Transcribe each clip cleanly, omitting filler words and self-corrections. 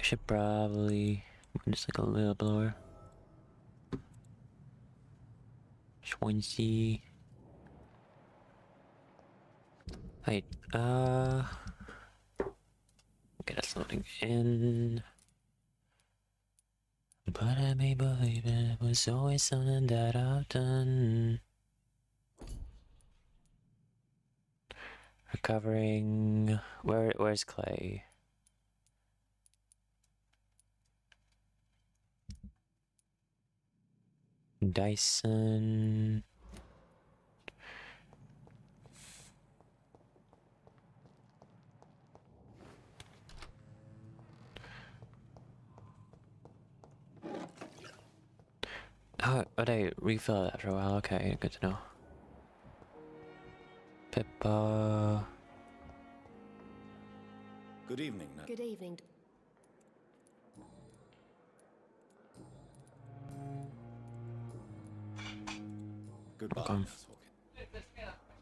should probably just like a little blower. Swansea. Wait, okay, that's loading in. But I may believe it was always something that I've done. Recovering. Where's Clay? Dyson. Oh, they refill it after a while. Okay, good to know. Pippa. Good evening, Nat. Good evening. Goodbye, Okay. Nurse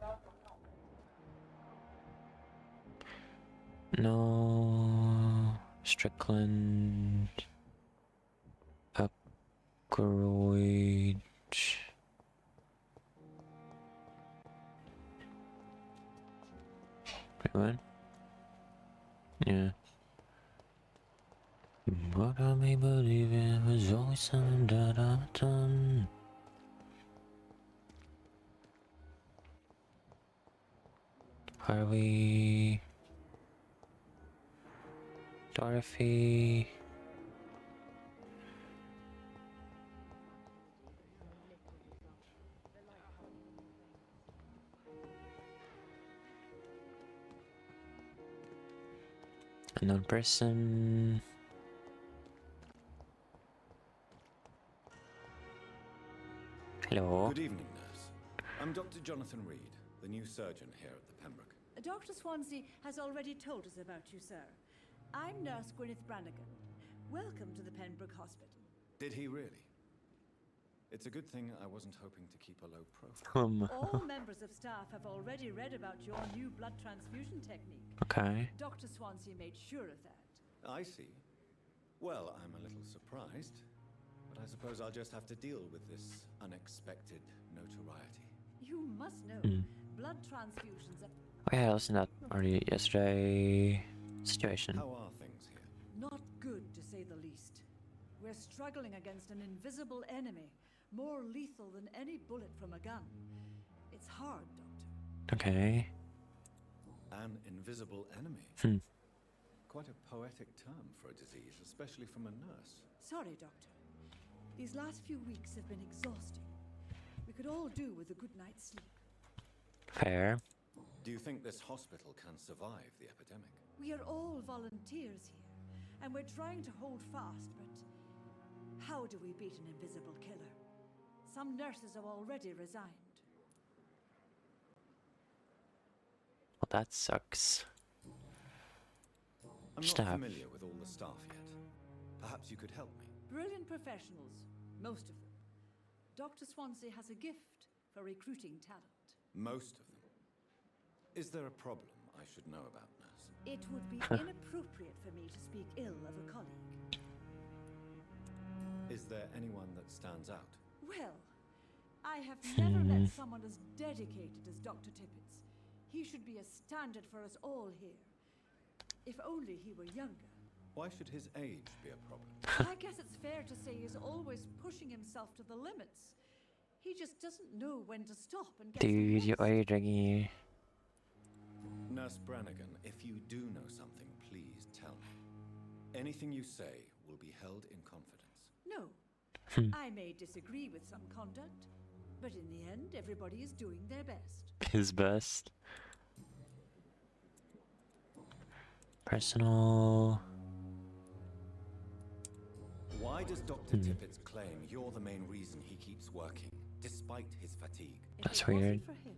Hawkins. No. Strickland. Aykroyd. Wait, what? Yeah. But I may believe it was always something that I've done. Are we... Dorothy... Unknown person... Hello. Good evening, Nurse. I'm Dr. Jonathan Reed, the new surgeon here at the Pembroke. Dr. Swansea has already told us about you, sir. I'm Nurse Gwyneth Brannigan. Welcome to the Pembroke Hospital. Did he really? It's a good thing I wasn't hoping to keep a low profile. All members of staff have already read about your new blood transfusion technique. Okay. Dr. Swansea made sure of that. I see. Well, I'm a little surprised, but I suppose I'll just have to deal with this unexpected notoriety. You must know, blood transfusions are Okay, I listened to that already yesterday. Situation. How are things here? not good, to say the least. We're struggling against an invisible enemy, more lethal than any bullet from a gun. It's hard, Doctor. Okay. An invisible enemy? Quite a poetic term for a disease, especially from a nurse. Sorry, Doctor. These last few weeks have been exhausting. We could all do with a good night's sleep. Fair. Do you think this hospital can survive the epidemic? We are all volunteers here, and we're trying to hold fast, but how do we beat an invisible killer? Some nurses have already resigned. Well, that sucks. I'm Staff. not familiar with all the staff yet. Perhaps you could help me. Brilliant professionals, most of them. Dr. Swansea has a gift for recruiting talent. Most of them. Is there a problem I should know about, Nurse? It would be inappropriate for me to speak ill of a colleague. Is there anyone that stands out? Well, I have never met someone as dedicated as Dr. Tippett. He should be a standard for us all here. If only he were younger. Why should his age be a problem? I guess it's fair to say he's always pushing himself to the limits. He just doesn't know when to stop and get some Dude, rest. what are you drinking? Nurse Brannigan, if you do know something, please tell me. Anything you say will be held in confidence. No. I may disagree with some conduct, but in the end, everybody is doing their best. His best. Personal. Why does Dr. Tippett claim you're the main reason he keeps working, despite his fatigue? If That's it weird. wasn't for him,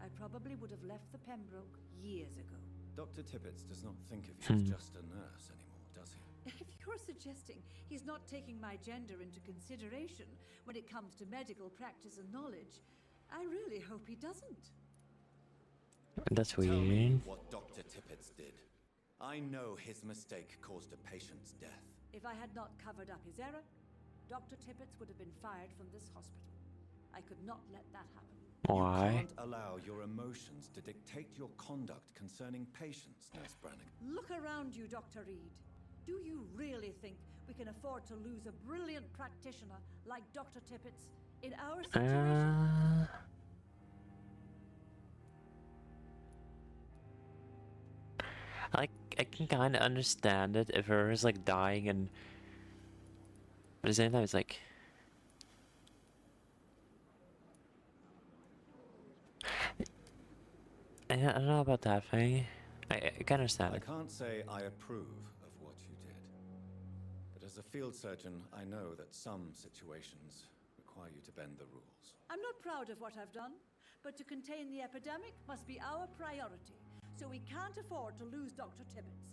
I probably would have left the Pembroke years ago. Dr. Tippett does not think of you as just a nurse anymore, does he? If you're suggesting he's not taking my gender into consideration when it comes to medical practice and knowledge, I really hope he doesn't. That's Tell me weird. what Dr. Tippett did. I know his mistake caused a patient's death. If I had not covered up his error, Dr. Tippets would have been fired from this hospital. I could not let that happen. Why? You can't allow your emotions to dictate your conduct concerning patients, Nurse Brannigan. Look around you, Dr. Reed. Do you really think we can afford to lose a brilliant practitioner like Dr. Tippets in our situation? I can kind of understand it if her is like dying and, but at the same time it's like, I don't know about that thing. I can understand I it. can't say I approve of what you did. But as a field surgeon, I know that some situations require you to bend the rules. I'm not proud of what I've done, but to contain the epidemic must be our priority, so we can't afford to lose Dr. Tippets.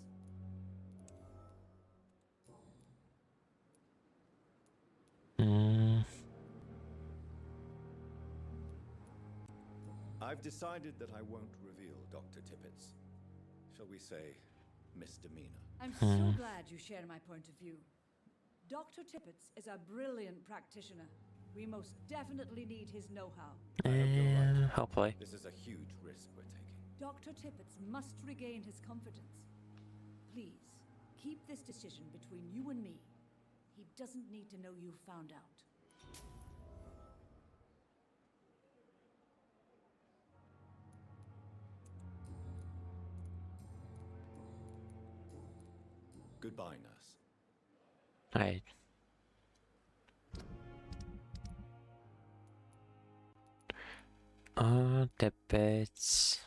I've decided that I won't reveal Dr. Tippets. Shall we say, misdemeanor? I'm so glad you share my point of view. Dr. Tippets is a brilliant practitioner. We most definitely need his know-how. I hope you're right. Hopefully. This is a huge risk we're taking. Dr. Tippets must regain his confidence. Please, keep this decision between you and me. He doesn't need to know you found out. Goodbye, nurse. Alright. Tippets.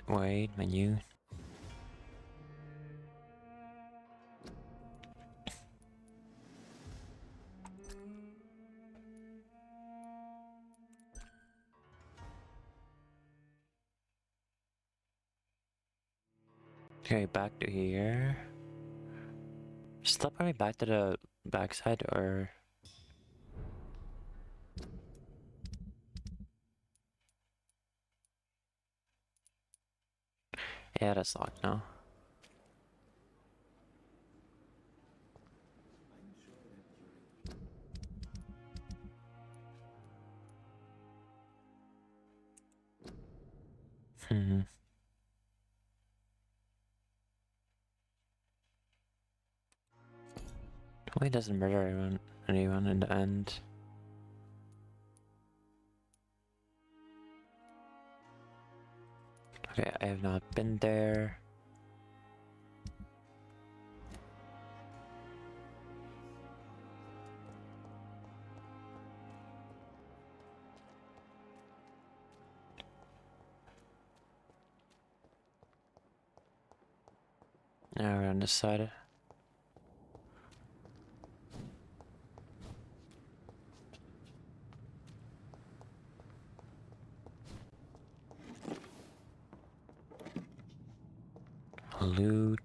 Wait, menu. Okay, back to here. Still probably back to the backside, or yeah, that's locked now. Well, he doesn't murder anyone in the end. Okay, I have not been there. Now we're on this side. Loot.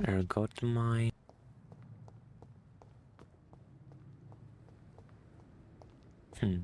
I'll go to mine. Hmm.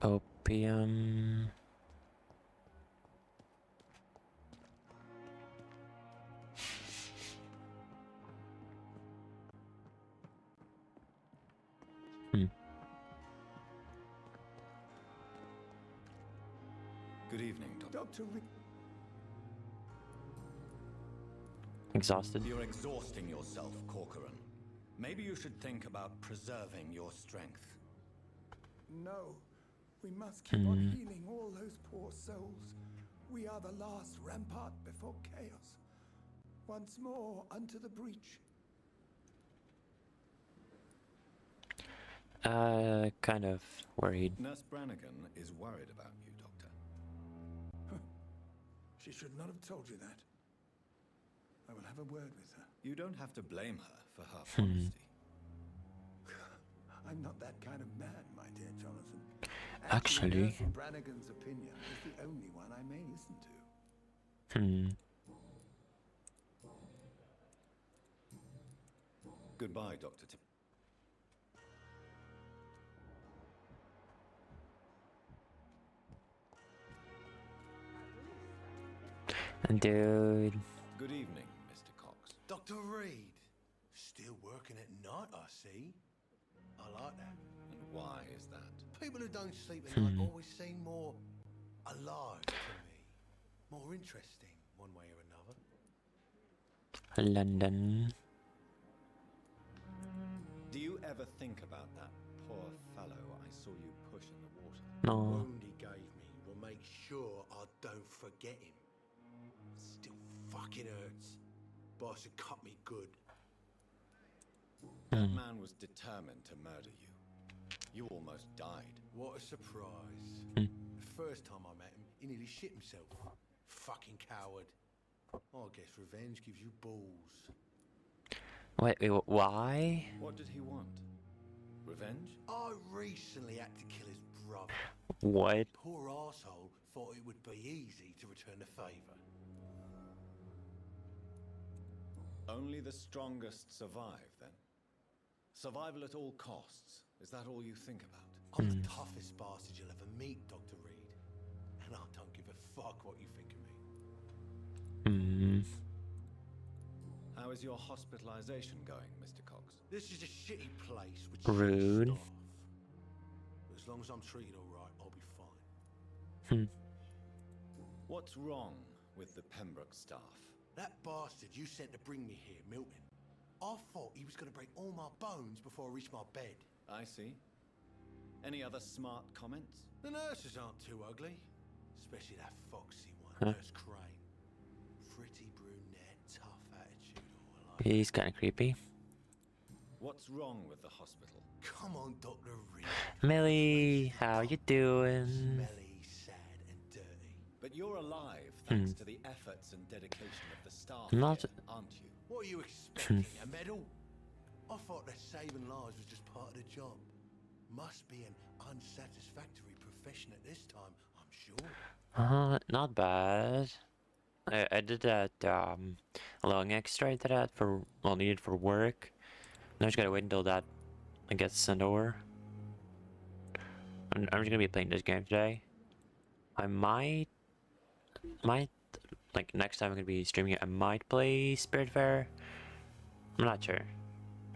Opium. Good evening, Dr. Exhausted. You're exhausting yourself, Corcoran. Maybe you should think about preserving your strength. No. We must keep on healing all those poor souls. We are the last rampart before chaos. Once more unto the breach. Kind of worried. Nurse Brannigan is worried about you, Doctor. She should not have told you that. I will have a word with her. You don't have to blame her for her honesty. I'm not that kind of man, my dear Jonathan. Actually. Nurse Brannigan's opinion is the only one I may listen to. Goodbye, Dr. Tip. Dude. Good evening, Mr. Cox. Dr. Reed, still working at night, I see. I like that. And why is that? People who don't sleep at night always seem more alive to me. More interesting, one way or another. London. Do you ever think about that poor fellow I saw you push in the water? The No. wound he gave me will make sure I don't forget him. Still fucking hurts. Boss had cut me good. That man was determined to murder you. You almost died. What a surprise. The first time I met him, he nearly shit himself. Fucking coward. I guess revenge gives you balls. Wait, why? What did he want? Revenge? I recently had to kill his brother. What? Poor arsehole thought it would be easy to return the favour. Only the strongest survive, then? Survival at all costs. Is that all you think about? I'm the toughest bastard you'll ever meet, Dr. Reed. And I don't give a fuck what you think of me. How is your hospitalization going, Mr. Cox? This is a shitty place with Rude. shitty staff. But as long as I'm treated alright, I'll be fine. What's wrong with the Pembroke staff? That bastard you sent to bring me here, Milton. I thought he was going to break all my bones before I reached my bed. I see. Any other smart comments? The nurses aren't too ugly. Especially that foxy one, Nurse Crane. Pretty brunette, tough attitude, all I like. He's kind of creepy. What's wrong with the hospital? Come on, Dr. Reed. Millie, how you doing? Smelly, sad, and dirty. But you're alive thanks to the efforts and dedication of the staff Not- here, aren't you? What are you expecting, a medal? I thought that saving lives was just part of the job. Must be an unsatisfactory profession at this time, I'm sure. Not bad. I did that long extra I did that for needed for work. Now I just gotta wait until that gets sent over. I'm just gonna be playing this game today. I might like next time I'm gonna be streaming it. I might play Spiritfarer. I'm not sure.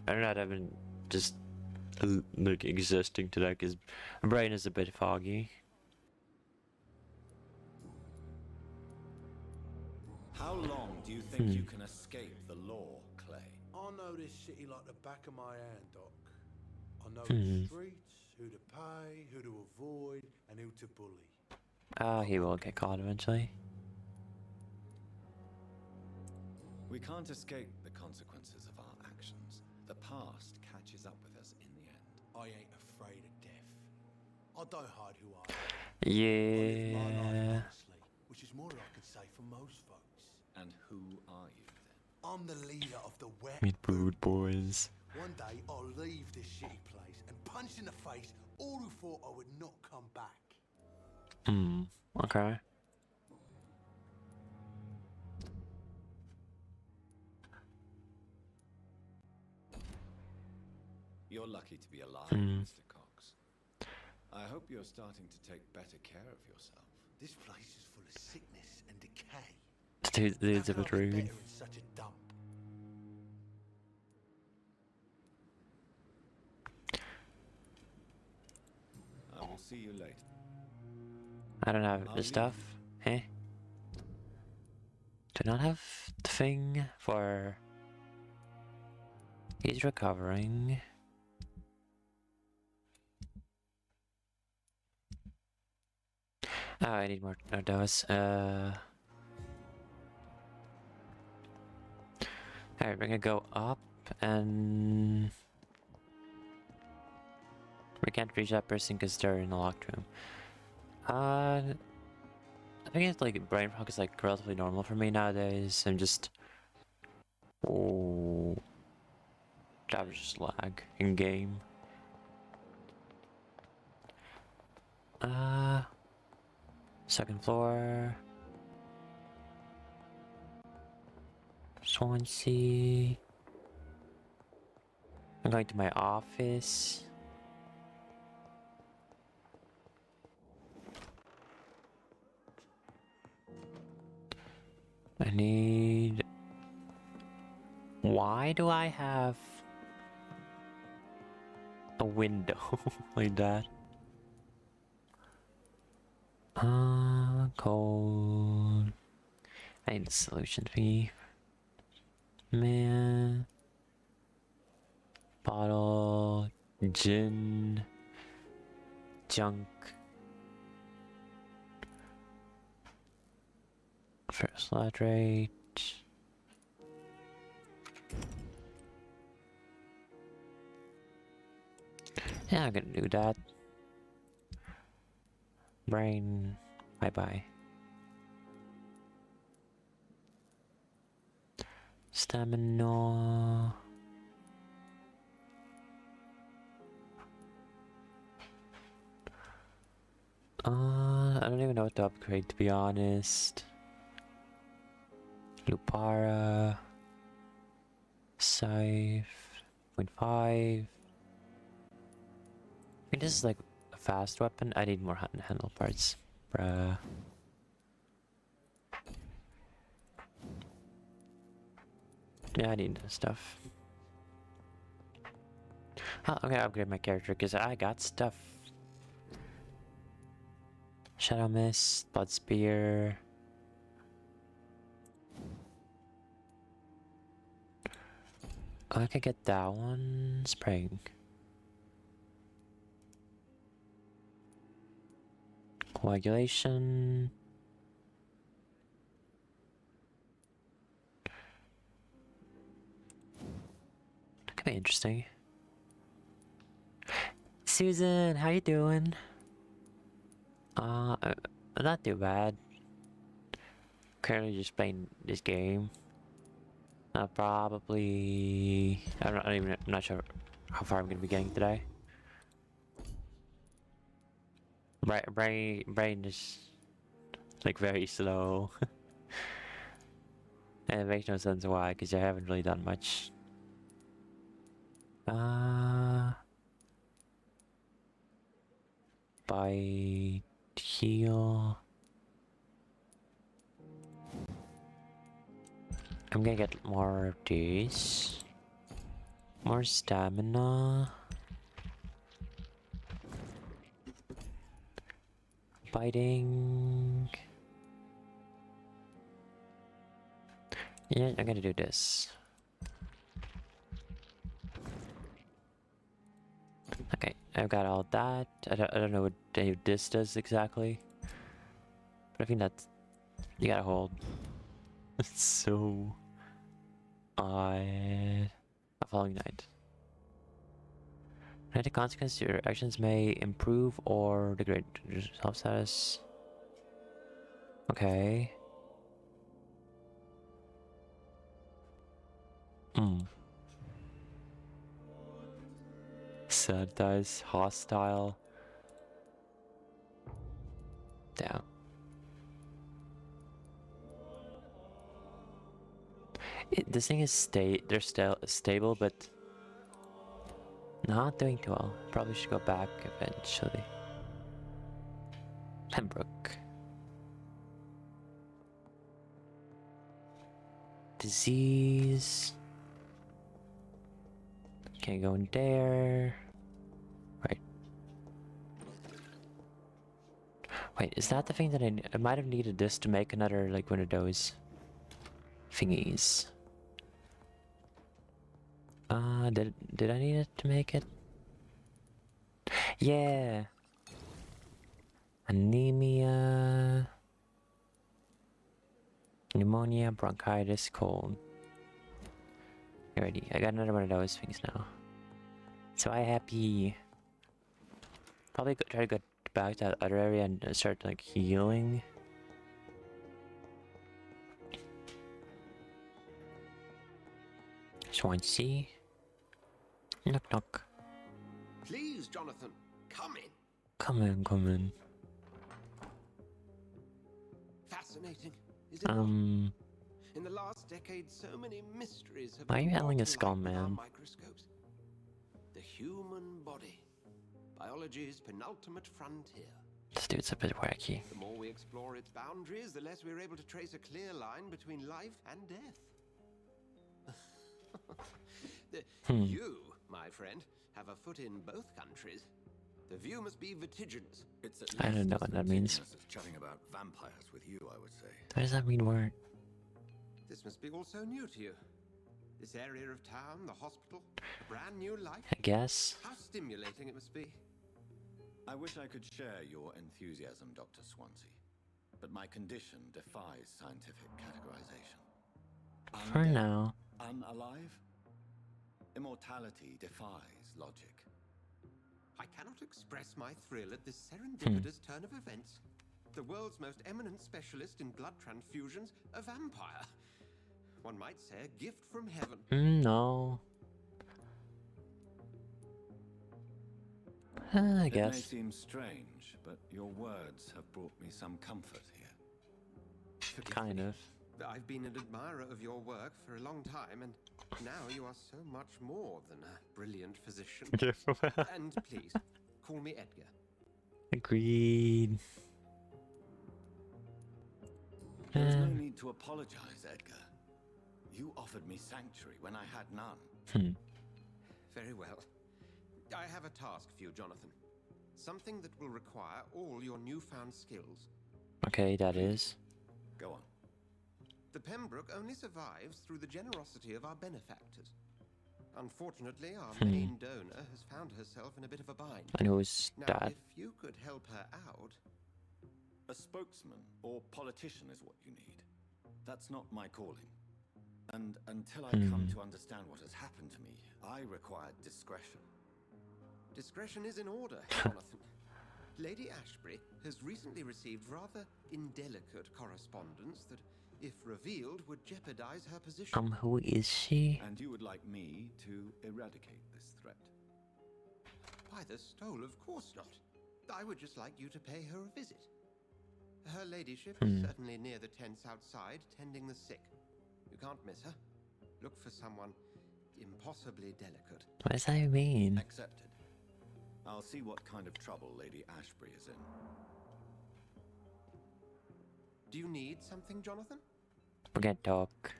I don't know. I've been just like existing today because my brain is a bit foggy. How long do you think you can escape the law, Clay? I know this city like the back of my hand, Doc. I know the streets, who to pay, who to avoid, and who to bully. He will get caught eventually. We can't escape the consequences of our actions. The past catches up with us in the end. I ain't afraid of death. I don't hide who I am. I live my life Yeah. honestly, which is more than I can say for most folks. And who are you then? I'm the leader of the wet Meet Brood Boys. One day I'll leave this shitty place and punch in the face all who thought I would not come back. Okay. You're lucky to be alive, Mr. Cox. I hope you're starting to take better care of yourself. This place is full of sickness and decay. Dude's a How bit can I be rude. better in such a dump? I will see you later. I don't have the stuff. Eh? Do not have the thing for. He's recovering. Oh, I need more of those. Alright, we're gonna go up and we can't reach that person because they're in the locked room. I think it's like brain fog is like relatively normal for me nowadays. I'm just that was just lag in game. Second floor. Swansea. I'm going to my office. I need... Why do I have a window like that? Cold. I need a solution fee. Man. Bottle. Gin. Junk. First flat rate. Yeah, I'm gonna do that. Brain, bye bye. Stamina. I don't even know what to upgrade, to be honest. Lupara. Scythe. 0.5. I think this is like a fast weapon. I need more handle parts. Bruh. Yeah, I need this stuff. Oh, I'm gonna upgrade my character because I got stuff. Shadow Mist, Blood Spear. Oh, I could get that one. Spring. Coagulation. That could be interesting. Susan, how you doing? Not too bad. Currently just playing this game. Probably... I'm not sure how far I'm gonna be getting today. Brain is like very slow. And it makes no sense why, because I haven't really done much. Bite, heal. I'm gonna get more of these. More stamina. Biting. Yeah, I'm gonna do this. Okay, I've got all that. I don't know what any of this does exactly. But I think that's... You gotta hold. It's so... odd. A following night. The consequences your actions may improve or degrade your self status. Okay. Sanitize, hostile. Damn. This thing is they're still stable, but not doing too well. Probably should go back eventually. Pembroke. Disease. Can't go in there. Right. Wait, is that the thing that I might have needed this to make another, like, one of those thingies? Did I need it to make it? Yeah. Anemia, pneumonia, bronchitis, cold. Alrighty, I got another one of those things now. So I happy. Probably try to go back to that other area and start like healing. Swansea. Knock knock. Please, Jonathan, come in. Come in, come in. Fascinating, is it not? In the last decade, so many mysteries have Why are you been handling a brought to skull, light with our man? microscopes. The human body, biology's penultimate frontier. This dude's a bit wacky. The more we explore its boundaries, the less we're able to trace a clear line between life and death. You, my friend, have a foot in both countries. The view must be vertiginous. It's at I don't least know as what that means. vertiginous as chatting about vampires with you, I would say. What does that mean, word? This must be all so new to you. This area of town, the hospital, a brand new life. I guess. How stimulating it must be. I wish I could share your enthusiasm, Dr. Swansea, but my condition defies scientific categorization. For Undead, now. Unalive? Immortality defies logic. I cannot express my thrill at this serendipitous turn of events. The world's most eminent specialist in blood transfusions, a vampire. One might say a gift from heaven. No. I It may guess. seem strange, but your words have brought me some comfort here. Forgive Kind me. of. I've been an admirer of your work for a long time, and now you are so much more than a brilliant physician. And please, call me Edgar. Agreed. There's no need to apologize, Edgar. You offered me sanctuary when I had none. Very well. I have a task for you, Jonathan. Something that will require all your newfound skills. Okay, that is. Go on. The Pembroke only survives through the generosity of our benefactors. Unfortunately, our main donor has found herself in a bit of a bind. And who's Now, that? if you could help her out... A spokesman or politician is what you need. That's not my calling. And until I come to understand what has happened to me, I require discretion. Discretion is in order, Jonathan. Lady Ashbury has recently received rather indelicate correspondence that, if revealed, would jeopardize her position. Who is she? And you would like me to eradicate this threat? By the stole, of course not. I would just like you to pay her a visit. Her ladyship is certainly near the tents outside, tending the sick. You can't miss her. Look for someone impossibly delicate. What does that mean? Accepted. I'll see what kind of trouble Lady Ashbury is in. Do you need something, Jonathan? We're gonna talk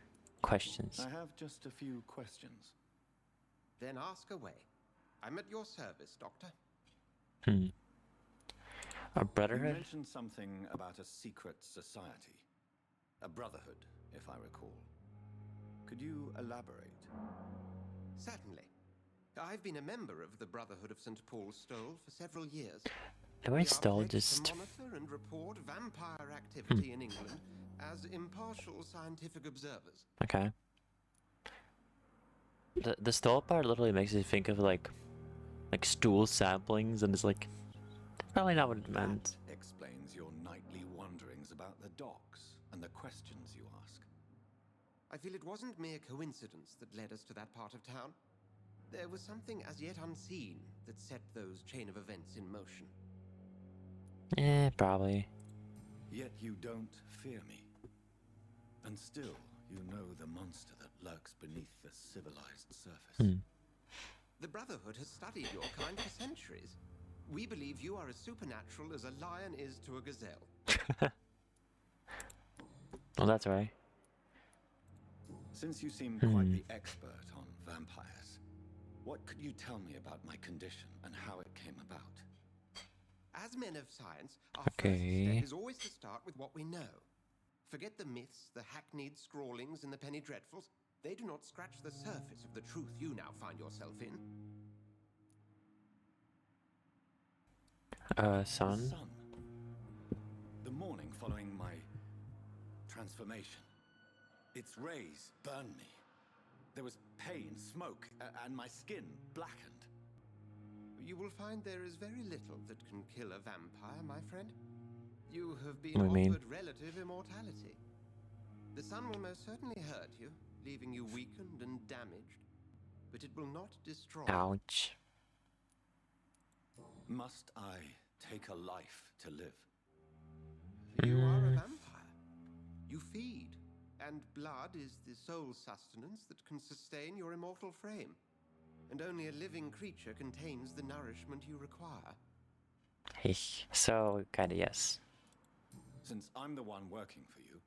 questions. I have just a few questions. Then ask away. I'm at your service, Doctor. A You brotherhood? mentioned something about a secret society. A brotherhood, if I recall. Could you elaborate? Certainly. I've been a member of the Brotherhood of St. Paul's Stole for several years. The We word are stole pledged just. to monitor and report vampire activity in England as impartial scientific observers. Okay. The stole part literally makes me think of like stool samplings, and it's like probably not what it meant. That explains your nightly wanderings about the docks and the questions you ask. I feel it wasn't mere coincidence that led us to that part of town. There was something as yet unseen that set those chain of events in motion. Probably. Yet you don't fear me. And still, you know the monster that lurks beneath the civilized surface. The Brotherhood has studied your kind for centuries. We believe you are as supernatural as a lion is to a gazelle. Well, that's right. Since you seem quite the expert on vampires, what could you tell me about my condition and how it came about? As men of science, our Okay. first step is always to start with what we know. Forget the myths, the hackneyed scrawlings, and the penny dreadfuls. They do not scratch the surface of the truth you now find yourself in. Son? Son. the morning following my transformation. Its rays burned me. There was pain, smoke, and my skin blackened. You will find there is very little that can kill a vampire, my friend. You have been What do you mean? offered relative immortality. The sun will most certainly hurt you, leaving you weakened and damaged, but it will not destroy. Ouch. Must I take a life to live? You are a vampire. You feed, and blood is the sole sustenance that can sustain your immortal frame. And only a living creature contains the nourishment you require. So, kinda yes. Since I'm the one working for you,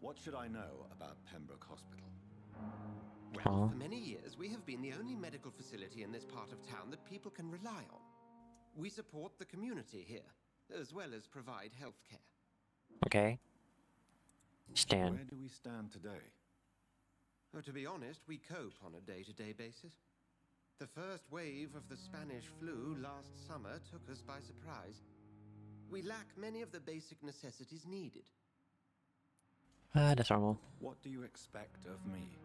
what should I know about Pembroke Hospital? Well, for many years, we have been the only medical facility in this part of town that people can rely on. We support the community here, as well as provide health care. Okay. Stan. Where do we stand today? Oh, to be honest, we cope on a day-to-day basis. The first wave of the Spanish flu last summer took us by surprise. We lack many of the basic necessities needed. That's normal. What do you expect of me?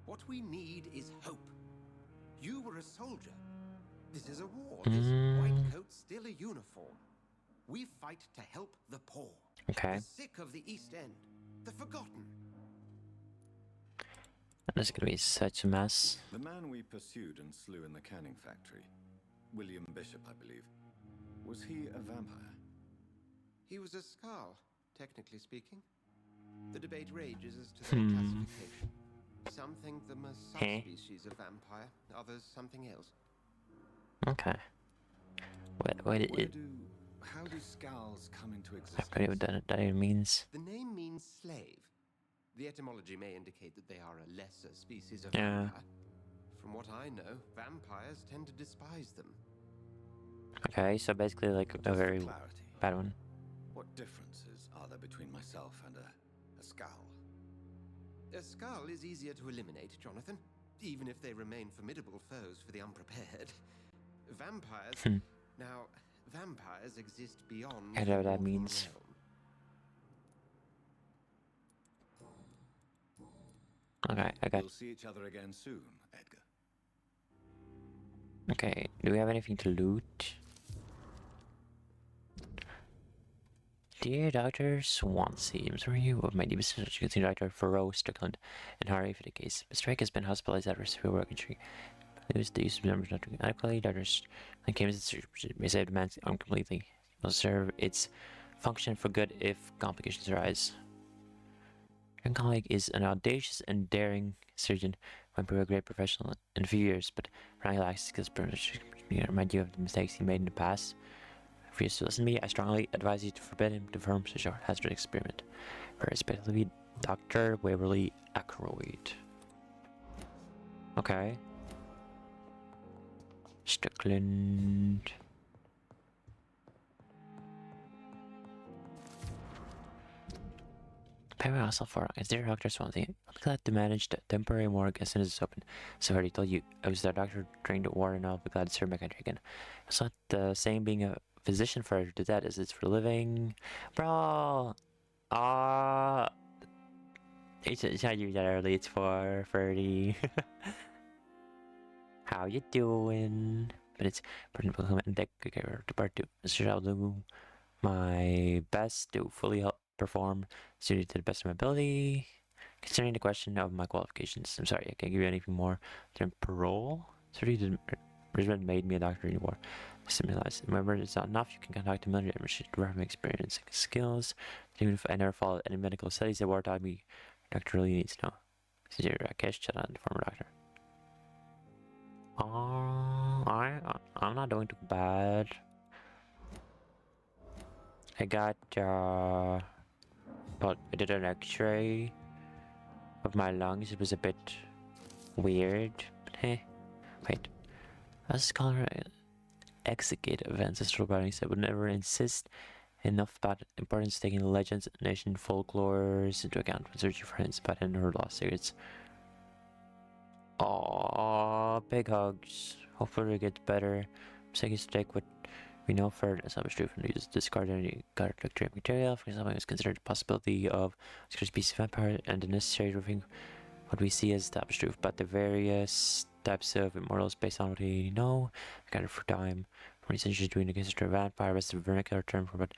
What we need is hope. You were a soldier. This is a war. This white coat's still a uniform. We fight to help the poor. Okay. The sick of the East End. The forgotten. This is gonna be such a mess. The man we pursued and slew in the canning factory, William Bishop, I believe. Was he a vampire? He was a Skull, technically speaking. The debate rages as to their classification. Some think them a subspecies of vampire, others something else. Okay. How do Skulls come into I existence? forget what that even means. The name means slave. The etymology may indicate that they are a lesser species of Yeah. vampire. From what I know, vampires tend to despise them. Okay, so basically like a Just for very clarity, bad one. what differences are there between myself and a Skull? A Skull is easier to eliminate, Jonathan, even if they remain formidable foes for the unprepared. Vampires... Now, vampires exist beyond I know what the that mortal means. realm. Okay, I got. We'll see each other again soon, Edgar. Okay, do we have anything to loot? Dear Dr. Swansea, I'm sorry you of my deepest you can see Dr. Farrow Strickland and Harry for the case. Mr. Drake has been hospitalized at risk of work injury. Lose the use of numbers not doing adequately. Doctors and chemists may save the man uncompletely. It will serve its function for good if complications arise. Your colleague is an audacious and daring surgeon, might be a great professional in a few years, but Ronnie lacks skills to remind you of the mistakes he made in the past. If you to listen to me, I strongly advise you to forbid him to perform such a hazardous experiment. Very respectfully, Dr. Waverly Ackroyd. Okay. Strickland. Pay myself for is there Dr. Swansea? I'm glad to manage the temporary morgue as soon as it's open. So I already told you I was the doctor during the war and I'll be glad to serve my country again. It's not the same being a physician for the dead as it's for living. Bro! It's not you that early, it's for 30. How you doing? But it's important to come and take care of the part 2. Mr. I'll do my best to fully help perform duty to the best of my ability. Concerning the question of my qualifications, I'm sorry, I can't give you anything more than parole. Brisbane made me a doctor anymore. Stimulus. Remember, it's not enough. You can conduct a military administration to have experience and skills. Even if I never followed any medical studies, the war taught me doctor really needs to know. Since you're Rakesh Chalan, the former doctor. I'm not doing too bad. I got but I did an X-ray of my lungs. It was a bit weird. But hey, wait. Let's call her execute events. Ancestral writings that would never insist enough about importance taking the legends, nation folklores into account when searching for hints about her lost secrets. Aww, big hugs. Hopefully it gets better. I'm sick to take what We know for established truth and use discard any contradictory material. For example, it's considered the possibility of a species of vampire and the necessary proving what we see as established truth, but the various types of immortals based on what we know. Kind of for time. For many centuries, doing against a vampire was the vernacular term for what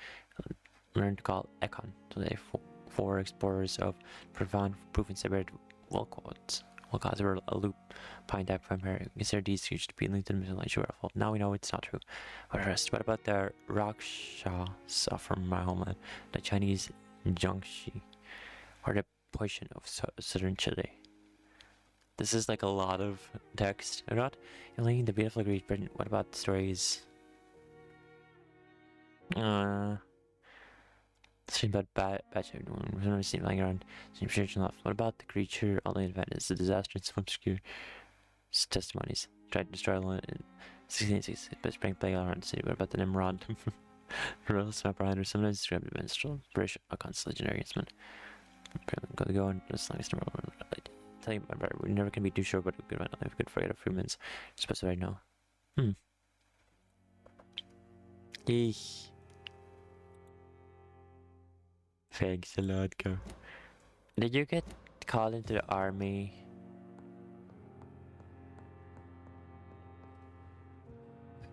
learned to call Ekon. So they four explorers of profound proof and separated Volcots. Volcots were a lupine type vampire. Consider these creatures to be linked to the mythology world. Now we know it's not true. What about the Rakshasa from my homeland, the Chinese Jiangxi, or the poison of southern Chile? This is like a lot of text. Or not only the beautiful Greek, but what about the stories? Something about batch everyone. We've never seen lying around. Some church and left. What about the creature? All the event the disaster and some obscure testimonies. Tried to destroy London in 1686, but sprang plague all around the city. What about the Nimrod? Real snapper hunter, sometimes described as minstrel, British, a constant legendary instrument. Go and as long as number one. Tell you, we're never gonna be too sure what we could if we could forget a few minutes. Supposed to right now. Eesh. Thanks a lot, go. Did you get called into the army?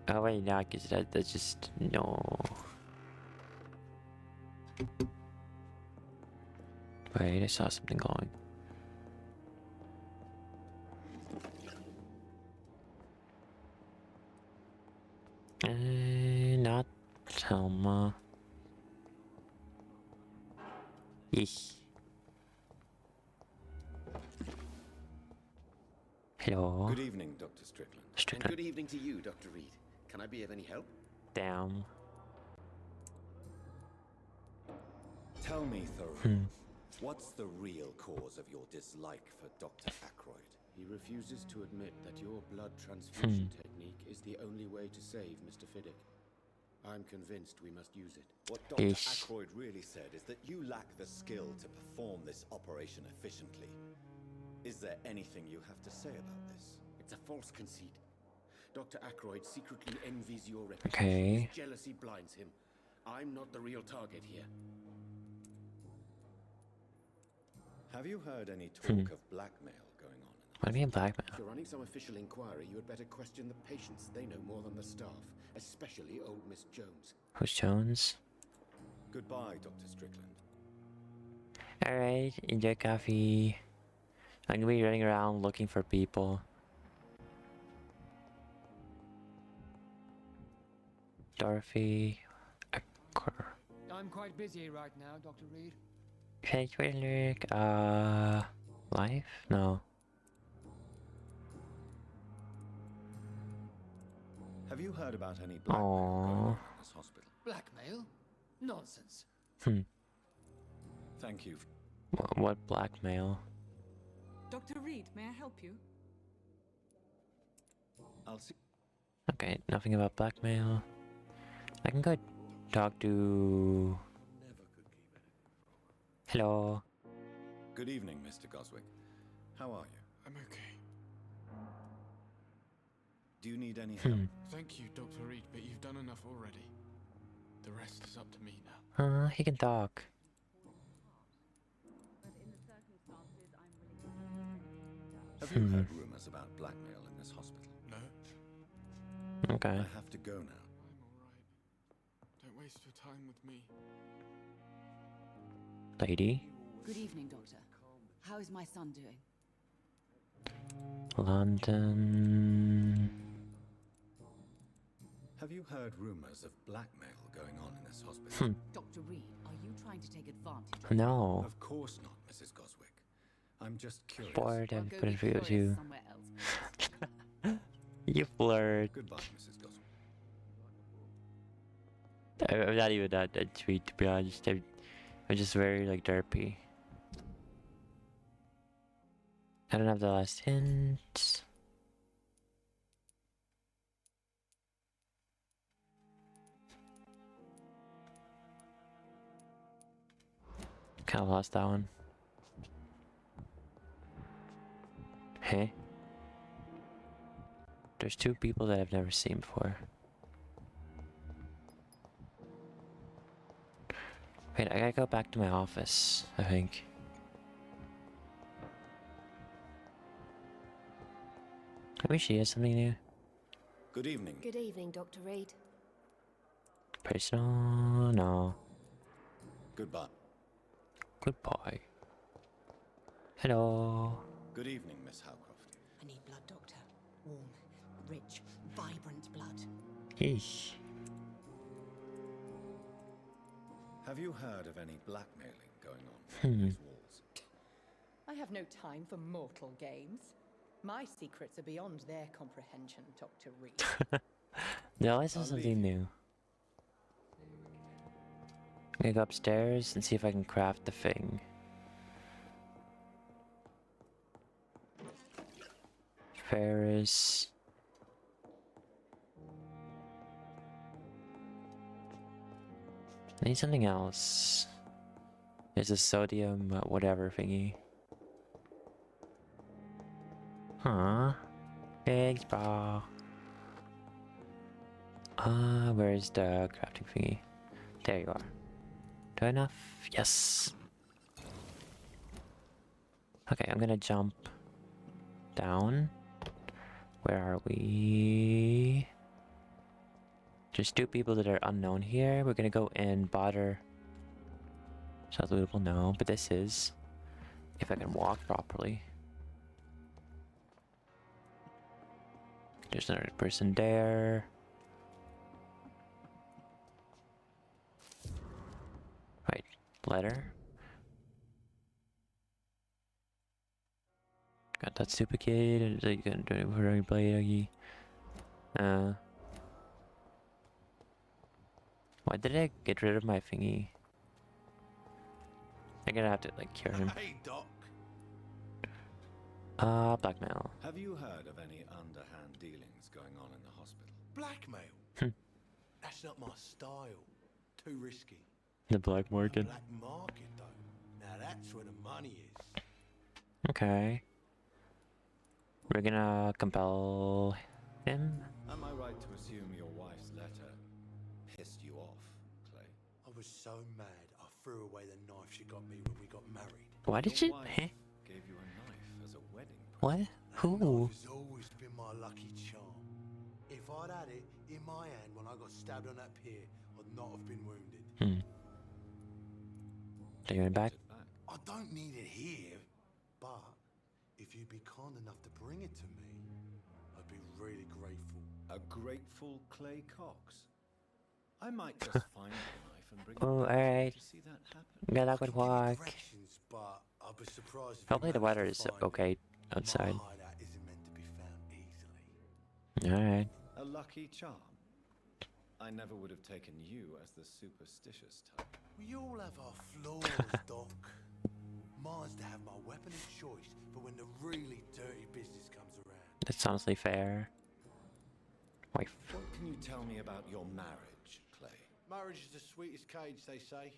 Oh wait, no, cause that's just no. Wait, I saw something glowing. Not Selma. Eesh. Hello. Good evening, Dr. Strickland. And good evening to you, Dr. Reed. Can I be of any help? Damn. Tell me, thoroughly, what's the real cause of your dislike for Dr. Ackroyd? He refuses to admit that your blood transfusion technique is the only way to save Mr. Fiddick. I'm convinced we must use it. What Dr. Ackroyd really said is that you lack the skill to perform this operation efficiently. Is there anything you have to say about this? It's a false conceit. Dr. Ackroyd secretly envies your reputation. Okay. His jealousy blinds him. I'm not the real target here. Have you heard any talk of blackmail going on? What do you mean blackmail? If you're running some official inquiry, you had better question the patients. They know more than the staff, especially old Miss Jones. Who's Jones? Goodbye, Dr. Strickland. Alright, enjoy coffee. I'm gonna be running around looking for people. Dorothy. I'm quite busy right now, Dr. Reed. Hey, look. Life? No. Have you heard about any blackmail going on in this hospital? Blackmail? Nonsense. Thank you. What blackmail? Dr. Reed, may I help you? I'll see. Okay, nothing about blackmail. I can go talk to... Hello. Good evening, Mr. Goswick. How are you? I'm okay. Do you need any help? Thank you, Dr. Reed, but you've done enough already. The rest is up to me now. He can talk. Have you heard rumors about blackmail in this hospital? No, Okay. I have to go now. I'm alright. Don't waste your time with me. Lady. Good evening, Doctor. How is my son doing? London. Have you heard rumors of blackmail going on in this hospital? Dr. Reed, are you trying to take advantage of No. Of course not, Mrs. Goswick. I'm just curious. Bored Well, and go put be in for you curious too. somewhere else. You flirt. Goodbye, Mrs. Goswick. I'm not even that sweet, to be honest. I'm just very like derpy. I don't have the last hint. Kind of lost that one. Hey. There's two people that I've never seen before. Wait, I gotta go back to my office, I think. Maybe she has something new. Good evening. Good evening, Dr. Reed. Personal? No. Goodbye. Goodbye. Hello. Good evening, Miss Howcroft. I need blood, Doctor. Warm, rich, vibrant blood. Yeesh. Have you heard of any blackmailing going on in these walls? I have no time for mortal games. My secrets are beyond their comprehension, Dr. Reed. They always have something new. I'm gonna go upstairs and see if I can craft the thing. Ferris. I need something else. There's a sodium whatever thingy. Huh. Thanks, bro. Where's the crafting thingy? There you are. Do I have enough? Yes. Okay, I'm gonna jump down. Where are we? There's two people that are unknown here. We're gonna go in, bother. It's not lootable, no, but this is. If I can walk properly. There's another person there. Right, letter. Got that stupid kid. You gonna do it for everybody. Why did I get rid of my thingy? I'm gonna have to like cure him. Hey, Doc. Blackmail. Have you heard of any underhand dealings going on in the hospital? Blackmail? That's not my style. Too risky. The black market. Black market, though. Now that's where the money is. Okay. We're gonna compel him. Am I right to assume your wife's letter pissed you off, Clay? I was so mad, I threw away the knife she got me when we got married. Why did Your you? wife Huh? gave you a knife as a wedding present. What? That Who? knife has always been my lucky charm. If I'd had it in my hand when I got stabbed on that pier, I'd not have been wounded. Taking it back. I don't need it here, but if you'd be kind enough to bring it to me, I'd be really grateful. A grateful Clay Cox. I might just find the knife and bring it Oh, back to you alright. to see that happen. Yeah, that I would can give you work. directions, but I'll be surprised if Hopefully you the manage weather to is find okay it. outside. My hideout isn't meant to be found easily. Alright. A lucky charm. I never would have taken you as the superstitious type. We all have our flaws, Doc. Mine's to have my weapon of choice for when the really dirty business comes around. That's honestly fair. Wife. What can you tell me about your marriage, Clay? Marriage is the sweetest cage, they say.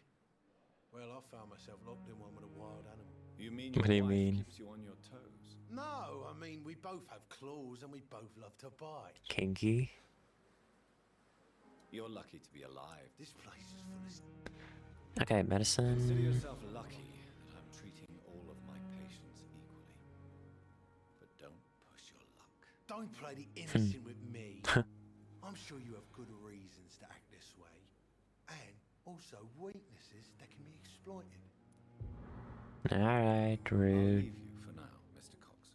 Well, I found myself locked in one with a wild animal. You mean What your do you wife mean? keeps you on your toes? No, I mean, we both have claws and we both love to bite. Kinky. You're lucky to be alive. This place is full of... Okay, Consider medicine. yourself lucky that I'm treating all of my patients equally. But don't push your luck. Don't play the innocent with me. I'm sure you have good reasons to act this way. And also weaknesses that can be exploited. Alright, I'll rude. leave you for now, Mr. Cox.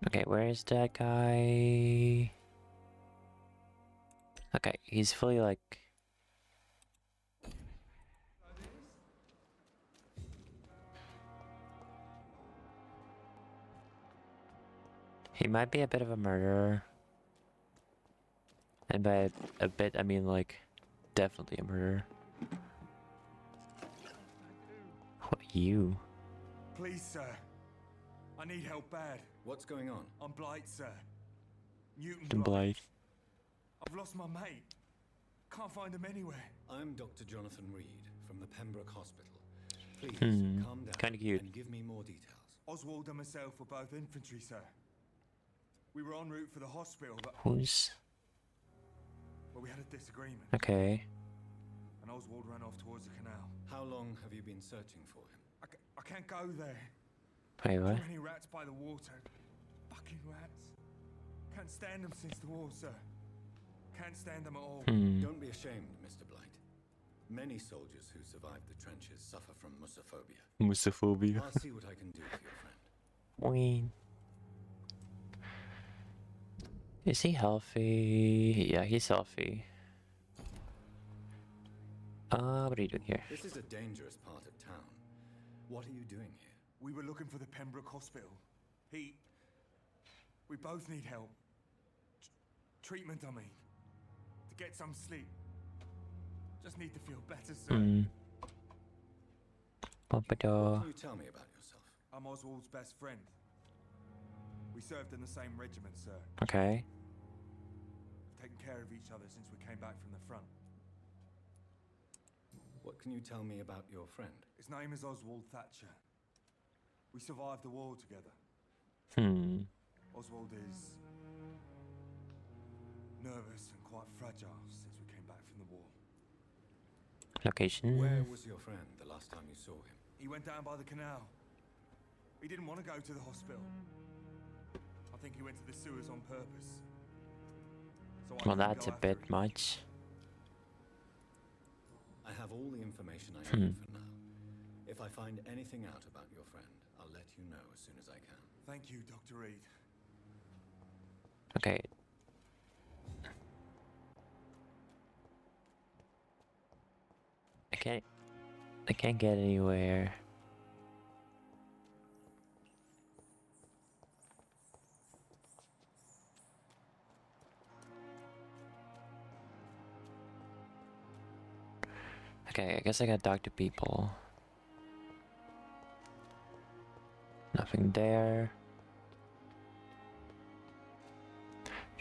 Okay, where's that guy? Okay, he's fully like... He might be a bit of a murderer. And by a bit, I mean like, definitely a murderer. What, you? Please, sir. I need help bad. What's going on? I'm Blight, sir. Newton And Blight. Blight. I've lost my mate. Can't find him anywhere. I'm Dr. Jonathan Reed from the Pembroke Hospital. Please, calm down Kinda cute. and give me more details. Oswald and myself were both infantry, sir. We were en route for the hospital, but Who's... Well, we had a disagreement. Okay. And Oswald ran off towards the canal. How long have you been searching for him? I can't go there. Wait, what? Too many rats by the water. Fucking rats. Can't stand them since the war, sir. Can't stand them at all. Don't be ashamed, Mr. Blight. Many soldiers who survived the trenches suffer from musophobia. Musophobia. I'll see what I can do for your friend. Ween. Is he healthy? Yeah, he's healthy. What are you doing here? This is a dangerous part of town. What are you doing here? We were looking for the Pembroke Hospital. We both need help. Treatment, I mean. To get some sleep. Just need to feel better, sir. Pompadour. What can you tell me about yourself? I'm Oswald's best friend. We served in the same regiment, sir. Okay. Taken care of each other since we came back from the front. What can you tell me about your friend? His name is Oswald Thatcher. We survived the war together. Oswald is nervous and quite fragile since we came back from the war. Location. Where was your friend the last time you saw him? He went down by the canal. He didn't want to go to the hospital. I think he went to the sewers on purpose. So Well, that's a bit much. I have all the information I need for now. If I find anything out about your friend, I'll let you know as soon as I can. Thank you, Dr. Reed. Okay. I can't get anywhere. Okay, I guess I gotta talk to people. Nothing there.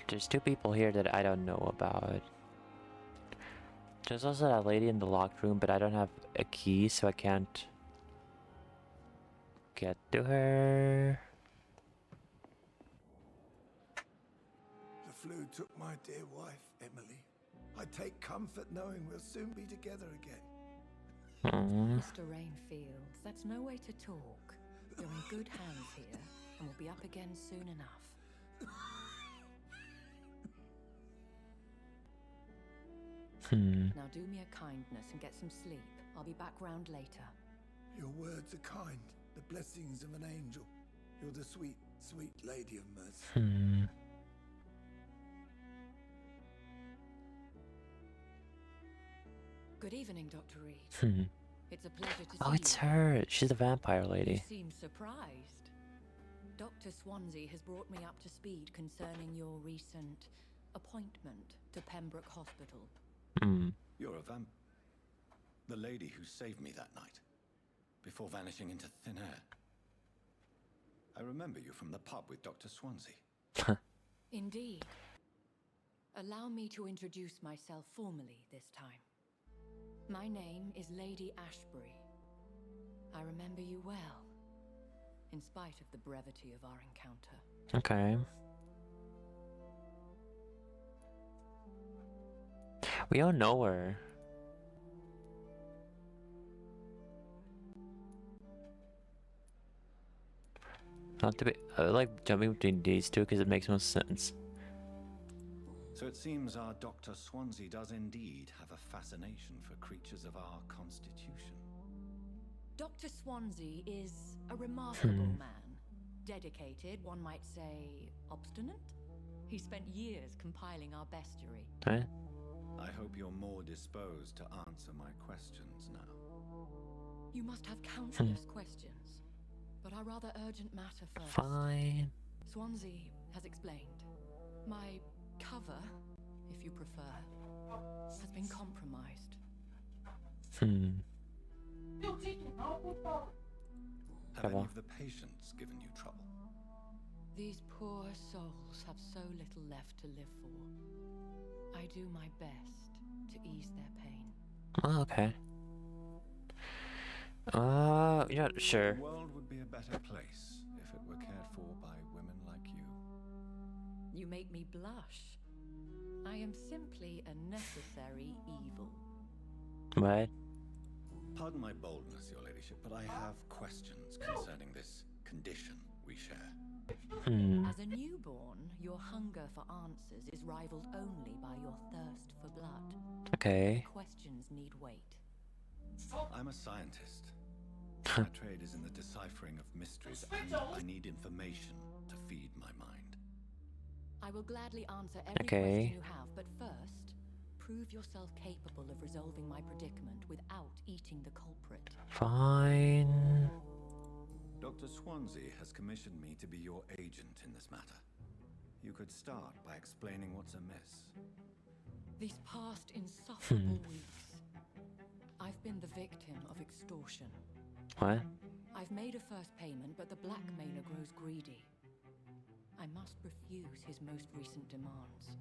There's two people here that I don't know about. There's also that lady in the locked room, but I don't have a key, so I can't get to her. The flu took my dear wife, Emily. I take comfort knowing we'll soon be together again. Mr. Rainfield, that's no way to talk. You're in good hands here, and we'll be up again soon enough. Now do me a kindness and get some sleep. I'll be back round later. Your words are kind, the blessings of an angel. You're the sweet, sweet lady of mercy. Good evening, Dr. Reed. It's a pleasure to see you. Oh, it's her. She's the vampire lady. You seem surprised. Dr. Swansea has brought me up to speed concerning your recent appointment to Pembroke Hospital. You're a the lady who saved me that night, before vanishing into thin air. I remember you from the pub with Dr. Swansea. Indeed. Allow me to introduce myself formally this time. My name is Lady Ashbury. I remember you well, in spite of the brevity of our encounter. Okay. We don't know her. Not to be. I like jumping between these two because it makes most sense. So it seems our Dr. Swansea does indeed have a fascination for creatures of our constitution. Dr. Swansea is a remarkable man. Dedicated, one might say, obstinate. He spent years compiling our bestiary. Huh? I hope you're more disposed to answer my questions now. You must have countless questions, but our rather urgent matter first. Fine. Swansea has explained. My cover, if you prefer, has been compromised. Have any of the patients given you trouble? These poor souls have so little left to live for. I do my best to ease their pain. Oh, okay. Yeah, sure. The world would be a better place if it were cared for by women like you. You make me blush. I am simply a necessary evil. What? Pardon my boldness, Your Ladyship, but I have questions concerning this condition we share. As a newborn, your hunger for answers is rivaled only by your thirst for blood. Okay. Questions need wait. I'm a scientist. My trade is in the deciphering of mysteries, and I need information to feed my mind. I will gladly answer every Okay. question you have, but first, prove yourself capable of resolving my predicament without eating the culprit. Fine. Dr. Swansea has commissioned me to be your agent in this matter. You could start by explaining what's amiss. These past insufferable weeks, I've been the victim of extortion. What? I've made a first payment, but the blackmailer grows greedy. I must refuse his most recent demands.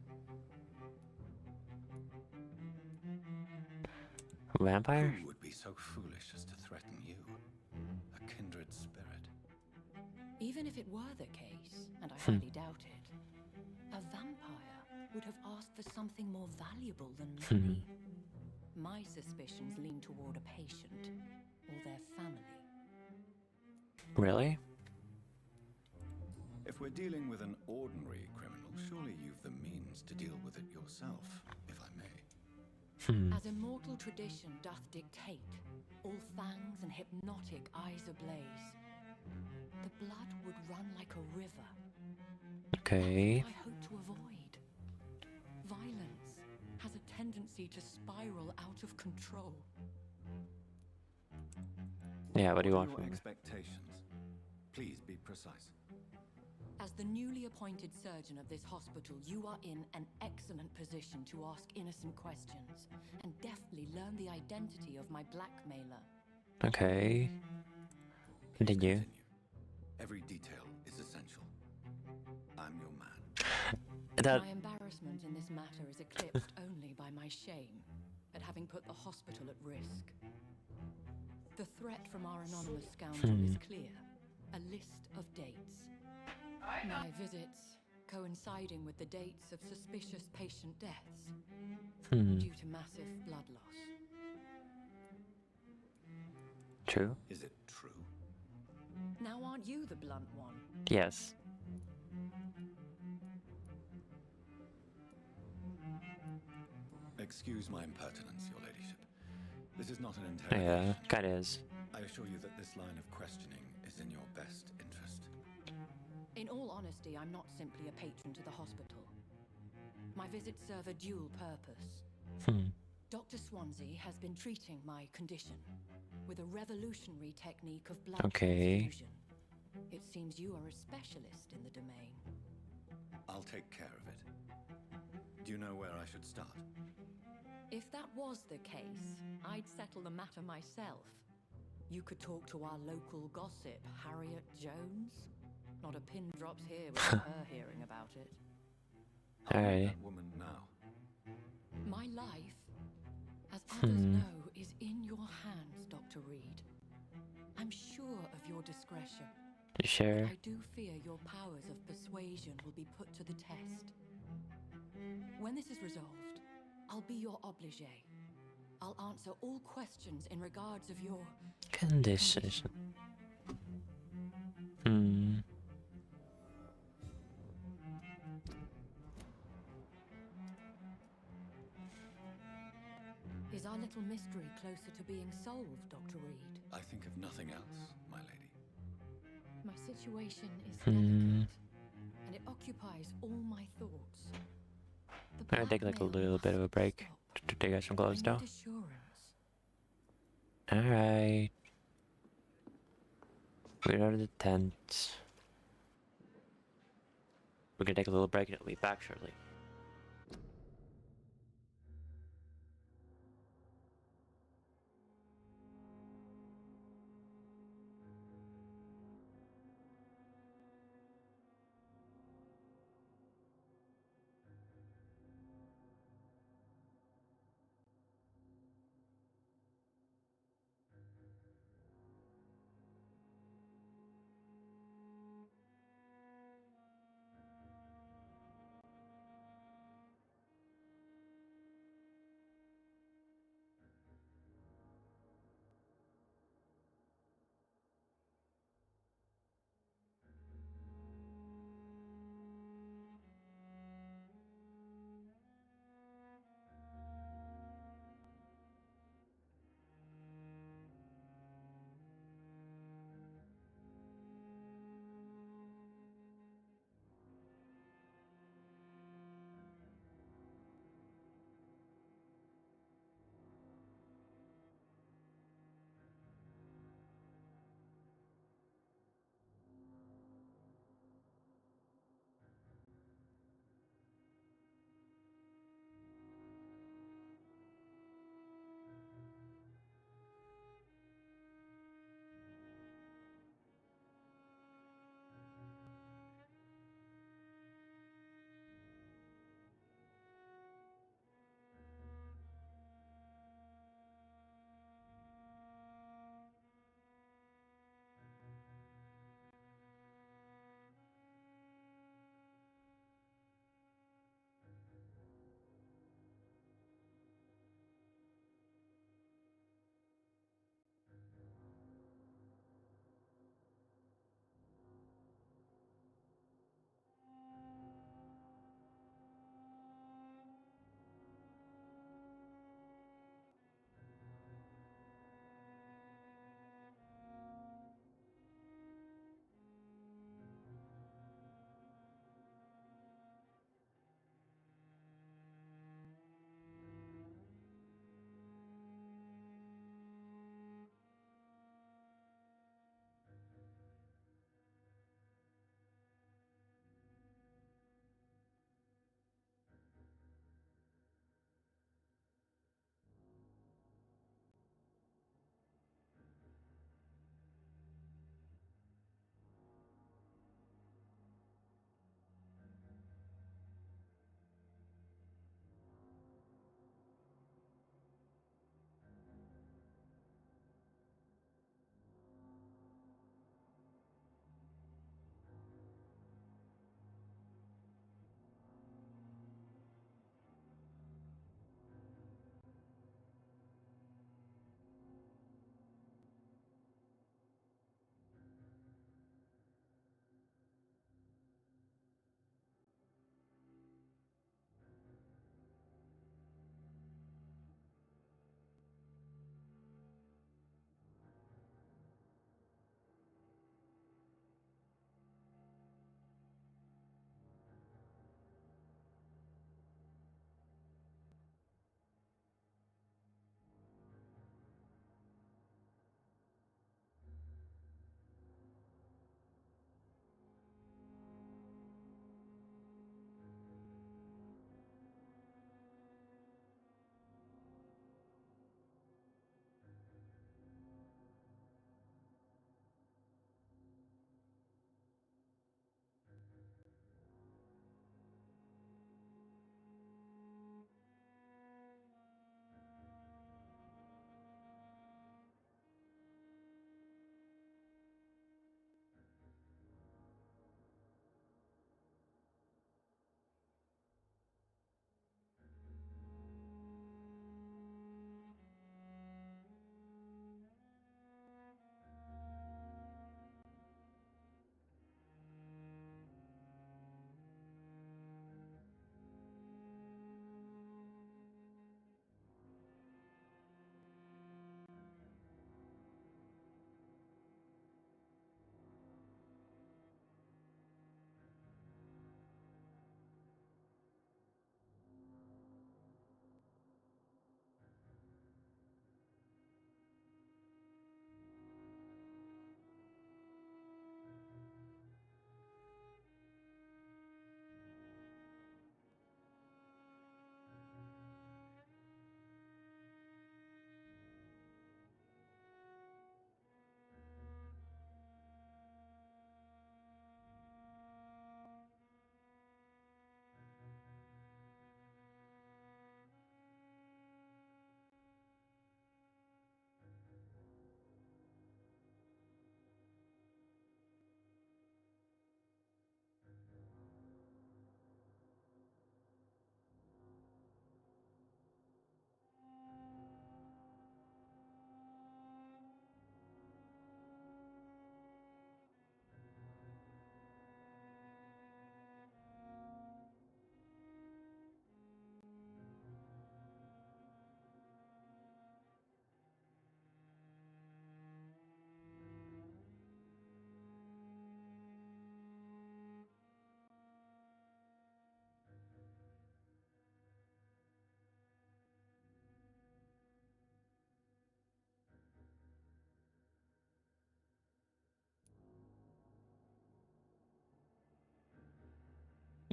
Vampire? Who would be so foolish as to threaten you? A kindred spirit. Even if it were the case, and I highly doubt it, a vampire would have asked for something more valuable than money. My suspicions lean toward a patient or their family. Really? If we're dealing with an ordinary criminal, surely you've the means to deal with it yourself, if I may. As immortal tradition doth dictate, all fangs and hypnotic eyes ablaze, the blood would run like a river. Okay. I hope to avoid. Violence has a tendency to spiral out of control. Yeah, what do you want Your from me? expectations. Please be precise. As the newly appointed surgeon of this hospital, you are in an excellent position to ask innocent questions and deftly learn the identity of my blackmailer. Okay. Continue. Every detail is essential. I'm your man. My embarrassment in this matter is eclipsed only by my shame at having put the hospital at risk. The threat from our anonymous scoundrel is clear. A list of dates. My visits coinciding with the dates of suspicious patient deaths due to massive blood loss. True. Is it true? Now aren't you the blunt one? Yes. Excuse my impertinence, Your Ladyship. This is not an interrogation. Yeah, kinda is. I assure you that this line of questioning is in your best interest. In all honesty, I'm not simply a patron to the hospital. My visits serve a dual purpose. Dr. Swansea has been treating my condition with a revolutionary technique of blood transfusion. It seems you are a specialist in the domain. I'll take care of it. Do you know where I should start? If that was the case, I'd settle the matter myself. You could talk to our local gossip, Harriet Jones. Not a pin drops here without her hearing about it. Alright. That woman now. My life, as others know, is in your hands, Dr. Reed. I'm sure of your discretion. You sure? I do fear your powers of persuasion will be put to the test. When this is resolved, I'll be your obligé. I'll answer all questions in regards of your Condition. Is our little mystery closer to being solved, Dr. Reed? I think of nothing else, my lady. My situation is delicate, and it occupies all my thoughts. I'm gonna take like a little bit of a break to take out some clothes now. Alright. We're out of the tent. We're gonna take a little break and it'll be back shortly.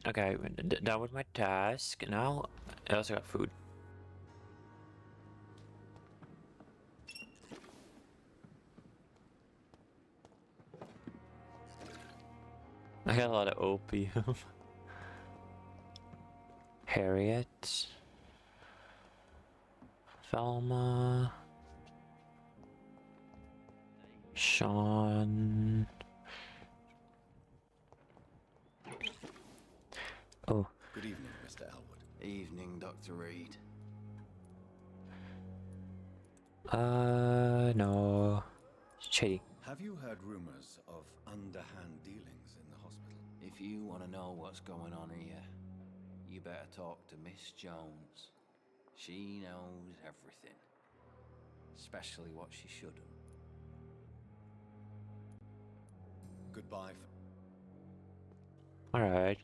Okay, done with my task. Now I also got food. I got a lot of opium. Harriet. Velma. Sean. Oh. Good evening, Mr. Elwood. Evening, Dr. Reed. No. Shady. Have you heard rumors of underhand dealings in the hospital? If you want to know what's going on here, you better talk to Miss Jones. She knows everything. Especially what she shouldn't. Goodbye. Alright.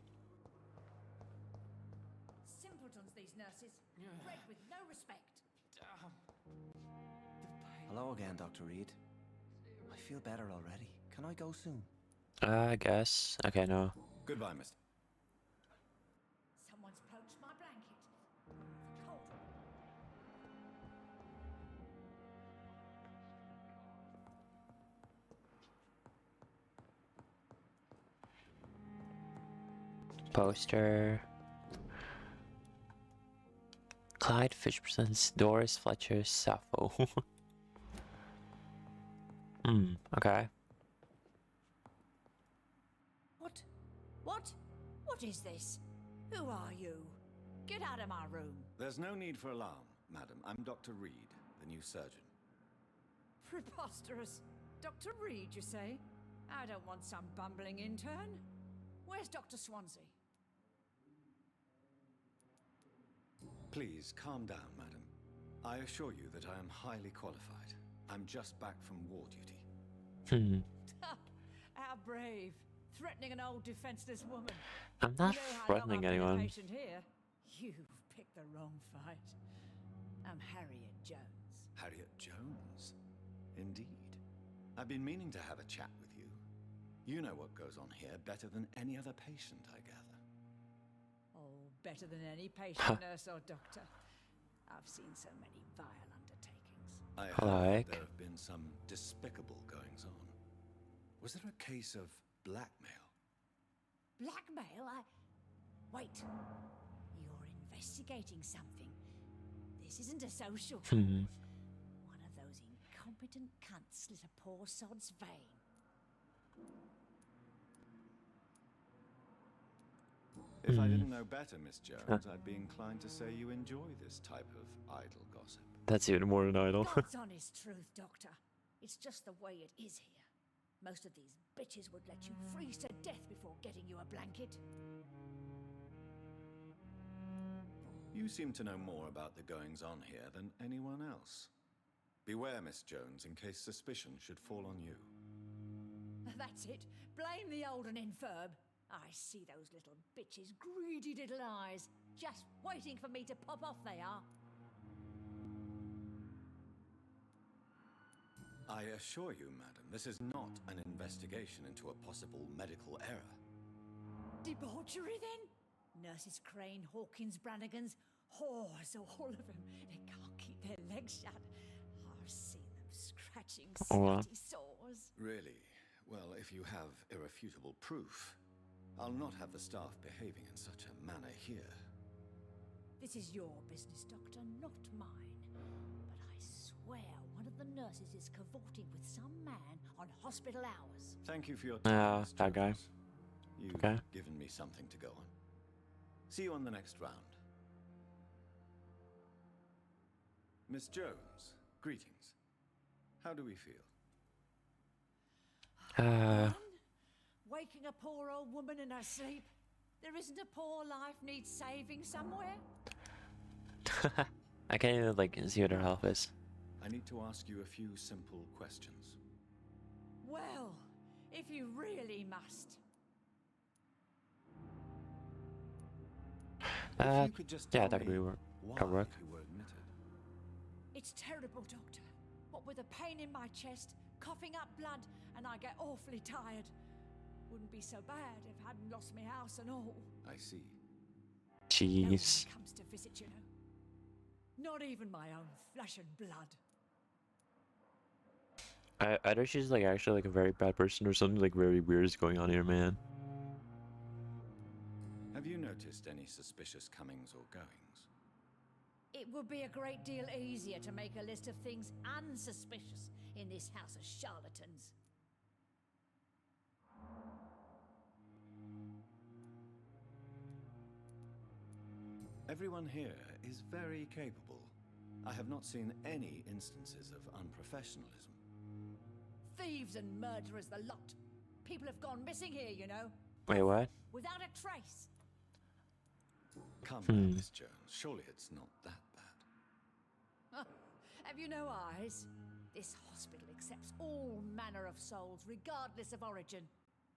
Simpletons, these nurses. Bred with no respect. Hello again, Dr. Reed. I feel better already. Can I go soon? I guess. Okay, no. Goodbye, Mr. Someone's poached my blanket. Cold. Poster. Clyde Fish presents Doris Fletcher Sappho. Okay. What? What? What is this? Who are you? Get out of my room. There's no need for alarm, madam. I'm Dr. Reed, the new surgeon. Preposterous. Dr. Reed, you say? I don't want some bumbling intern. Where's Dr. Swansea? Please, calm down, madam. I assure you that I am highly qualified. I'm just back from war duty. How brave. Threatening an old defenseless woman. I'm not You know how threatening long I've been a anyone. patient here. You've picked the wrong fight. I'm Harriet Jones. Harriet Jones? Indeed. I've been meaning to have a chat with you. You know what goes on here better than any other patient, I gather. Oh, better than any patient, nurse or doctor. I've seen so many vile undertakings. I heard Like? there have been some despicable goings-on. Was there a case of blackmail? Blackmail? Wait. You're investigating something. This isn't a social call. One of those incompetent cunts slit a poor sod's vein. If I didn't know better, Miss Jones, I'd be inclined to say you enjoy this type of idle gossip. That's even more than idle. God's honest truth, Doctor. It's just the way it is here. Most of these bitches would let you freeze to death before getting you a blanket. You seem to know more about the goings-on here than anyone else. Beware, Miss Jones, in case suspicion should fall on you. That's it. Blame the old and infirm. I see those little bitches' greedy little eyes. Just waiting for me to pop off, they are. I assure you, madam, this is not an investigation into a possible medical error. Debauchery, then? Nurses Crane, Hawkins, Brannigans, whores, all of them. They can't keep their legs shut. I've seen them scratching sweaty sores. Really? Well, if you have irrefutable proof, I'll not have the staff behaving in such a manner here. This is your business, Doctor, not mine. But I swear one of the nurses is cavorting with some man on hospital hours. Thank you for your time, Miss that guy. Jones. You've given me something to go on. See you on the next round. Miss Jones, greetings. How do we feel? Waking a poor old woman in her sleep. There isn't a poor life needs saving somewhere? I can't even like see what her health is. I need to ask you a few simple questions. Well, if you really must. If you could just tell that me would work. why That work. you were admitted. It's terrible, Doctor. What with a pain in my chest, coughing up blood, and I get awfully tired. Wouldn't be so bad if I hadn't lost my house and all. I see. No one Jeez. comes to visit, you know. Not even my own flesh and blood. I know she's like actually like a very bad person or something like very weird is going on here, man. Have you noticed any suspicious comings or goings? It would be a great deal easier to make a list of things unsuspicious in this house of charlatans. Everyone here is very capable. I have not seen any instances of unprofessionalism. Thieves and murderers, the lot. People have gone missing here, you know. Wait, what? Without a trace. Come now, Miss Jones. Surely it's not that bad. Have you no eyes? This hospital accepts all manner of souls, regardless of origin.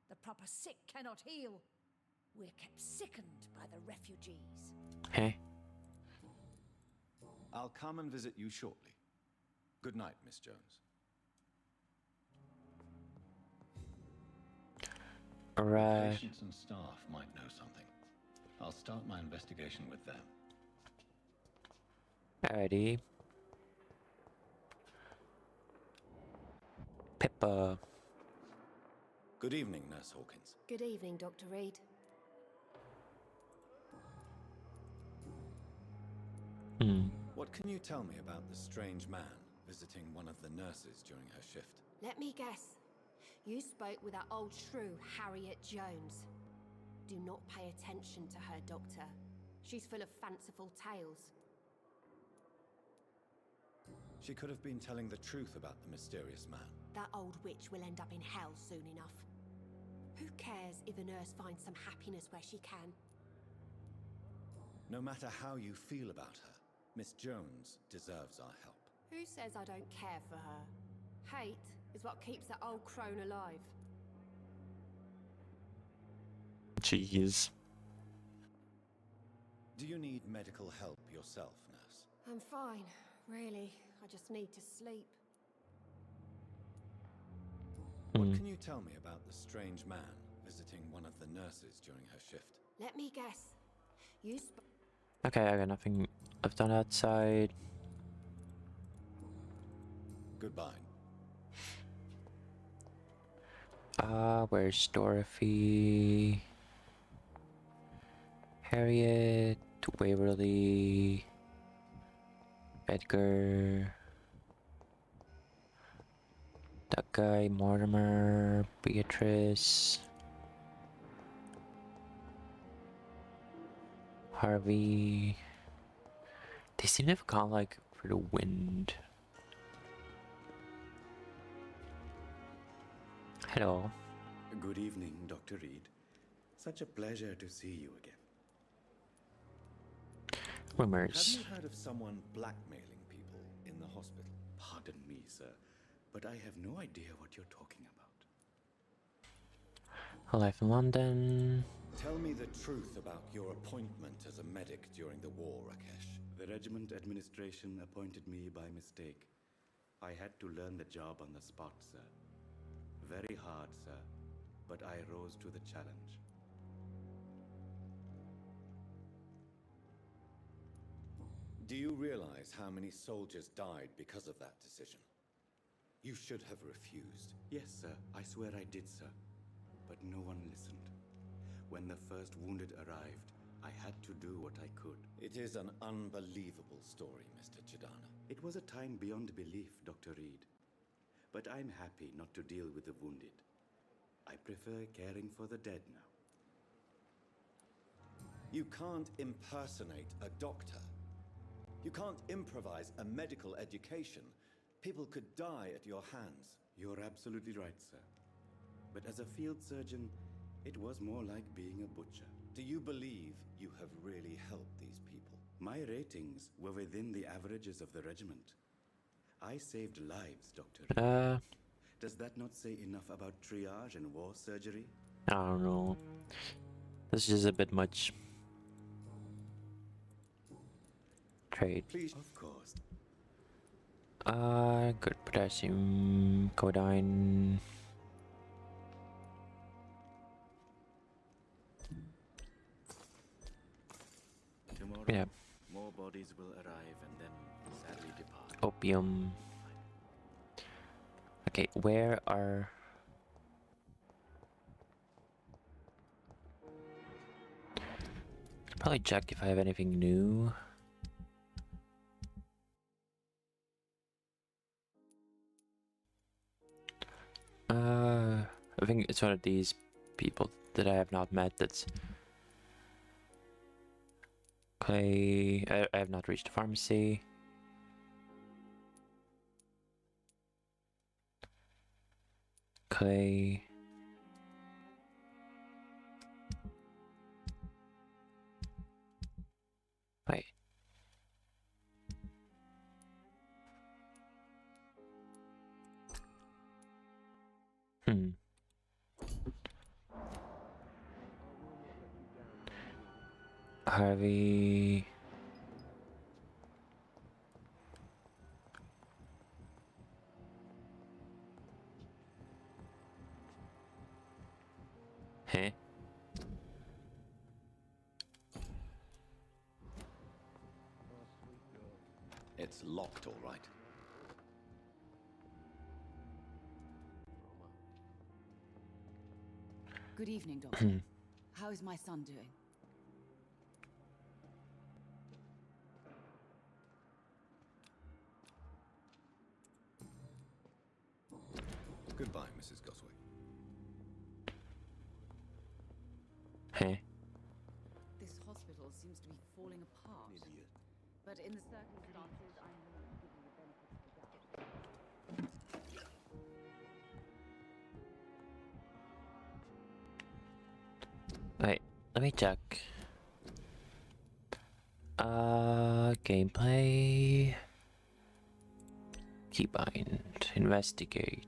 The proper sick cannot heal. We're kept sickened by the refugees. Hey. I'll come and visit you shortly. Good night, Miss Jones. Alright. Patients and staff might know something. I'll start my investigation with them. Alrighty. Pippa. Good evening, Nurse Hawkins. Good evening, Dr. Reed. What can you tell me about the strange man visiting one of the nurses during her shift? Let me guess. You spoke with that old shrew, Harriet Jones. Do not pay attention to her, Doctor. She's full of fanciful tales. She could have been telling the truth about the mysterious man. That old witch will end up in hell soon enough. Who cares if a nurse finds some happiness where she can? No matter how you feel about her, Miss Jones deserves our help. Who says I don't care for her? Hate is what keeps that old crone alive. Jeez. Do you need medical help yourself, nurse? I'm fine, really. I just need to sleep. What can you tell me about the strange man visiting one of the nurses during her shift? Let me guess. You Okay, I got nothing left on that side. Goodbye. Where's Dorothy? Harriet, Waverly, Edgar, that guy, Mortimer, Beatrice, Harvey. They seem to have gone like for the wind. Hello. Good evening, Dr. Reed. Such a pleasure to see you again. Rumors. Have you heard of someone blackmailing people in the hospital? Pardon me, sir, but I have no idea what you're talking about. Life in London. Tell me the truth about your appointment as a medic during the war, Rakesh. The regiment administration appointed me by mistake. I had to learn the job on the spot, sir. Very hard, sir, but I rose to the challenge. Do you realize how many soldiers died because of that decision? You should have refused. Yes, sir. I swear I did, sir. But no one listened. When the first wounded arrived, I had to do what I could. It is an unbelievable story, Mr. Chidana. It was a time beyond belief, Dr. Reed. But I'm happy not to deal with the wounded. I prefer caring for the dead now. You can't impersonate a doctor. You can't improvise a medical education. People could die at your hands. You're absolutely right, sir. But as a field surgeon, it was more like being a butcher. Do you believe you have really helped these people? My ratings were within the averages of the regiment. I saved lives, Doctor. Does that not say enough about triage and war surgery? I don't know. This is a bit much. Trade. Please. Of course. Good potassium, codeine. Tomorrow, Yeah. more bodies will arrive and then sadly depart. Opium. Okay, where are... Probably check if I have anything new. I think it's one of these people that I have not met. That's Clay. I have not reached the pharmacy. Clay. Wait. Harvey. Huh? It's locked, all right. Good evening, Doctor. How is my son doing? Goodbye, Mrs. Goswick. Hey. This hospital seems to be falling apart. Idiot. But in the circumstances, I'm willing to give you the benefit of the doubt. Wait, let me check. Gameplay. Keybind. Investigate.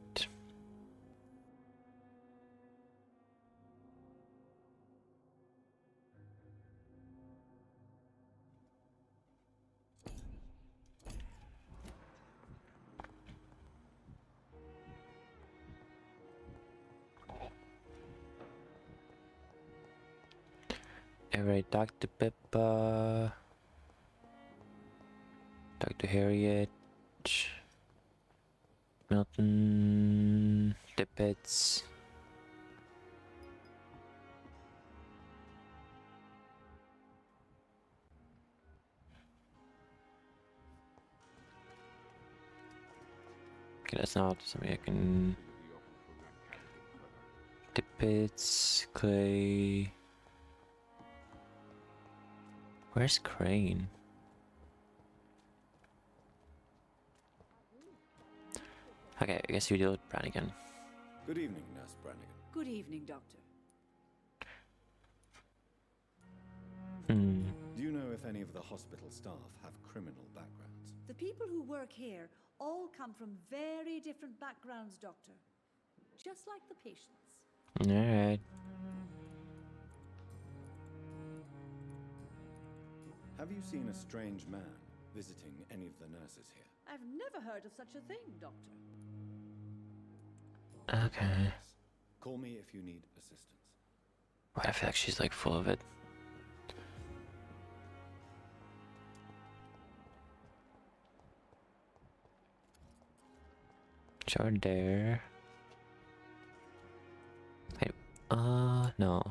Alright, Dr. Pippa. Dr. Harriet. Milton. Tippets. Okay, that's not something I can... Tippets. Clay. Where's Crane? Okay, I guess you deal with Brannigan. Good evening, Nurse Brannigan. Good evening, Doctor. Do you know if any of the hospital staff have criminal backgrounds? The people who work here all come from very different backgrounds, Doctor. Just like the patients. Alright. Have you seen a strange man visiting any of the nurses here? I've never heard of such a thing, Doctor. Okay. Call me if you need assistance. I feel like she's like full of it. Jordan. Wait, no.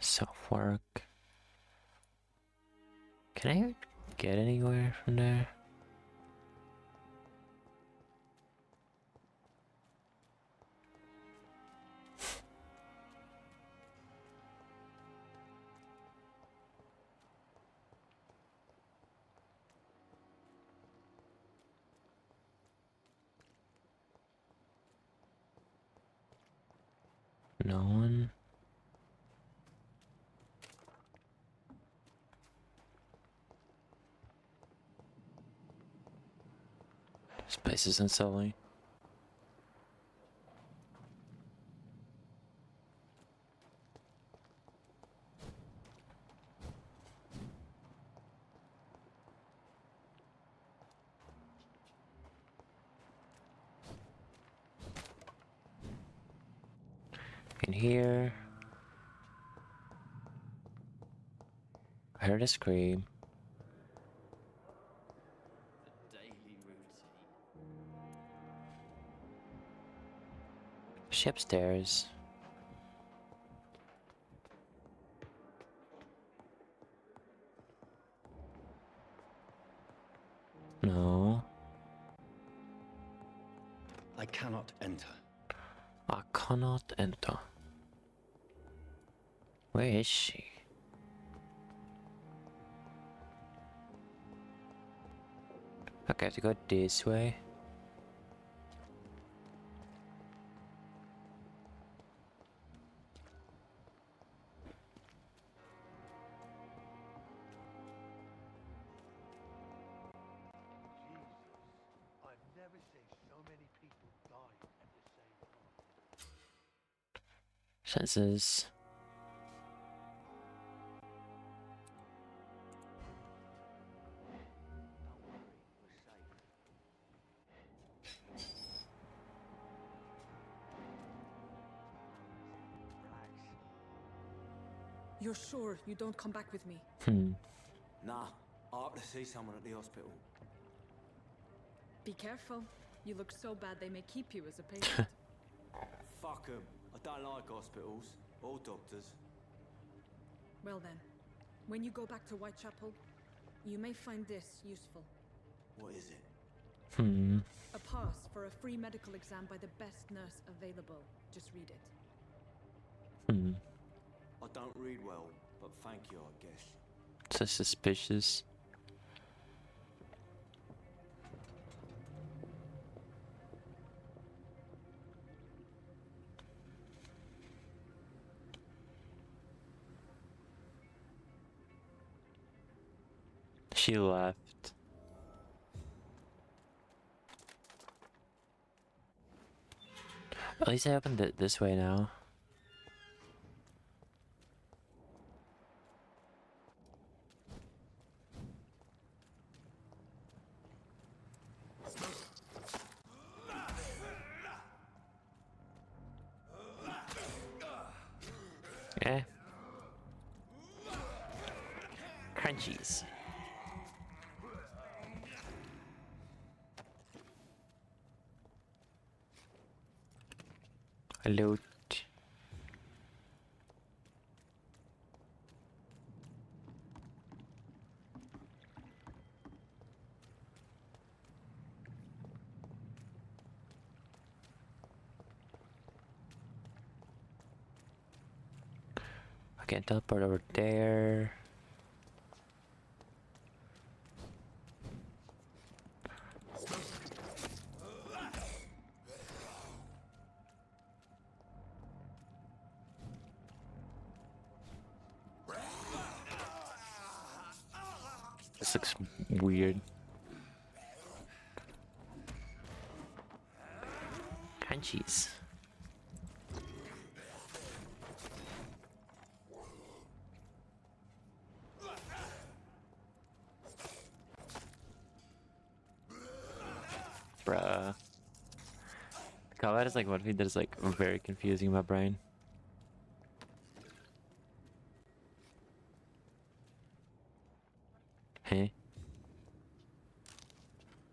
Self-work. Can I get anywhere from there? No one. This place isn't silly. In here. I heard a scream. Is she upstairs? No. I cannot enter. I cannot enter. Where is she? Okay, I have to go this way. I've never seen so many people die at the same time. Senses. You're sure you don't come back with me? Nah, I have to see someone at the hospital. Be careful. You look so bad they may keep you as a patient. Fuck 'em. I don't like hospitals or doctors. Well then, when you go back to Whitechapel, you may find this useful. What is it? A pass for a free medical exam by the best nurse available. Just read it. I don't read well, but thank you, I guess. So suspicious. She left. At least I opened it this way now. Eh. Crunchies. Loot. I can teleport over there. This looks weird. Crunchies. Bruh. Combat is like one thing that is like very confusing in my brain. Hey.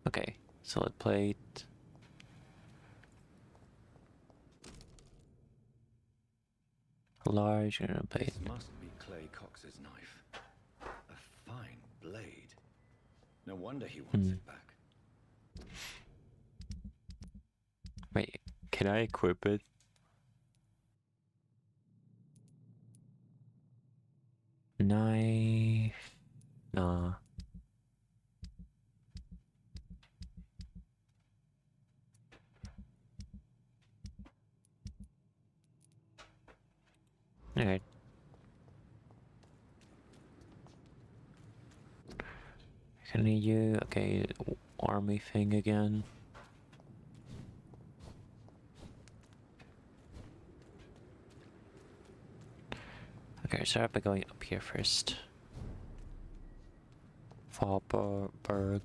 Okay, solid plate. Large plate. This must be Clay Cox's knife. A fine blade. No wonder he wants it back. Wait, can I equip it? Knife. Nah. Alright. Can you okay, army thing again? Okay, start by going up here first. Vampyr.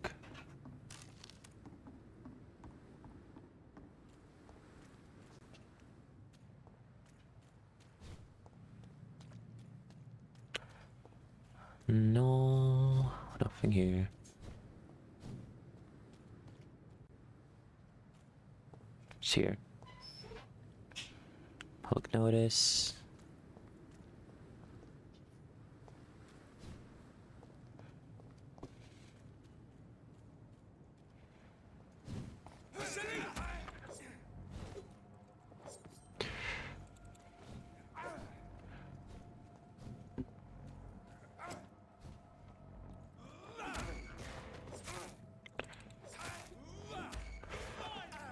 No, nothing here. It's here. Public notice.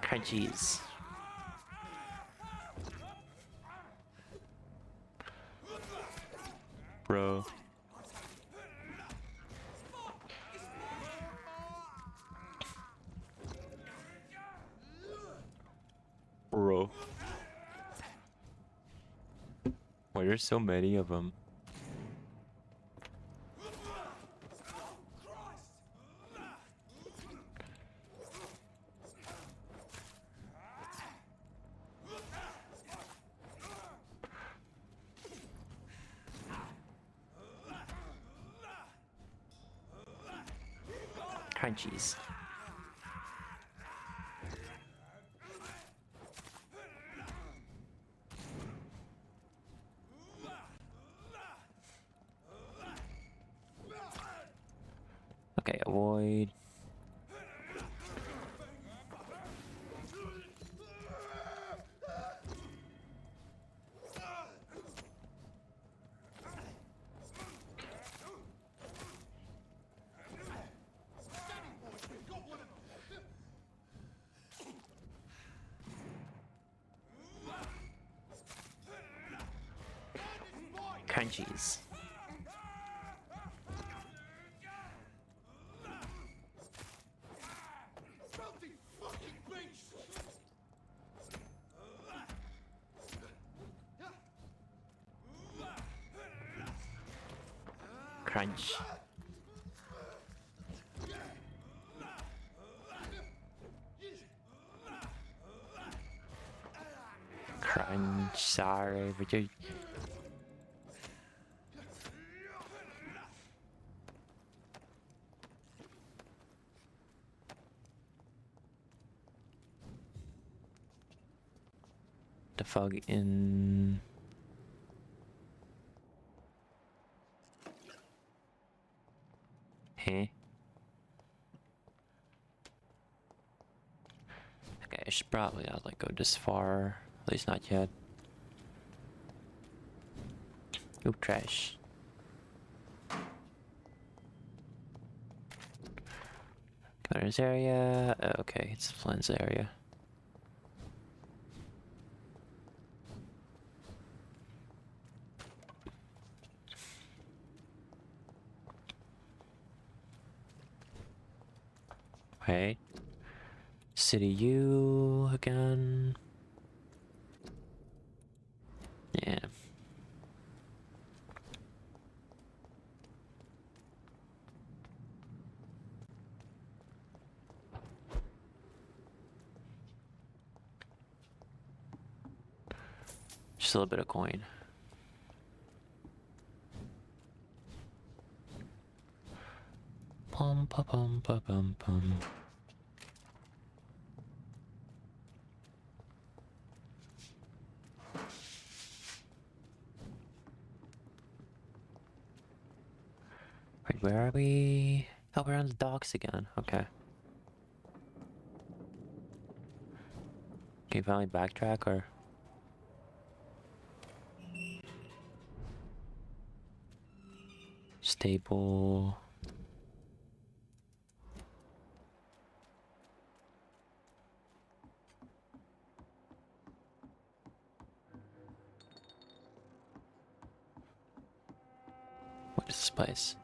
Crunchies. Bro. Bro. Why there's so many of them? Crunchies. Okay, avoid. Crunchies. Crunch. Crunch. Sorry, but you. The fog in. Hey. Okay, I should probably not like go this far. At least not yet. Oop, trash. Commander's area. Okay, it's Flynn's area. Wait. City U again. Yeah. Just a little bit of coin. Pum pum pum pum pum pum. Wait, where are we? Oh, we're on the docks again. Okay. Can you finally backtrack or? Stable. What is this place?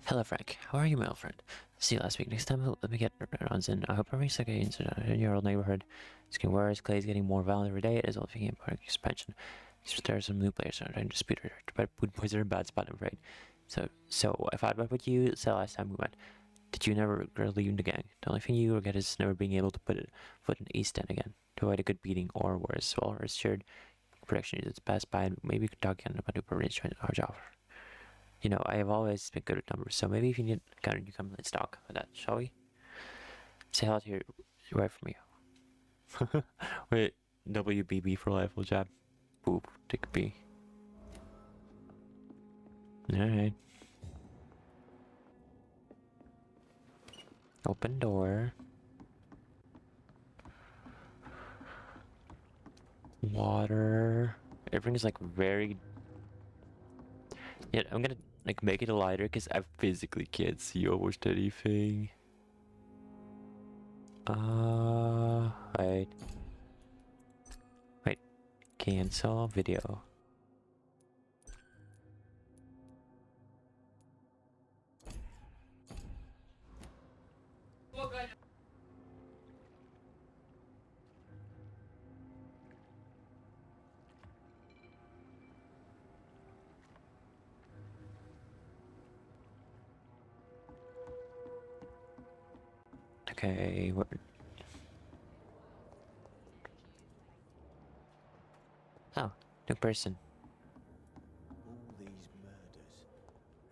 Hello, Frank. How are you, my old friend? See you last week. Next time, let me get runs in. I hope everything's okay in your old neighborhood. It's getting worse. Clay's getting more violent every day. It is all thinking about expansion. There are some new players trying to dispute her. But Wood Boys are a bad spot, I'm afraid. So if I what you said last time we went, did you never regret leaving the gang? The only thing you regret is never being able to put a foot in East End again, to avoid a good beating or worse. Well, our shared production is passed by, and maybe we could talk again about new permanent joint our job. You know, I have always been good at numbers, so maybe if you need kind of you come let's talk about that, shall we? Say hello to your right from you. Wait, WBB for life will jab. Boop, take a B. Alright. Open door. Water. Everything's like very. Yeah, I'm gonna like make it lighter because I physically can't see almost anything. Wait. Wait. Cancel video. Okay, what? Oh, new person. All these murders, and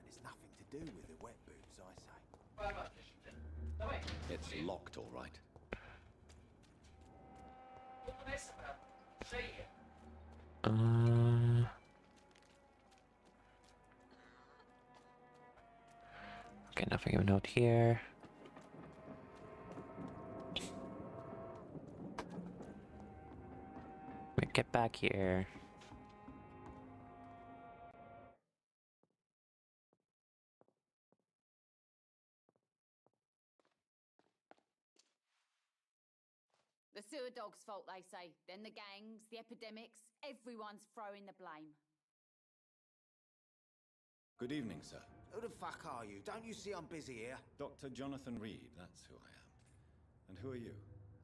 it's nothing to do with the wet boots, I say. It's locked, all right. Okay, nothing of note here. Wait, get back here. The sewer dog's fault, they say. Then the gangs, the epidemics, everyone's throwing the blame. Good evening, sir. Who the fuck are you? Don't you see I'm busy here? Dr. Jonathan Reed, that's who I am. And who are you?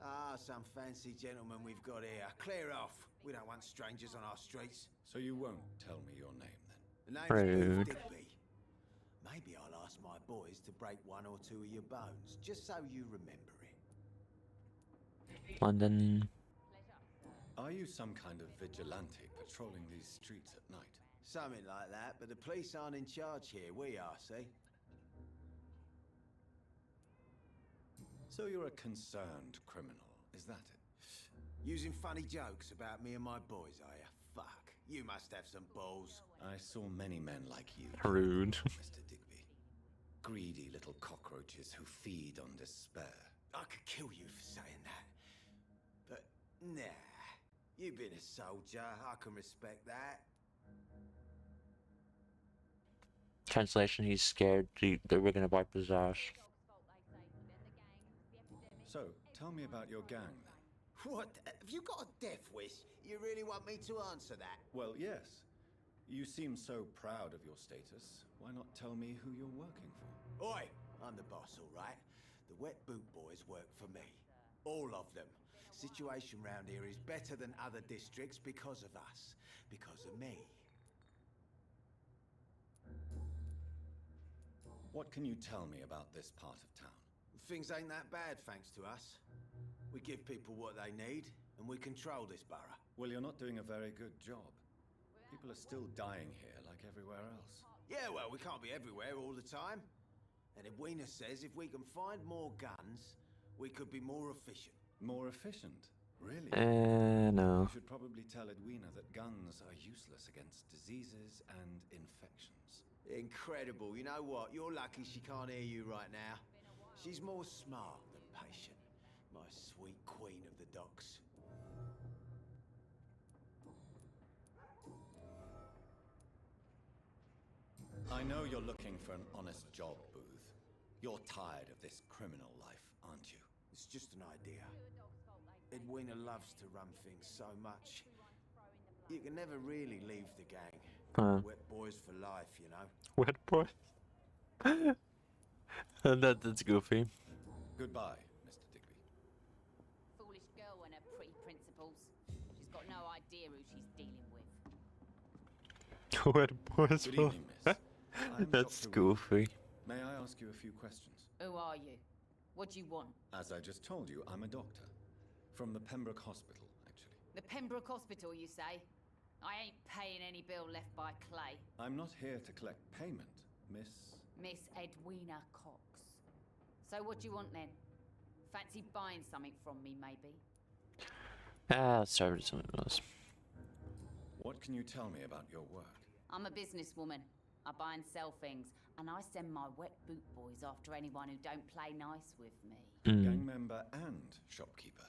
Ah, some fancy gentleman we've got here. Clear off. We don't want strangers on our streets. So you won't tell me your name, then? The name's Rude. Booth Digby. Maybe I'll ask my boys to break one or two of your bones, just so you remember it. London. Are you some kind of vigilante patrolling these streets at night? Something like that, but the police aren't in charge here. We are, see? So you're a concerned criminal, is that it? Using funny jokes about me and my boys, are you? Fuck. You must have some balls. I saw many men like you. Rude. Mr. Digby. Greedy little cockroaches who feed on despair. I could kill you for saying that. But, nah. You've been a soldier. I can respect that. Translation: he's scared that we're gonna wipe his ass. So, tell me about your gang, then. What? Have you got a death wish? You really want me to answer that? Well, yes. You seem so proud of your status. Why not tell me who you're working for? Oi! I'm the boss, all right? The Wet Boot Boys work for me. All of them. Situation round here is better than other districts because of us. Because of me. What can you tell me about this part of town? Things ain't that bad, thanks to us. We give people what they need, and we control this borough. Well, you're not doing a very good job. People are still dying here like everywhere else. Yeah, well, we can't be everywhere all the time. And Edwina says if we can find more guns, we could be more efficient. More efficient? Really? No. You should probably tell Edwina that guns are useless against diseases and infections. Incredible. You know what? You're lucky she can't hear you right now. She's more smart than patient. My sweet queen of the docks. I know you're looking for an honest job, Booth. You're tired of this criminal life, aren't you? It's just an idea. Edwina loves to run things so much. You can never really leave the gang. Wet boys for life, you know. Wet boy. That's goofy. Goodbye, Mr. Digby. Foolish girl and her pretty principles. She's got no idea who she's dealing with. Wet boys. Good evening, miss. I'm That's Dr. Reed. goofy. May I ask you a few questions? Who are you? What do you want? As I just told you, I'm a doctor. From the Pembroke Hospital, actually. The Pembroke Hospital, you say? I ain't paying any bill left by Clay. I'm not here to collect payment, Miss... Miss Edwina Cox. So what do you want then? Fancy buying something from me, maybe? Let's start with something else. What can you tell me about your work? I'm a businesswoman. I buy and sell things, and I send my wet boot boys after anyone who don't play nice with me. Gang member and shopkeeper.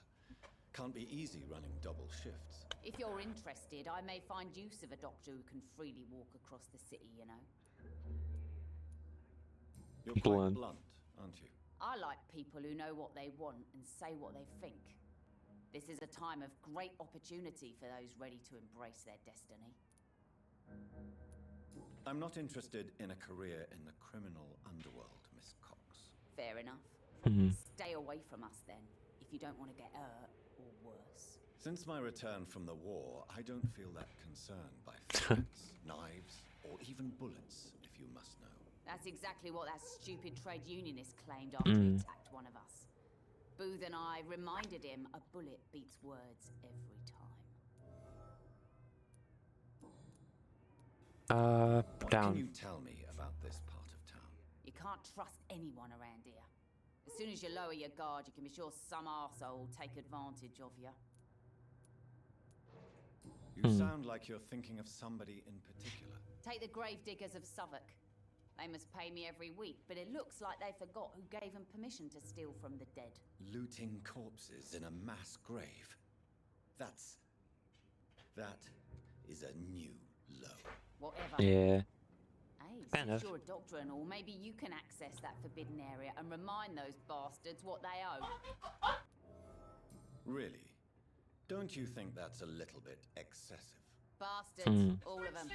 Can't be easy running double shifts. If you're interested, I may find use of a doctor who can freely walk across the city, you know. You're quite blunt, aren't you? I like people who know what they want and say what they think. This is a time of great opportunity for those ready to embrace their destiny. I'm not interested in a career in the criminal underworld, Miss Cox. Fair enough. Stay away from us then, if you don't want to get hurt or worse. Since my return from the war, I don't feel that concerned by threats, knives, or even bullets, if you must know. That's exactly what that stupid trade unionist claimed after he attacked one of us. Booth and I reminded him a bullet beats words every time. What Down. can you tell me about this part of town? You can't trust anyone around here. As soon as you lower your guard, you can be sure some arsehole will take advantage of you. You sound like you're thinking of somebody in particular. Take the gravediggers of Southwark. They must pay me every week, but it looks like they forgot who gave them permission to steal from the dead. Looting corpses in a mass grave. That is a new low. Whatever. Yeah. Hey, Fair since enough. you're a doctor and all, maybe you can access that forbidden area and remind those bastards what they owe. Really? Don't you think that's a little bit excessive? Bastards, all of them.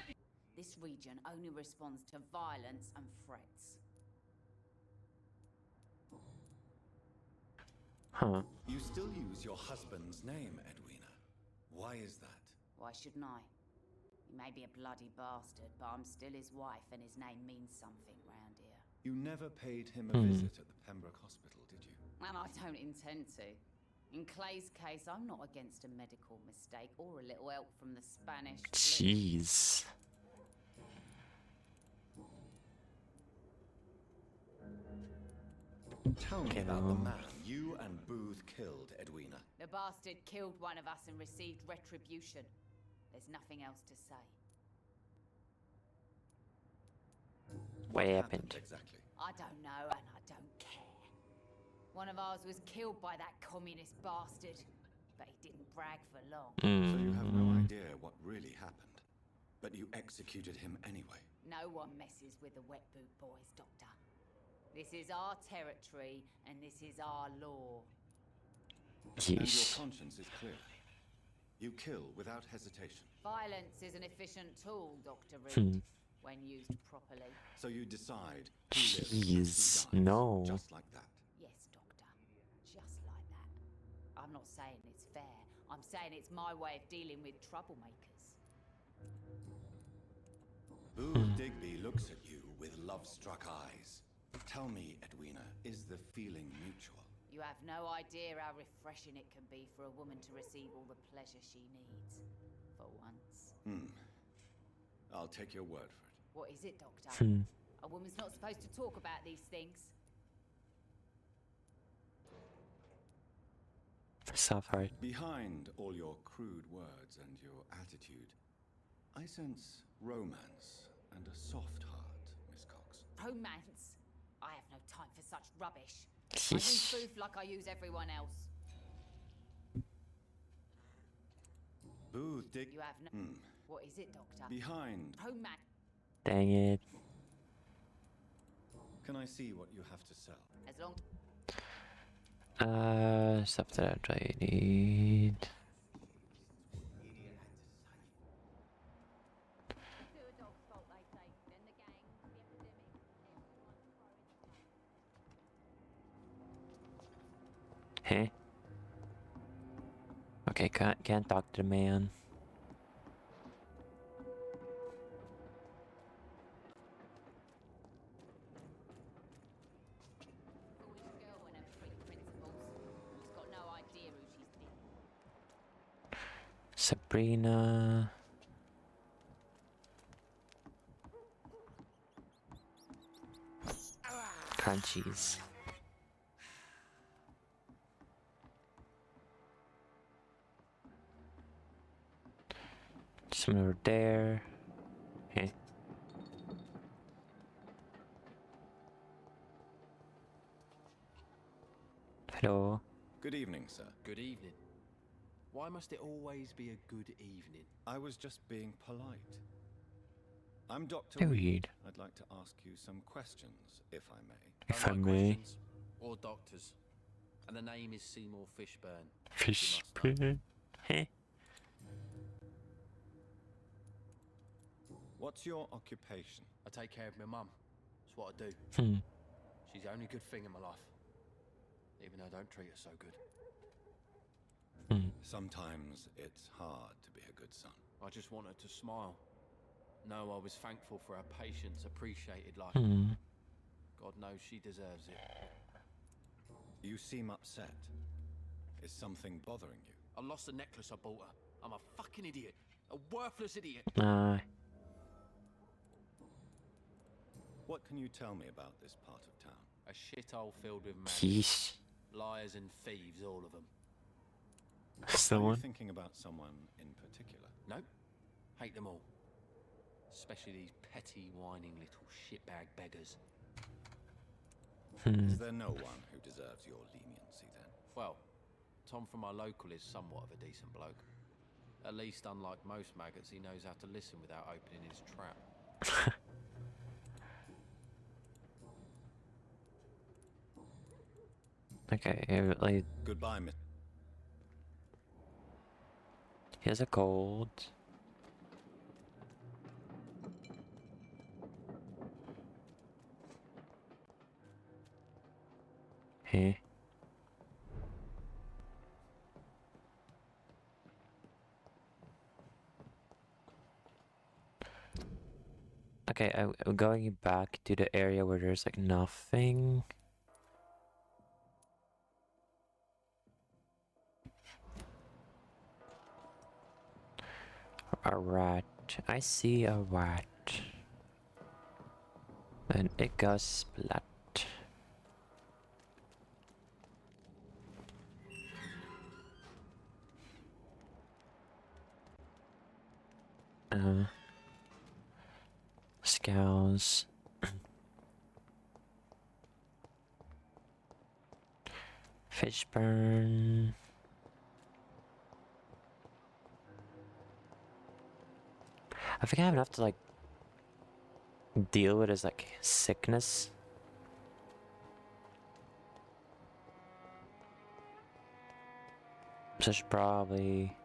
This region only responds to violence and threats. Huh. You still use your husband's name, Edwina. Why is that? Why shouldn't I? He may be a bloody bastard, but I'm still his wife and his name means something round here. You never paid him a visit at the Pembroke Hospital, did you? And I don't intend to. In Clay's case, I'm not against a medical mistake or a little help from the Spanish fleet. Jeez. Tell me about the man you and Booth killed, Edwina. The bastard killed one of us and received retribution. There's nothing else to say. What happened? Exactly. I don't know and I don't care. One of ours was killed by that communist bastard, but he didn't brag for long. So you have no idea what really happened, but you executed him anyway. No one messes with the wet boot boys, Doctor. This is our territory and this is our law. And your conscience is clear. You kill without hesitation. Violence is an efficient tool, Dr. Reed, when used properly. So you decide who lives and who Jeez, dies, no. just like that. Yes, Doctor. Just like that. I'm not saying it's fair. I'm saying it's my way of dealing with troublemakers. Booth Digby looks at you with love-struck eyes. Tell me, Edwina, is the feeling mutual? You have no idea how refreshing it can be for a woman to receive all the pleasure she needs. For once. I'll take your word for it. What is it, Doctor? A woman's not supposed to talk about these things. Soft heart. Behind all your crude words and your attitude, I sense romance and a soft heart, Miss Cox. Romance? I have no time for such rubbish. I use Booth like I use everyone else. Booth Dig... You have no... What is it, Doctor? Behind... Romance. Dang it. Can I see what you have to sell? As long... Stuff that I need. Huh? Okay, can't talk to the man. Sabrina. Crunchies. Someone over there. Hey. Hello. Good evening, sir. Good evening. Why must it always be a good evening? I was just being polite. I'm Dr. Reed. Reed. I'd like to ask you some questions, if I may. If I may. Or doctors. And the name is Seymour Fishburne. Fishburne. Hey. What's your occupation? I take care of my mum. That's what I do. Hmm. She's the only good thing in my life. Even though I don't treat her so good. Sometimes it's hard to be a good son. I just want her to smile. No, I was thankful for her patience, appreciated like God knows she deserves it. You seem upset. Is something bothering you? I lost the necklace I bought her. I'm a fucking idiot. A worthless idiot. What can you tell me about this part of town? A shithole filled with Yeesh. liars and thieves, all of them. Are you thinking about someone in particular? Nope. Hate them all. Especially these petty, whining little shitbag beggars. Is there no one who deserves your leniency then? Well, Tom from our local is somewhat of a decent bloke. At least, unlike most maggots, he knows how to listen without opening his trap. Okay, like... Goodbye, Miss. Here's a cold. Hey. Okay, I'm going back to the area where there's like nothing. A rat. I see a rat. And it goes splat. Scows. Fishburne. I think I have enough to like deal with his like sickness. So I should probably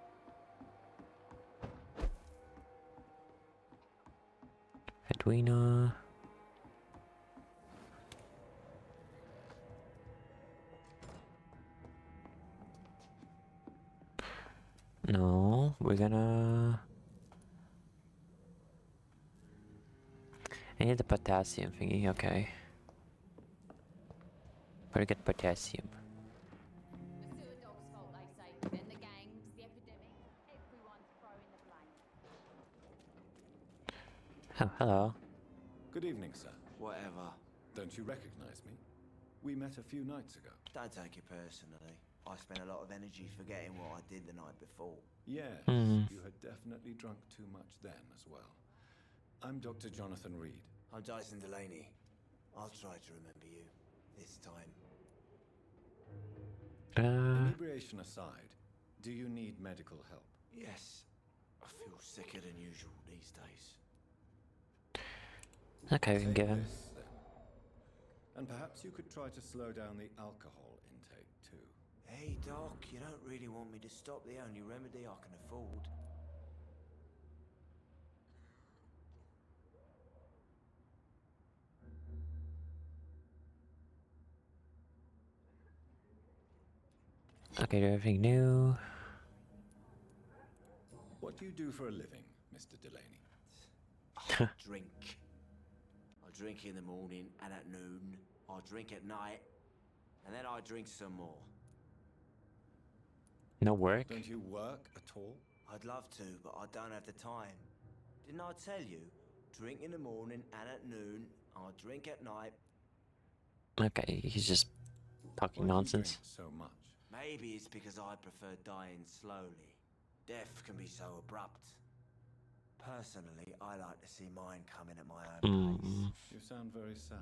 Edwina. No, we're gonna. I need the potassium thingy, okay. Better get potassium. The sewer dog's fault, they say. Then the gangs, the epidemic, everyone's throwing the blame. Oh, hello. Good evening, sir. Whatever. Don't you recognize me? We met a few nights ago. Don't take it personally. I spent a lot of energy forgetting what I did the night before. Yes, you had definitely drunk too much then as well. I'm Dr. Jonathan Reed. I'm Dyson Delaney. I'll try to remember you. This time. Inebriation aside, do you need medical help? Yes. I feel sicker than usual these days. Okay, we can give him. This, then. And perhaps you could try to slow down the alcohol intake too. Hey, Doc, you don't really want me to stop the only remedy I can afford. Okay, do everything new. What do you do for a living, Mr. Delaney? I drink. I drink in the morning and at noon. I drink at night. And then I drink some more. No work? Don't you work at all? I'd love to, but I don't have the time. Didn't I tell you? Drink in the morning and at noon. I'll drink at night. Okay, he's just talking nonsense. So much. Maybe it's because I prefer dying slowly. Death can be so abrupt. Personally, I like to see mine coming at my own pace. You sound very sad,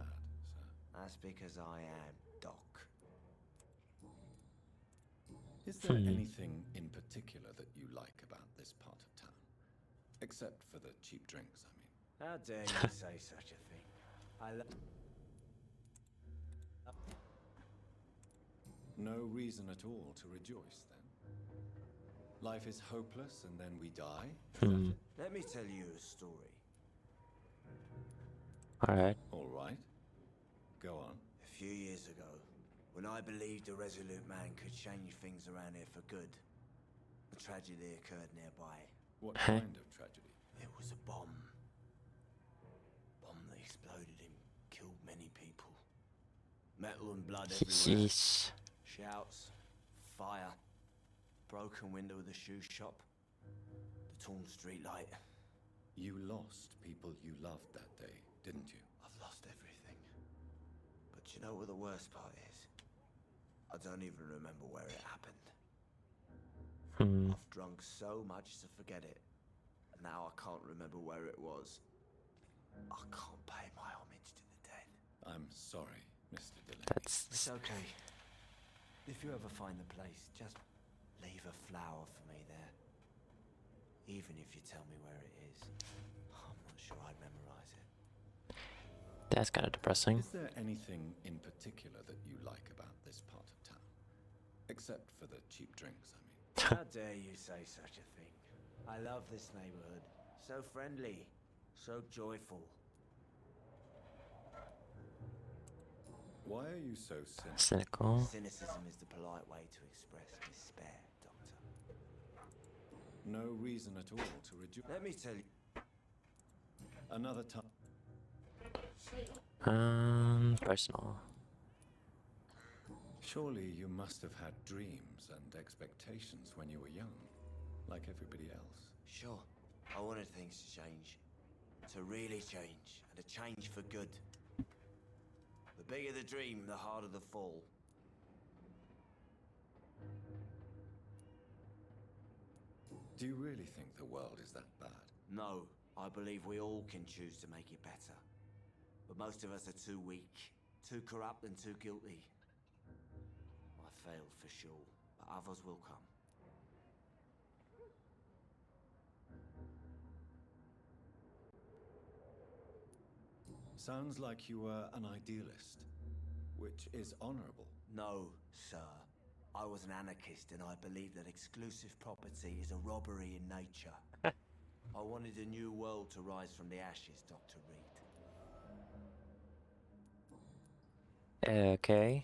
sir. That's because I am Doc. Is there anything in particular that you like about this part of town? Except for the cheap drinks, I mean. How dare you say such a thing? I love... No reason at all to rejoice, then. Life is hopeless and then we die? Let me tell you a story. Alright. Alright. Go on. A few years ago, when I believed a resolute man could change things around here for good, a tragedy occurred nearby. What kind of tragedy? It was a bomb. Bomb that exploded and killed many people. Metal and blood everywhere. Jeez. Shouts, fire, broken window of the shoe shop, the torn street light. You lost people you loved that day, didn't you? I've lost everything. But you know what the worst part is? I don't even remember where it happened. I've drunk so much to forget it. Now I can't remember where it was. I can't pay my homage to the dead. I'm sorry, Mr. Delaney. It's okay. If you ever find the place, just leave a flower for me there. Even if you tell me where it is. I'm not sure I'd memorize it. That's kind of depressing. Is there anything in particular that you like about this part of town? Except for the cheap drinks, I mean. How dare you say such a thing? I love this neighborhood. So friendly. So joyful. Why are you so cynical? Cynicism is the polite way to express despair, Doctor. No reason at all to rejoice. Let me tell you. Another time. Personal. Surely you must have had dreams and expectations when you were young, like everybody else. Sure. I wanted things to change. To really change. And to change for good. The bigger the dream, the harder the fall. Do you really think the world is that bad? No. I believe we all can choose to make it better. But most of us are too weak, too corrupt and too guilty. I failed for sure, but others will come. Sounds like you were an idealist, which is honorable. No, sir. I was an anarchist and I believed that exclusive property is a robbery in nature. I wanted a new world to rise from the ashes, Dr. Reed. Okay.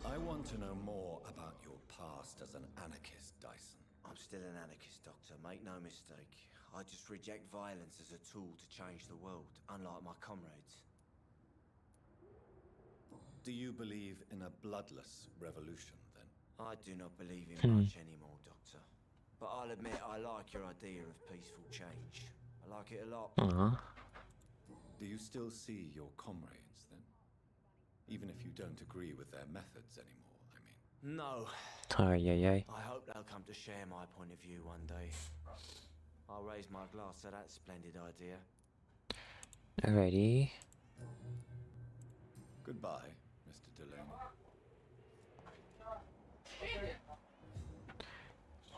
I want to know more about your past as an anarchist, Dyson. I'm still an anarchist, Doctor. Make no mistake. I just reject violence as a tool to change the world, unlike my comrades. Do you believe in a bloodless revolution, then? I do not believe in much anymore, Doctor. But I'll admit I like your idea of peaceful change. I like it a lot. Do you still see your comrades, then? Even if you don't agree with their methods anymore, I mean. No. I hope they'll come to share my point of view one day. I'll raise my glass to that splendid idea. Alrighty. Goodbye, Mr. Delaney.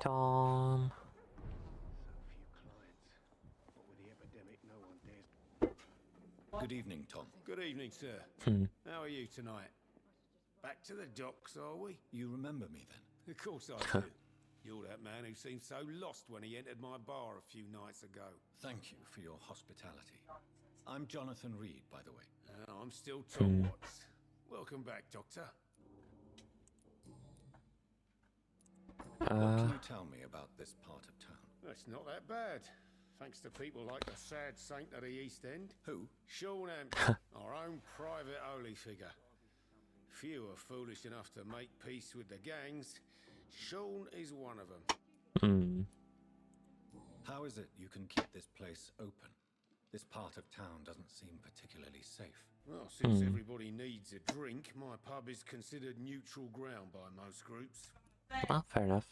Tom. Good evening, Tom. Good evening, sir. How are you tonight? Back to the docks, are we? You remember me then? Of course I do. You're that man who seemed so lost when he entered my bar a few nights ago. Thank you for your hospitality. I'm Jonathan Reed, by the way. I'm still Tom Watts. Welcome back, Doctor. What can you tell me about this part of town? It's not that bad. Thanks to people like the sad saint of the East End. Who? Sean Hampton, our own private holy figure. Few are foolish enough to make peace with the gangs. Sean is one of them. How is it you can keep this place open? This part of town doesn't seem particularly safe. Well, since everybody needs a drink, my pub is considered neutral ground by most groups. Oh, fair enough.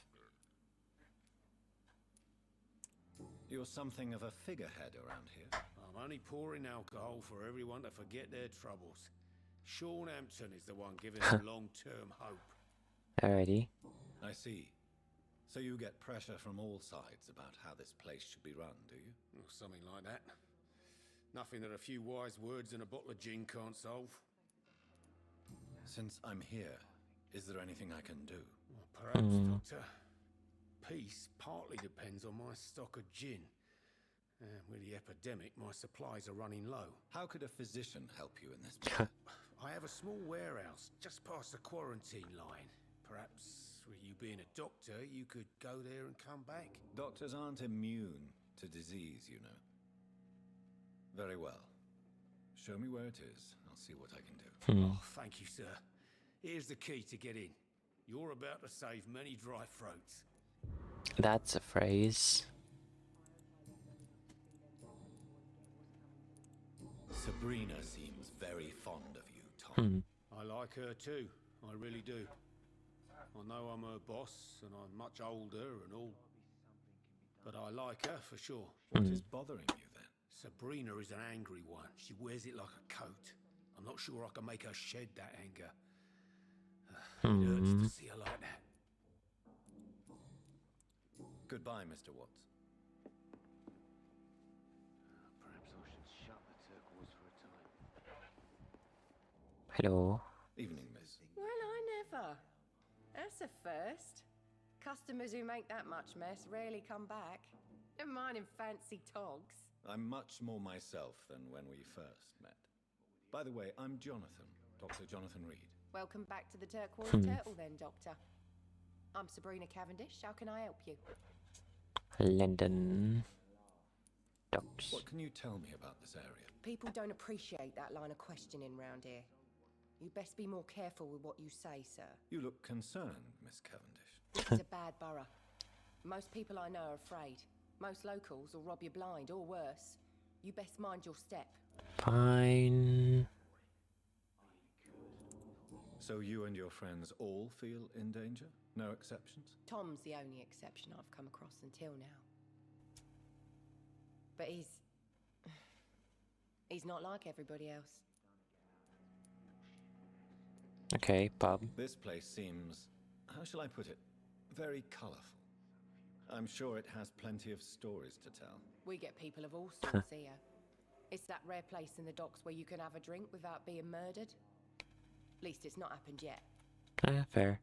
You're something of a figurehead around here. I'm only pouring alcohol for everyone to forget their troubles. Sean Hampton is the one giving them long-term hope. Alrighty. I see. So you get pressure from all sides about how this place should be run, do you? Well, something like that. Nothing that a few wise words and a bottle of gin can't solve. Since I'm here, is there anything I can do? Well, perhaps, Doctor. Peace partly depends on my stock of gin. With the epidemic, my supplies are running low. How could a physician help you in this matter? I have a small warehouse just past the quarantine line. Perhaps, with you being a doctor, you could go there and come back. Doctors aren't immune to disease, you know. Very well. Show me where it is. I'll see what I can do. Oh, thank you, sir. Here's the key to get in. You're about to save many dry throats. That's a phrase. Sabrina seems very fond of you, Tom. I like her too. I really do. I know I'm her boss, and I'm much older and all. But I like her for sure. What is bothering you then? Sabrina is an angry one. She wears it like a coat. I'm not sure I can make her shed that anger. It hurts to see her like that. Goodbye, Mr. Watts. Perhaps I should shut the turquoise for a time. Hello. Evening, miss. Well, I never. That's a first. Customers who make that much mess rarely come back. Never mind in fancy togs. I'm much more myself than when we first met. By the way, I'm Jonathan, Dr. Jonathan Reed. Welcome back to the Turquoise Turtle then, Doctor. I'm Sabrina Cavendish. How can I help you? London. Docks. What can you tell me about this area? People don't appreciate that line of questioning round here. You best be more careful with what you say, sir. You look concerned, Miss Cavendish. This is a bad borough. Most people I know are afraid. Most locals will rob you blind, or worse. You best mind your step. Fine. So you and your friends all feel in danger? No exceptions? Tom's the only exception I've come across until now. But he's not like everybody else. Okay, pub. This place seems, how shall I put it, very colourful. I'm sure it has plenty of stories to tell. We get people of all sorts here. It's that rare place in the docks where you can have a drink without being murdered. At least it's not happened yet. Fair.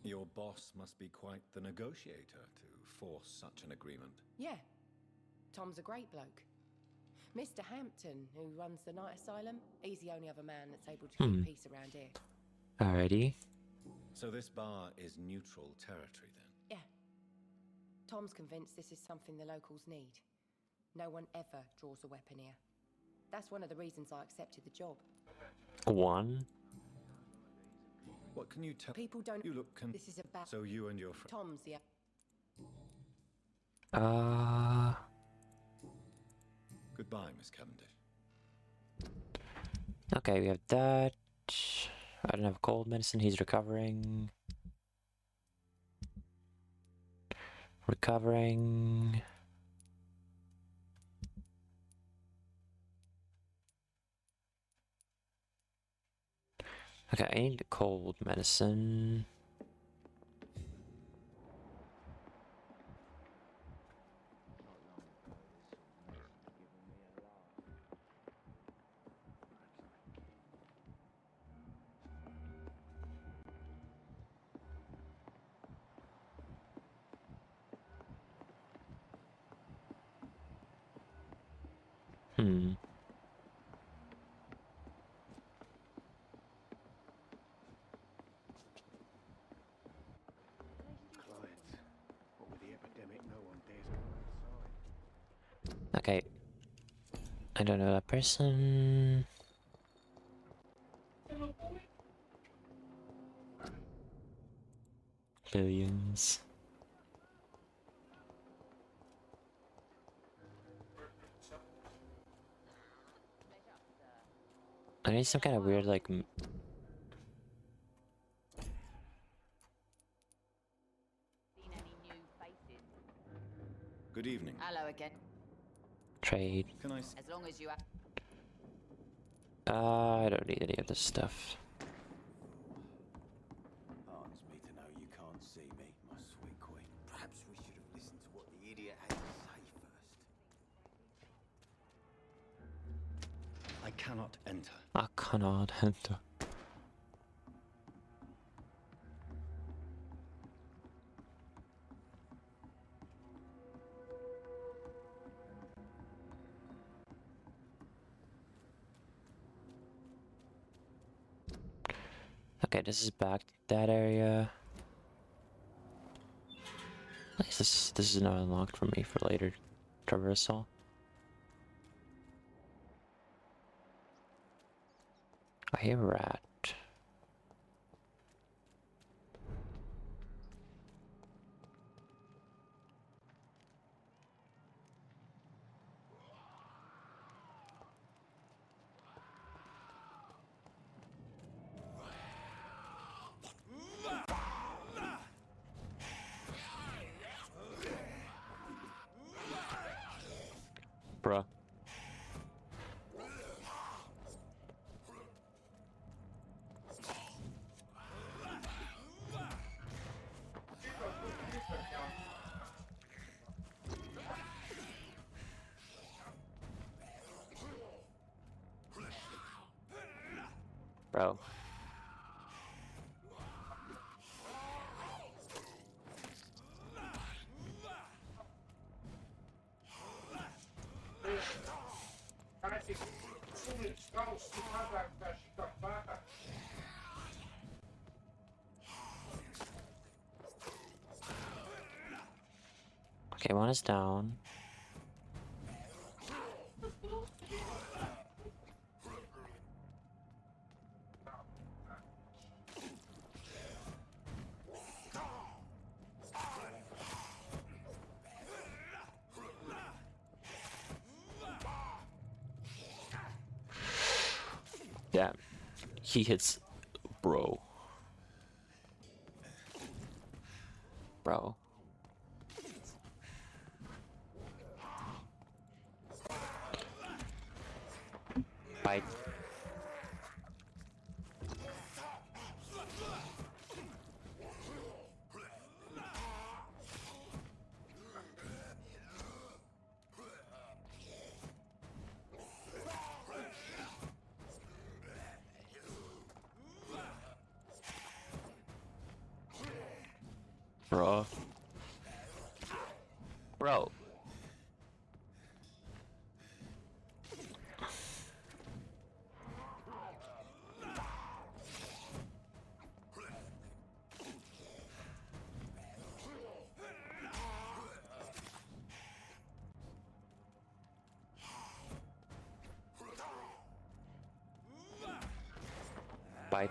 Your boss must be quite the negotiator to force such an agreement. Yeah. Tom's a great bloke. Mr. Hampton, who runs the night asylum, he's the only other man that's able to keep peace around here. Alrighty. So this bar is neutral territory then? Yeah. Tom's convinced this is something the locals need. No one ever draws a weapon here. That's one of the reasons I accepted the job. One. What can you tell? People don't. You look This is about. So you and your friend. Tom's the. Goodbye, Miss Cavendish. Okay, we have that. I don't have cold medicine. He's recovering. Recovering. Okay, I need cold medicine. Okay. I don't know that person. Billions. I need some kind of weird, like... Good evening. Hello again. Trade. Can I... As long as you have... I don't need any of this stuff. Heartens me to know you can't see me, my sweet queen. Perhaps we should have listened to what the idiot had to say first. I cannot enter. I cannot enter. Okay, this is back to that area. At least this is not unlocked for me for later traversal. I hear a rat. Bruh. Bro. Okay, one is down. Damn. He hits... Bro. Bro. Bite. Bro. Bro. Bite.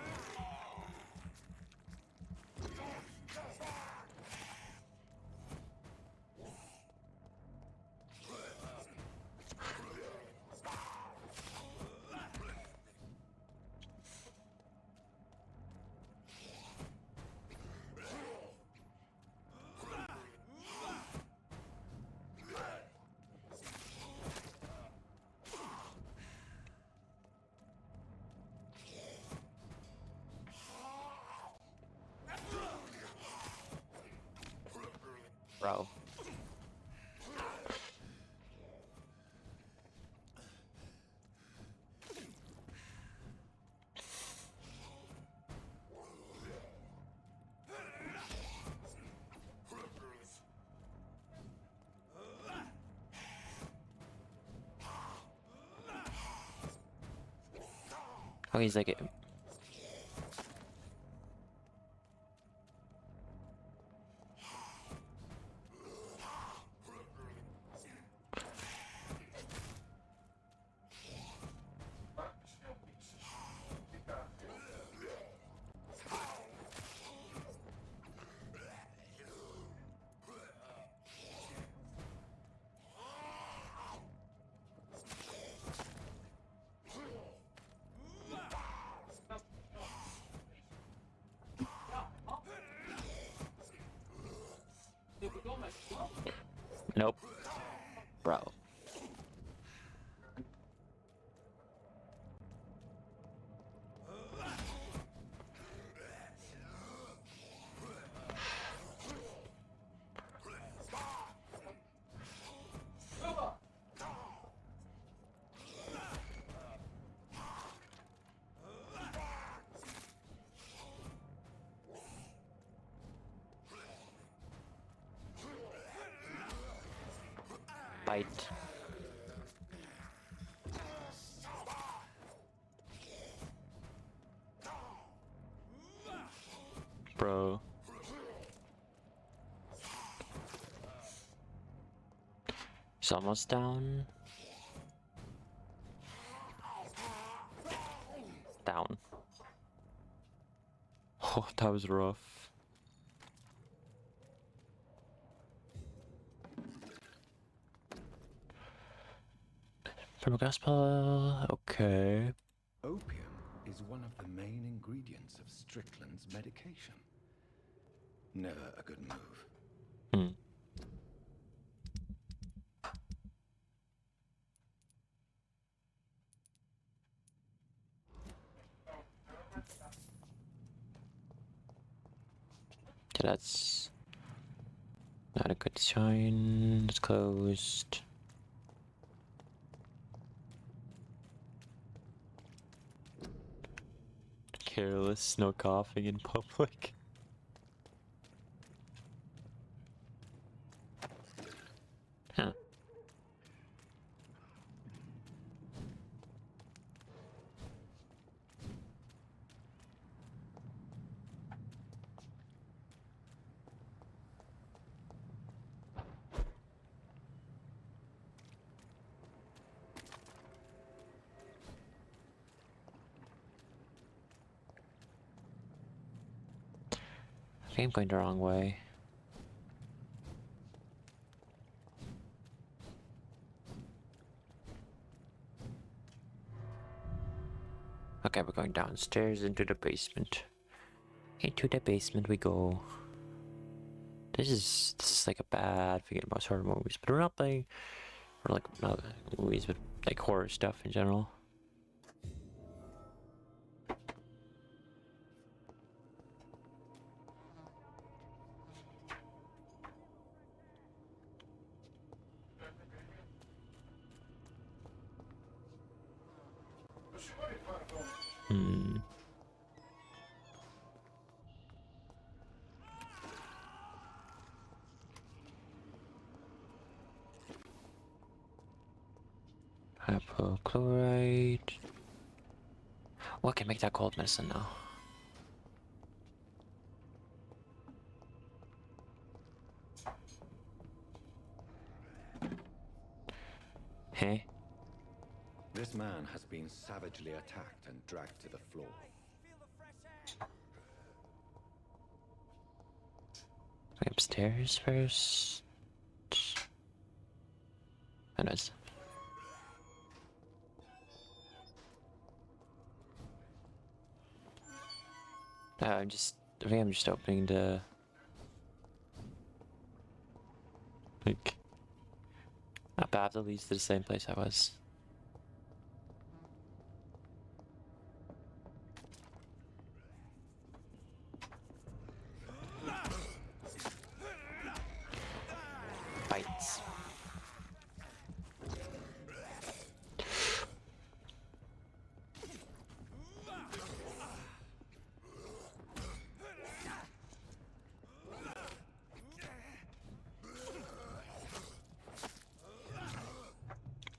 Bro. Oh, he's like... Nope. Bro. Bite. Bro. He's almost down. Down. Oh, that was rough. From a gospel, okay. Opium is one of the main ingredients of Strickland's medication. Never a good move. Okay, that's not a good sign. It's closed. Careless, no coughing in public. Huh. I think I'm going the wrong way. Okay, we're going downstairs into the basement. Into the basement we go. This is like a bad thing about horror movies, but we're not playing, or like not movies, but like horror stuff in general. Hypochlorite. What can make that cold medicine now? Hey? This man has been savagely attacked and dragged to the floor. Upstairs first. Anyways. I think I'm just opening the... Like... A path that leads to the same place I was. Bites.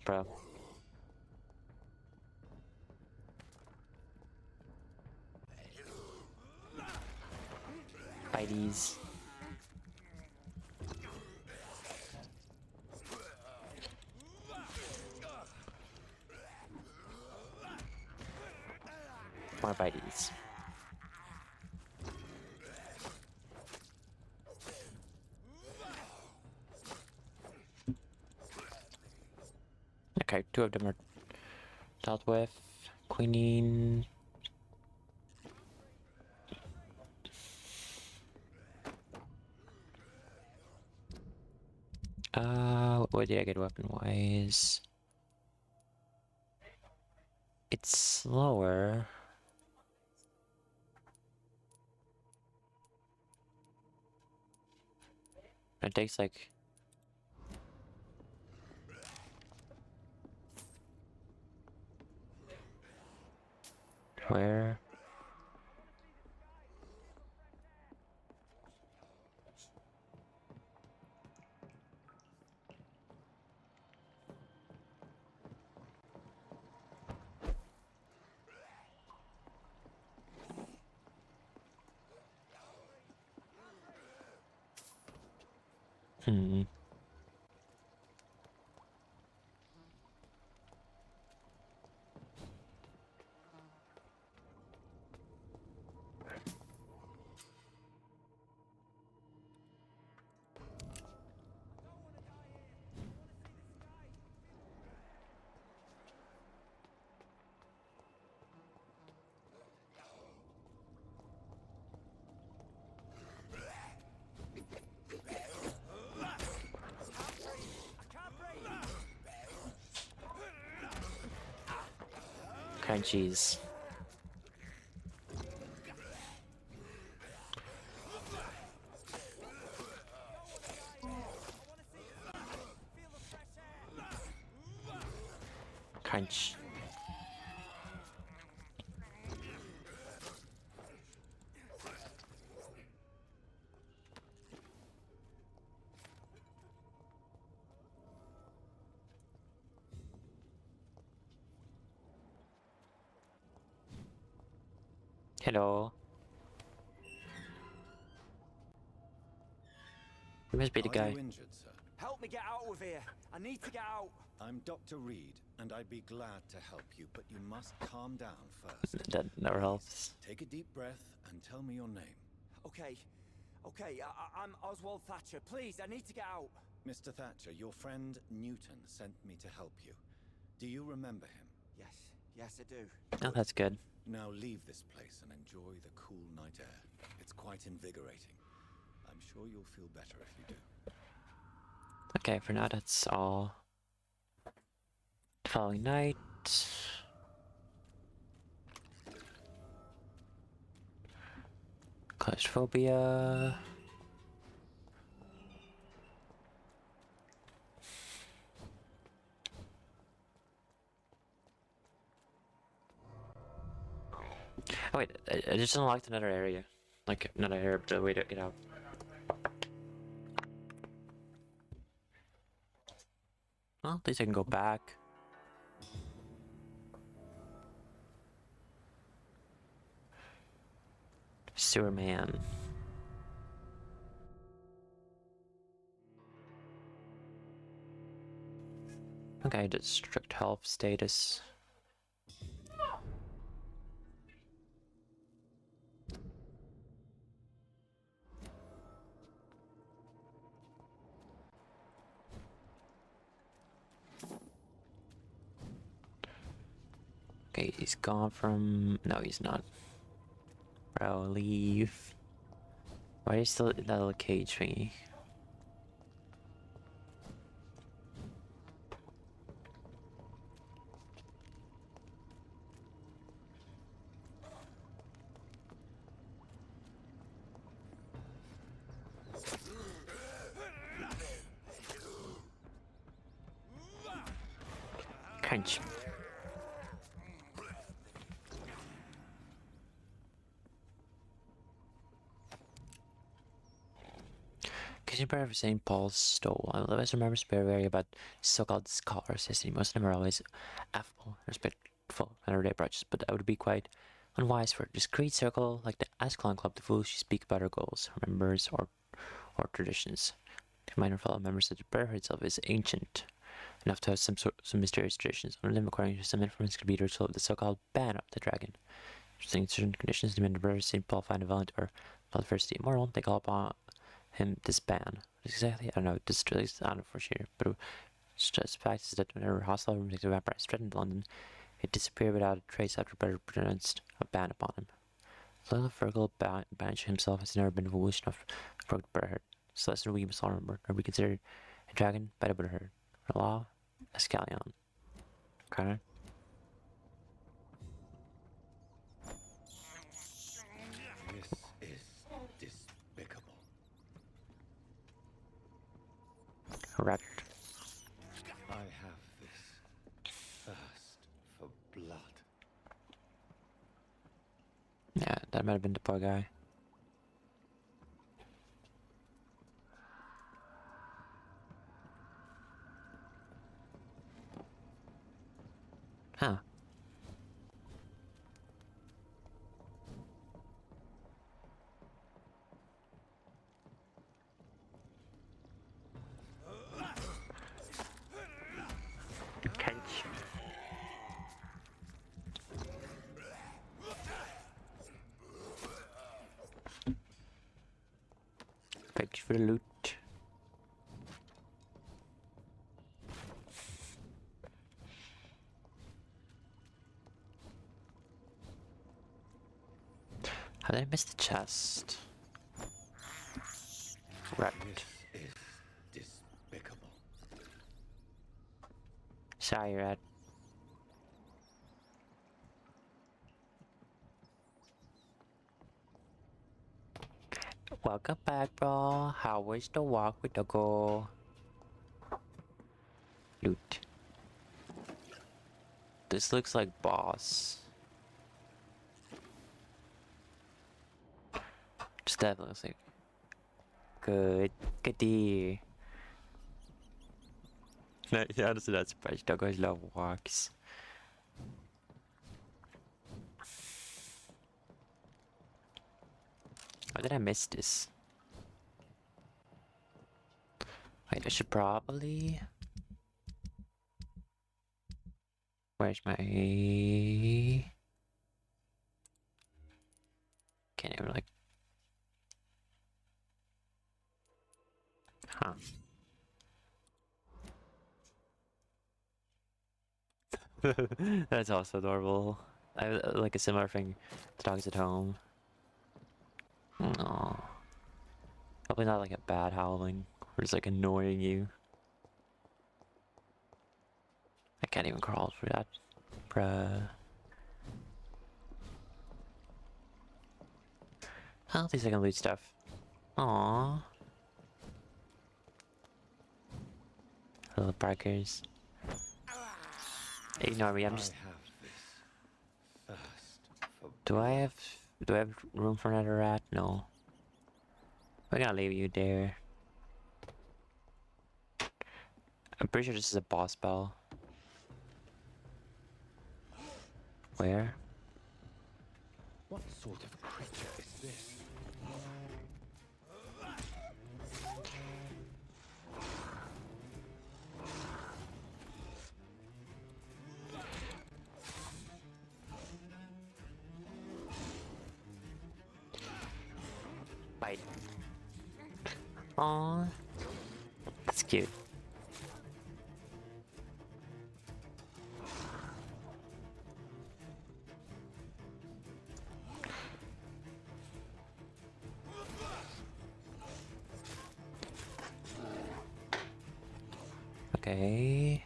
Bro. Bites. More bites. Okay, 2 of them are dealt with. Quinine. What did I get weapon-wise? It's slower. It takes like... Where? Hmm. Crunchies. Crunch. Hello. You must be the guy. Are you injured, sir? Help me get out of here. I need to get out. I'm Dr. Reed, and I'd be glad to help you, but you must calm down first. That never helps. Take a deep breath and tell me your name. Okay. I'm Oswald Thatcher. Please, I need to get out. Mr. Thatcher, your friend Newton sent me to help you. Do you remember him? Yes, I do. Oh, that's good. Now leave this place and enjoy the cool night air. It's quite invigorating. I'm sure you'll feel better if you do. Okay, for now that's all. Following night. Claustrophobia. Oh wait, I just unlocked another area. Like, another area, but a way to get out. Well, at least I can go back. Sewer man. Okay, just strict health status. Okay, he's gone from... No, he's not. Bro, leave. Why are you still in that little cage thingy? Crunch. Kitchen prayer for St. Paul's Stole. I always remember very about so-called scholars. I see most of them are always affable, respectful, and everyday approaches, but I would be quite unwise for a discreet circle like the Ascalon Club to foolishly speak about our goals, our members, or traditions. To minor fellow members that the prayer itself is ancient enough to have some mysterious traditions. One of them, according to some informants, could be the ritual of the so-called ban of the dragon. In certain conditions, demand the prayer of St. Paul find a violent or bloodthirsty immoral, they call upon him this ban. Exactly, I don't know, this is unfortunate, but it's just fact is that whenever hostile or the vampire threatened London, it disappeared without a trace after Better pronounced a ban upon him. The little Virgil banished himself has never been foolish enough to approach Brotherhood. So lesson we must all remember, or be considered A dragon, better but her. Law, Escallion. Okay. This is despicable. Rat. I have this thirst for blood. Yeah, that might have been the poor guy. Huh. Catch. Thanks for the loot. How did I miss the chest? Right. This is despicable. Sorry, Rat. Welcome back, bro. How was the walk with the girl? Loot. This looks like boss. Just definitely looks like good. Goodie. No, yeah, honestly, not surprised. Dog guys love walks. How did I miss this? Wait, I should probably. Where's my? Can't even like. Huh. That's also adorable. I like a similar thing to dogs at home. No. Hopefully not like a bad howling, or just like annoying you. I can't even crawl through that. Bruh. At least I can loot stuff. Aww. Little barkers. Ignore me, I'm just... Do I have room for another rat? No. We're gonna leave you there. I'm pretty sure this is a boss bell. Where? What sort of creature is this? Bite. Aww. That's cute. Okay.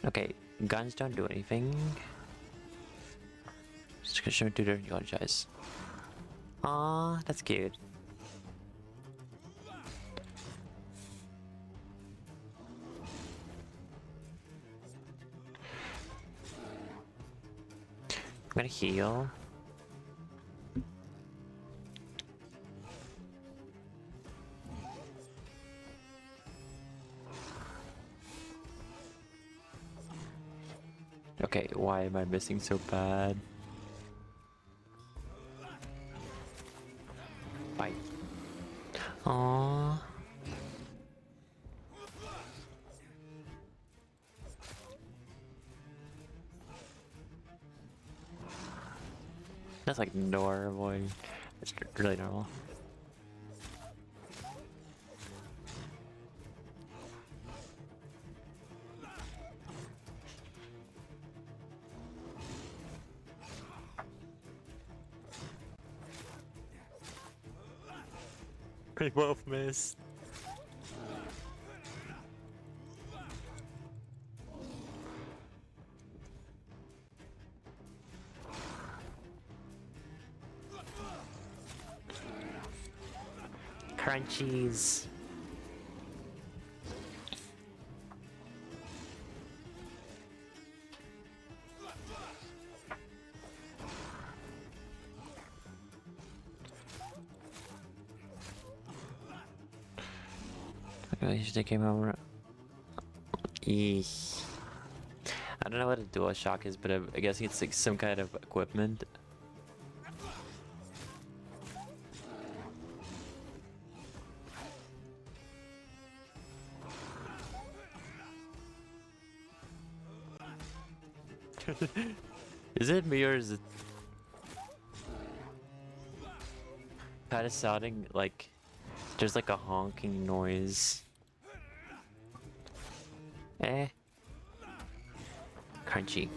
Okay, guns don't do anything. Just gonna show do their apologize. Aw, that's cute. I'm gonna heal. Okay, why am I missing so bad? Bite. Aww. That's like normal. It's really normal. We both missed. Crunchies. Okay, they came over. Eesh. I don't know what a dual shock is, but I guess it's like some kind of equipment. Is it me or is it kind of sounding like there's like a honking noise? Eh. Crunchy.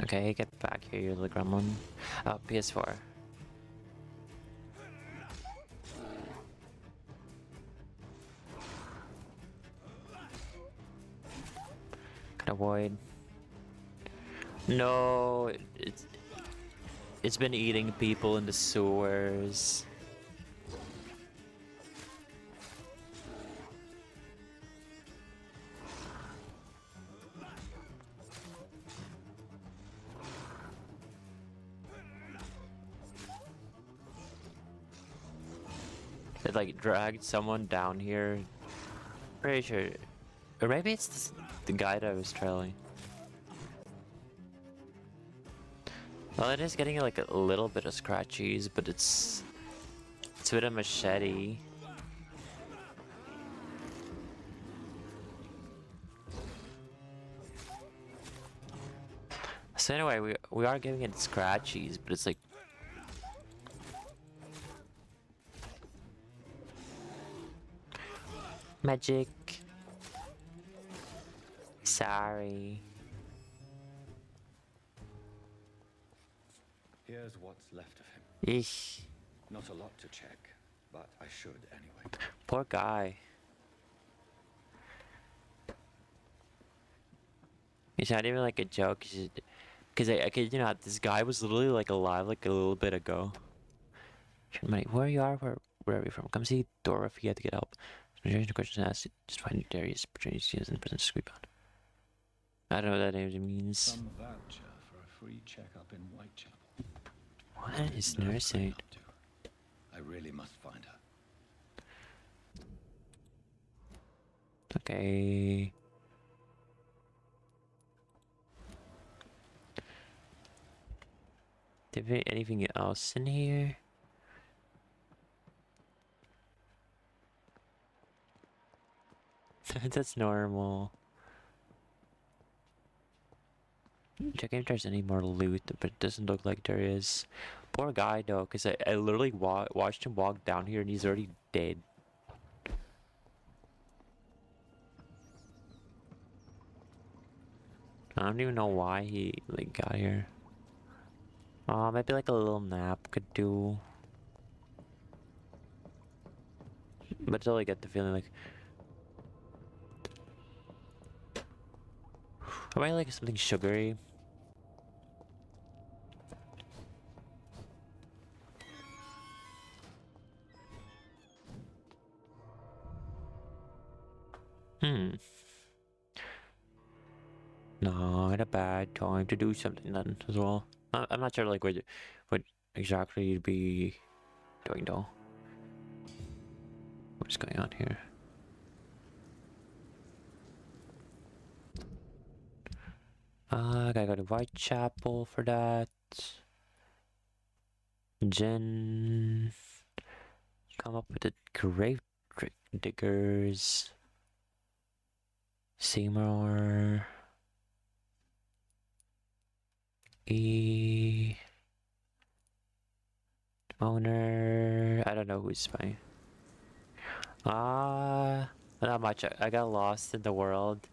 Okay, get back here, you little gremlin. Oh, PS4. Can avoid. No, it's been eating people in the sewers. It like dragged someone down here. Pretty sure. Or maybe it's the guy that I was trailing. Well, it is getting like a little bit of scratchies, but it's with a machete. So anyway, we are giving it scratchies, but it's like magic. Sorry. Here's what's left of him. Eesh. Not a lot to check, but I should anyway. Poor guy. It's not even like a joke, because I could, you know, this guy was literally like alive like a little bit ago. Where you are, where are you from? Come see Dora if you had to get help. Majority of questions asked, just find Darius, opportunities in prison to sweep on. I don't know what that name means. Some voucher for a free checkup in Whitechapel. What is nursing? I really must find her. Okay. Is there anything else in here? That's normal. Checking if there's any more loot, but it doesn't look like there is. Poor guy though, because I literally watched him walk down here and he's already dead. I don't even know why he like got here. Maybe like a little nap could do. But still I get the feeling like I might like something sugary. Not a bad time to do something then as well. I'm not sure like what exactly you'd be doing though. What's going on here? I gotta go to Whitechapel for that. Jen, come up with the grave diggers. Seymour. E. Owner. I don't know who's spying. Not much. I got lost in the world.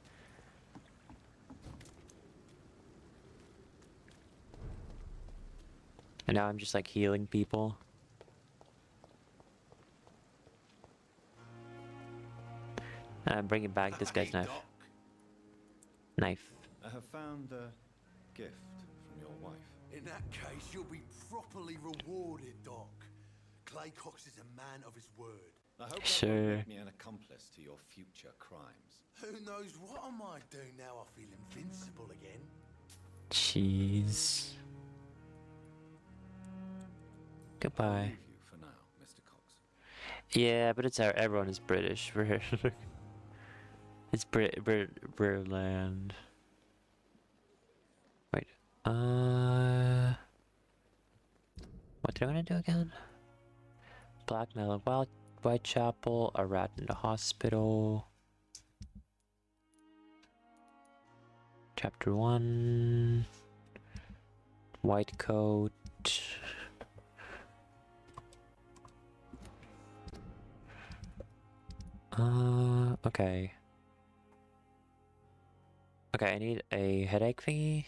And now I'm just like healing people. And I'm bringing back this guy's knife. Knife. I have found a gift from your wife. In that case, you'll be properly rewarded, Doc. Clay Cox is a man of his word. I hope that will make me an accomplice to your future crimes. Who knows what I might do now I feel invincible again? Jeez. Goodbye. I'll leave you for now, Mr. Cox. Yeah, but it's everyone is British. It's Britland. Wait. What did I want to do again? Blackmail, Whitechapel, a rat in the hospital. Chapter 1. White coat. Okay. Okay, I need a headache thingy.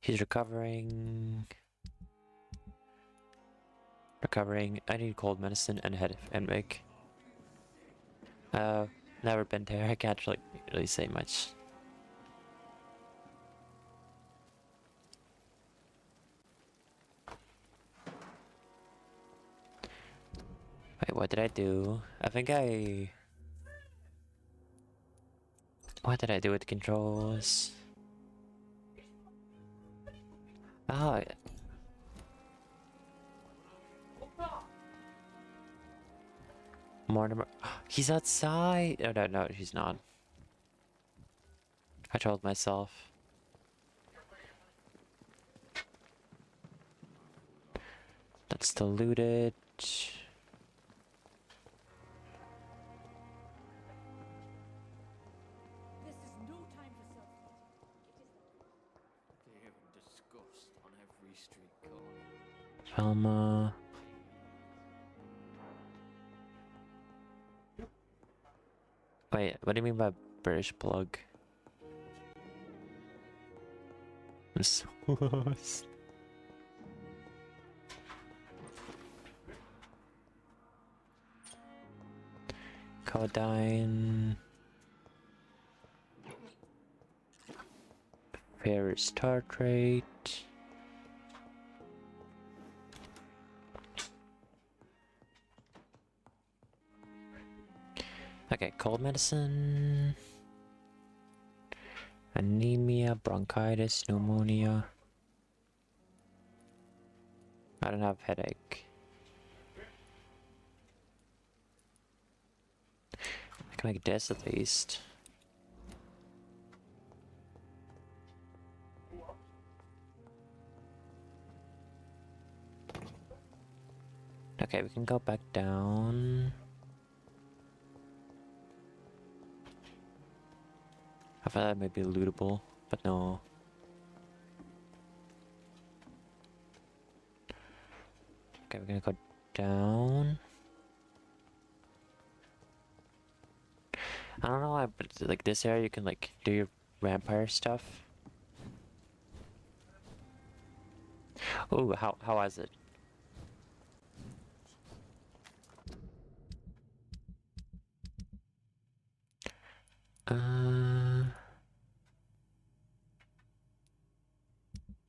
He's recovering. I need cold medicine and headache. Never been there. I can't really say much. Wait, what did I do? What did I do with the controls? Oh. Mortimer. He's outside! Oh, no, he's not. I told myself. That's diluted. Velma. Wait, what do you mean by British plug? I'm so lost. Codine. Ferris tartrate. Okay, cold medicine. Anemia, bronchitis, pneumonia. I don't have headache. I can make this at least. Okay, we can go back down. I thought that might be lootable, but no. Okay, we're gonna go down. I don't know why, but like this area you can like do your vampire stuff. Ooh, how was it?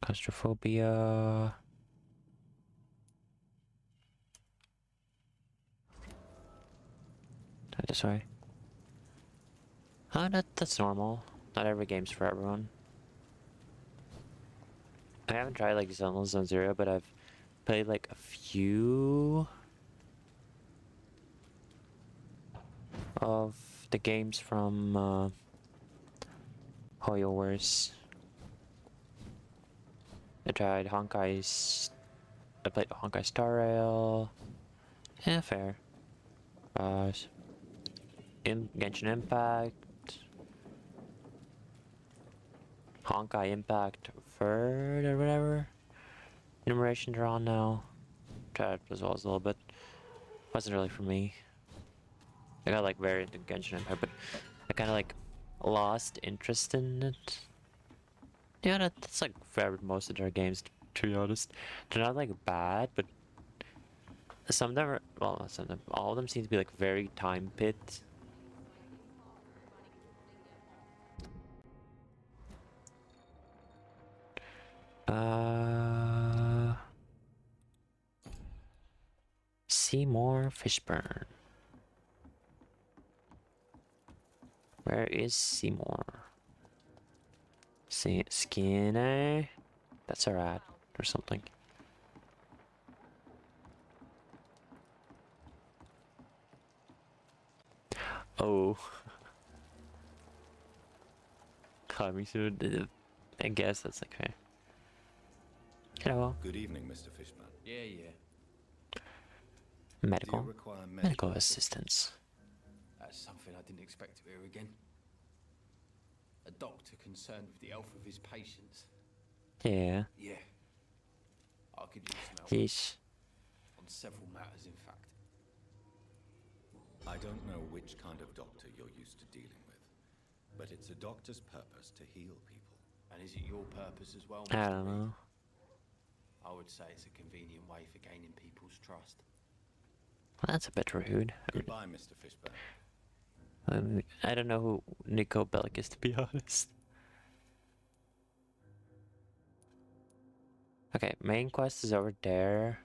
Claustrophobia. This way. That's normal. Not every game's for everyone. I haven't tried like Zone Zero, but I've played like a few of the games from Hoyo Wars. I tried Honkai's. I played Honkai Star Rail. Yeah, fair. Genshin Impact. Honkai Impact third or whatever enumeration they're on now. Tried as well as a little bit. Wasn't really for me. I got like very into Genshin Empire, but I kind of like lost interest in it. Yeah, that's like for most of their games, to be honest. They're not like bad, but some of them are, well, not some of them, all of them seem to be like very time pit. Seymour Fishburne. Where is Seymour? Skinner? That's a rat or something. Oh. Coming soon. I guess that's okay. Hello. Good evening, Mr. Fishburne. Yeah. Medical. Do you require Medical assistance. That's something I didn't expect to hear again. A doctor concerned with the health of his patients. Yeah. Yeah. I could use some help. Yeesh. On several matters, in fact. I don't know which kind of doctor you're used to dealing with, but it's a doctor's purpose to heal people. And is it your purpose as well, I Mr. don't know. I would say it's a convenient way for gaining people's trust. Well, that's a bit rude. Goodbye, Mr. Fishburne. I don't know who Nico Bellic is, to be honest. Okay, main quest is over there.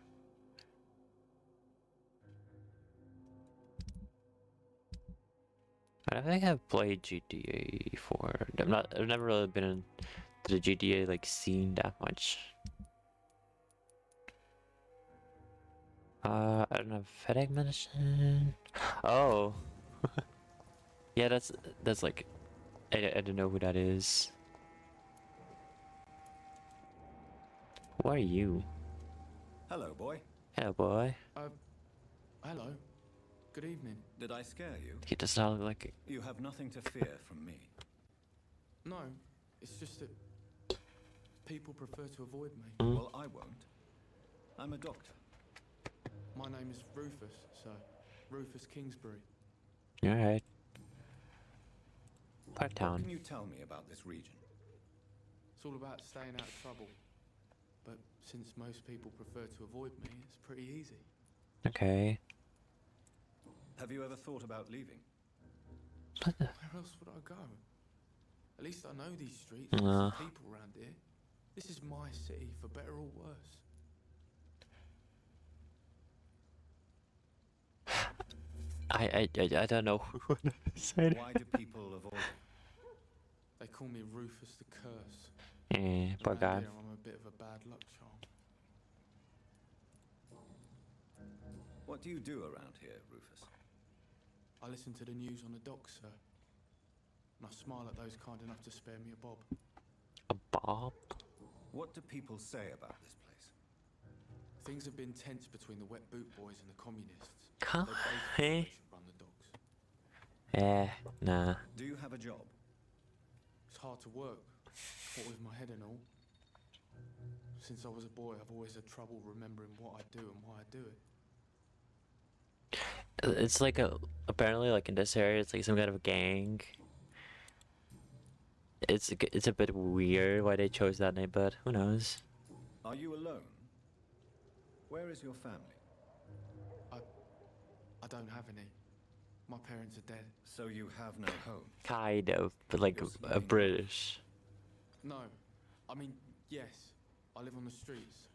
I don't think I've played GTA before. I've never really been in the GTA like scene that much. I don't know, FedEx medicine. Oh. Yeah, that's like, I don't know who that is. Who are you? Hello, boy. Hello, boy. Hello. Good evening. Did I scare you? He does not look like it. You have nothing to fear from me. No, it's just that people prefer to avoid me. Well, I won't. I'm a doctor. My name is Rufus, sir. Rufus Kingsbury. Alright. Part What town. can you tell me about this region? It's all about staying out of trouble. But since most people prefer to avoid me, it's pretty easy. Okay. Have you ever thought about leaving? Where else would I go? At least I know these streets and some people around here. This is my city, for better or worse. I don't know who to say. Why do people avoid you? They call me Rufus the Curse. Yeah, poor Around guy. here, I'm a bit of a bad luck charm. What do you do around here, Rufus? I listen to the news on the docks, sir. And I smile at those kind enough to spare me a bob. A bob? What do people say about this place? Things have been tense between the wet boot boys and the communists. Huh? They both Hey? think they should run the docks. Nah. Do you have a job? It's hard to work, what with my head and all. Since I was a boy, I've always had trouble remembering what I do and why I do it. It's like apparently like in this area, it's like some kind of gang. It's a bit weird why they chose that name, but who knows? Are you alone? Where is your family? I don't have any. My parents are dead. So you have no home? Kind of, but like a British. No. I mean, yes. I live on the streets.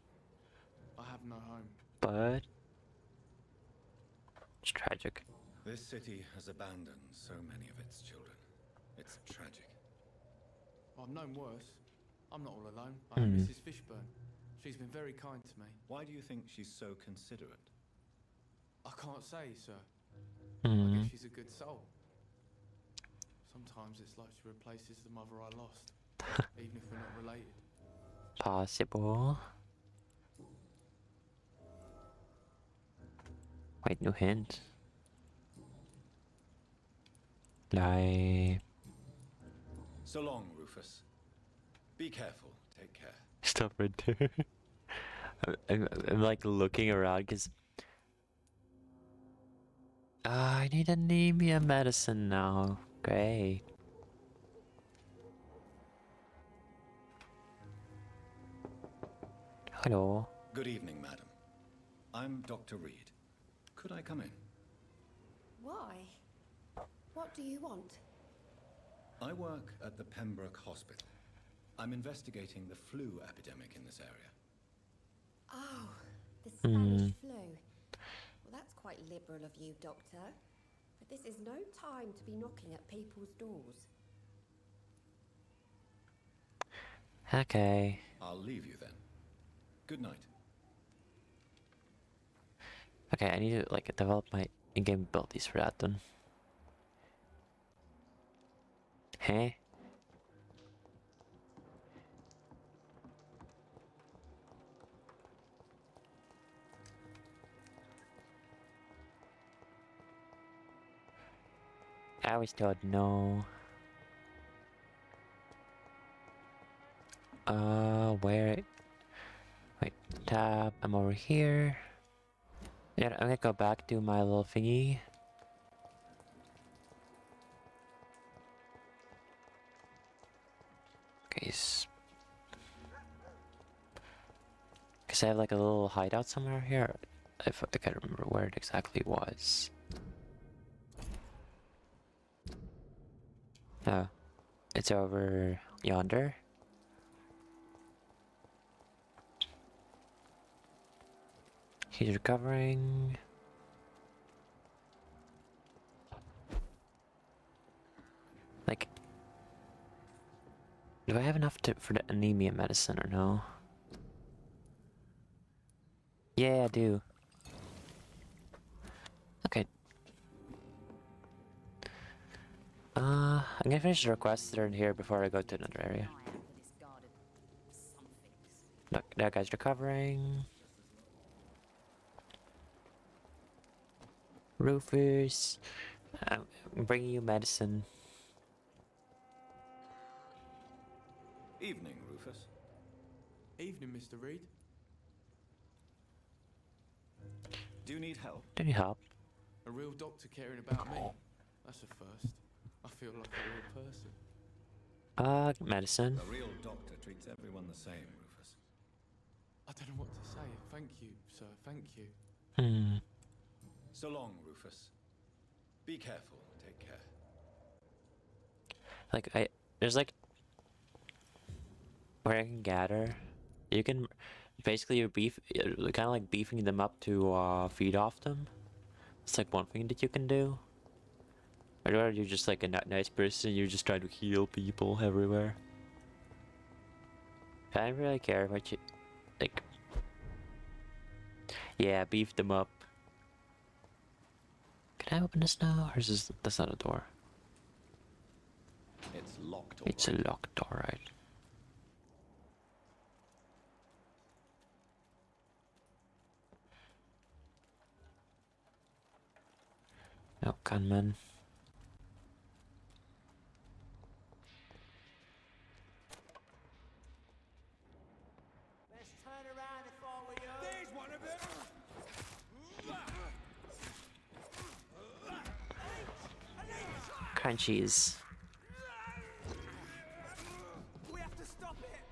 I have no home. But it's tragic. This city has abandoned so many of its children. It's tragic. I've known worse. I'm not all alone. I have Mrs. Fishburne. She's been very kind to me. Why do you think she's so considerate? I can't say, sir. I Mm. guess she's a good soul. Sometimes it's like she replaces the mother I lost, even if we're not related. Possible. Wait, no hint. Like. So long, Rufus. Be careful Take care. Stop right there. I'm like looking around because I need anemia medicine now. Great. Hello. Good evening, madam. I'm Dr. Reed. Could I come in? Why? What do you want? I work at the Pembroke Hospital. I'm investigating the flu epidemic in this area. Oh, the Spanish flu. Well, that's quite liberal of you, Doctor. But this is no time to be knocking at people's doors. Okay. I'll leave you then. Good night. Okay, I need to like develop my in-game abilities for that then. Hey. I always don't know. Where? Wait, tab. I'm over here. Yeah, I'm gonna go back to my little thingy. Okay, because I have like a little hideout somewhere here. If I can't remember where it exactly was. Oh, it's over yonder. He's recovering. Like, do I have enough for the anemia medicine or no? Yeah, I do. Okay. I'm gonna finish the requests that are in here before I go to another area. Look, that guy's recovering. Rufus, I'm bringing you medicine. Evening, Rufus. Evening, Mr. Reed. Do you need help? Do you need help? A real doctor caring about me. That's a first. I feel like a real person. Medicine. A real doctor treats everyone the same, Rufus. I don't know what to say. Thank you, sir. Thank you. So long, Rufus. Be careful. Take care. Like, there's like where I can gather. You can basically you're kind of like beefing them up to feed off them. It's like one thing that you can do. Or you're just like a nice person. You're just trying to heal people everywhere. I don't really care about you. Like, yeah, beef them up. Can I open this now, or is this that's not a door? It's locked. It's a locked door, right? No gunman. Let's turn around if I were you. There's one of them. Crunchies. We have to stop it.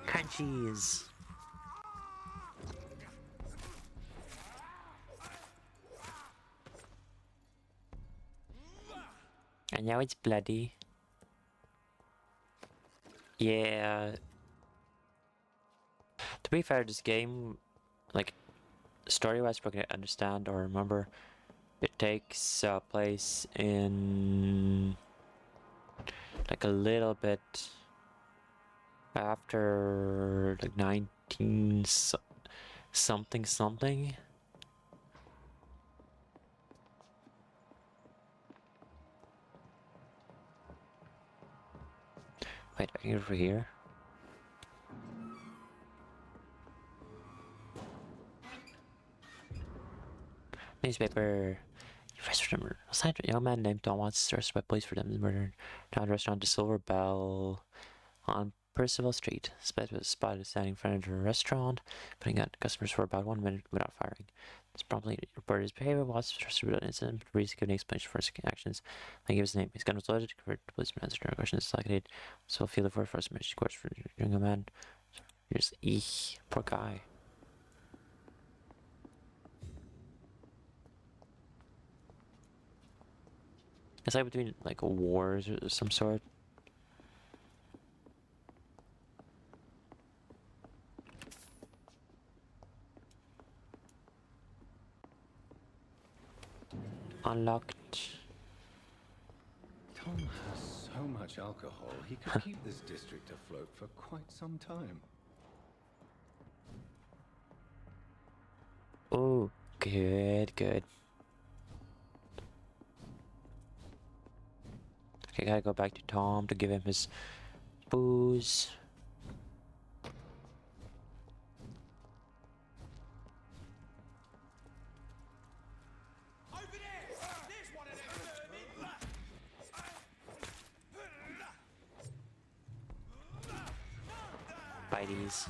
Crunchies. And now it's bloody. Yeah. To be fair, this game, like, story-wise, I can understand or remember, it takes place in like a little bit after like 19 something something. Wait, I can get over here. Newspaper. Professor Remember, a young man named Don Watts arrested by police for the murder. Found a restaurant, the Silver Bell, on Percival Street. Suspect was spotted standing in front of the restaurant, putting out customers for about 1 minute without firing. This promptly reported his behavior. Watts was arrested without incident, but refused to give an explanation for his actions. They gave his name. His gun was loaded. Converted to policeman answered no questions. Selected. So feel the first message course for young man. Here's poor guy. It's like between like wars or some sort. Unlocked. Tom has so much alcohol, he could keep this district afloat for quite some time. Oh, good. Okay, gotta go back to Tom to give him his booze. Biteies.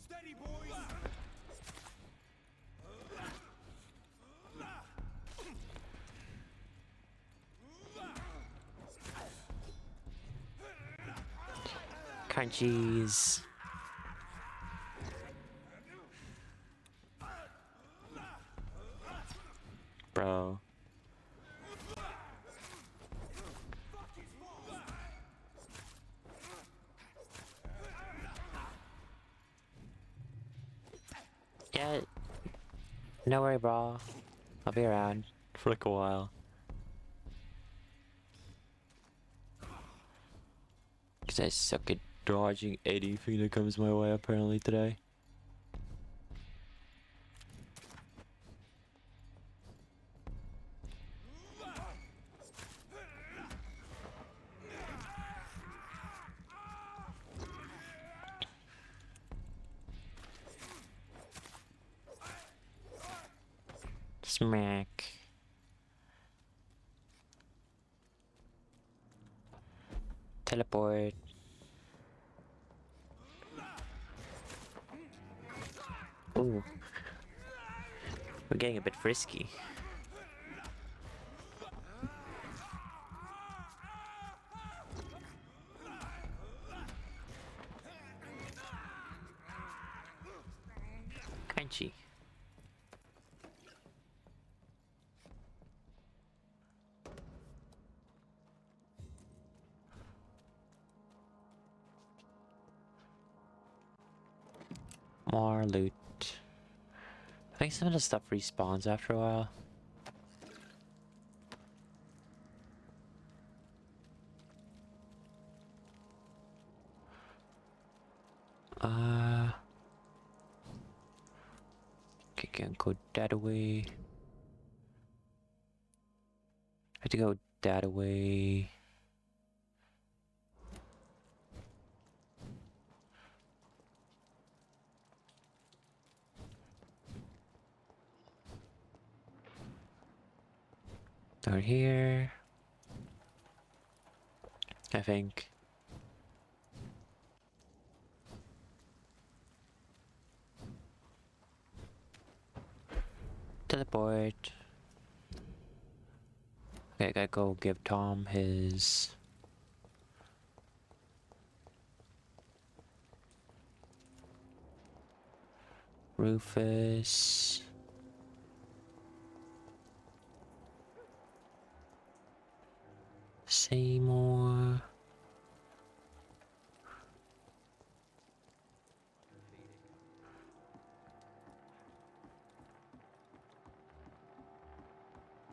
Steady, boys! Crunchies. Bro. Yeah. No worry, bro. I'll be around for like a while. Cause I suck at dodging anything that comes my way apparently today. Smack. Teleport. Ooh. We're getting a bit frisky. Crunchy. More loot. I think some of the stuff respawns after a while. Okay, can't go that way. I have to go that way. Down here. I think. Teleport. Okay, I gotta go give Tom his... Rufus. Seymour.